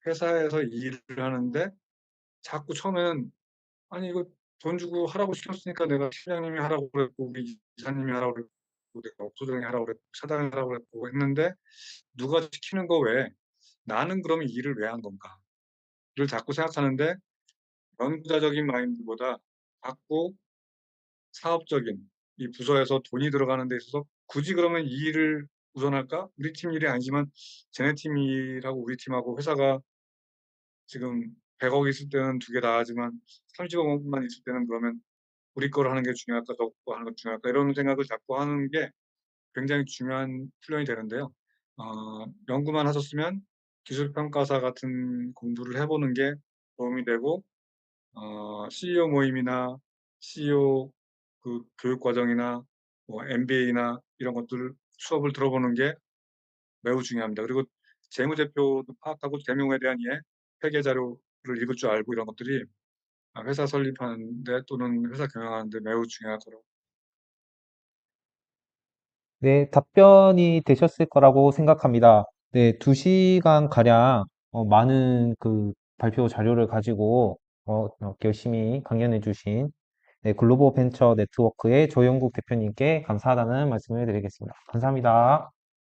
회사에서 이 일을 하는데 자꾸 처음에는 '아니 이거 돈 주고 하라고 시켰으니까 내가 팀장님이 하라고 그랬고 우리 이사님이 하라고 그랬고 내가 업소장이 하라고 그랬고 차장이 하라고 그랬고.' 했는데 '누가 시키는 거 외에 나는 그럼 이 일을 왜 한 건가?'를 자꾸 생각하는데 연구자적인 마인드보다 자꾸 사업적인 이 부서에서 돈이 들어가는 데 있어서 '굳이 그러면 이 일을 우선할까? 우리 팀 일이 아니지만 쟤네 팀 일하고 우리 팀하고 회사가 지금 100억 있을 때는 두 개 다 하지만 30억 원만 있을 때는 그러면 우리 거를 하는 게 중요할까, 저거 거 하는 게 중요할까, 이런 생각을 자꾸 하는 게 굉장히 중요한 훈련이 되는데요. 연구만 하셨으면 기술평가사 같은 공부를 해보는 게 도움이 되고, CEO 모임이나 CEO 그 교육 과정이나 뭐 MBA나 이런 것들 수업을 들어보는 게 매우 중요합니다. 그리고 재무제표도 파악하고 재무에 대한 회계 자료를 읽을 줄 알고 이런 것들이 회사 설립하는데 또는 회사 경영하는데 매우 중요할 거라고. 네, 답변이 되셨을 거라고 생각합니다. 네, 2시간 가량 많은 그 발표 자료를 가지고 열심히 강연해 주신 네, 글로벌 벤처 네트워크의 조영국 대표님께 감사하다는 말씀을 드리겠습니다. 감사합니다.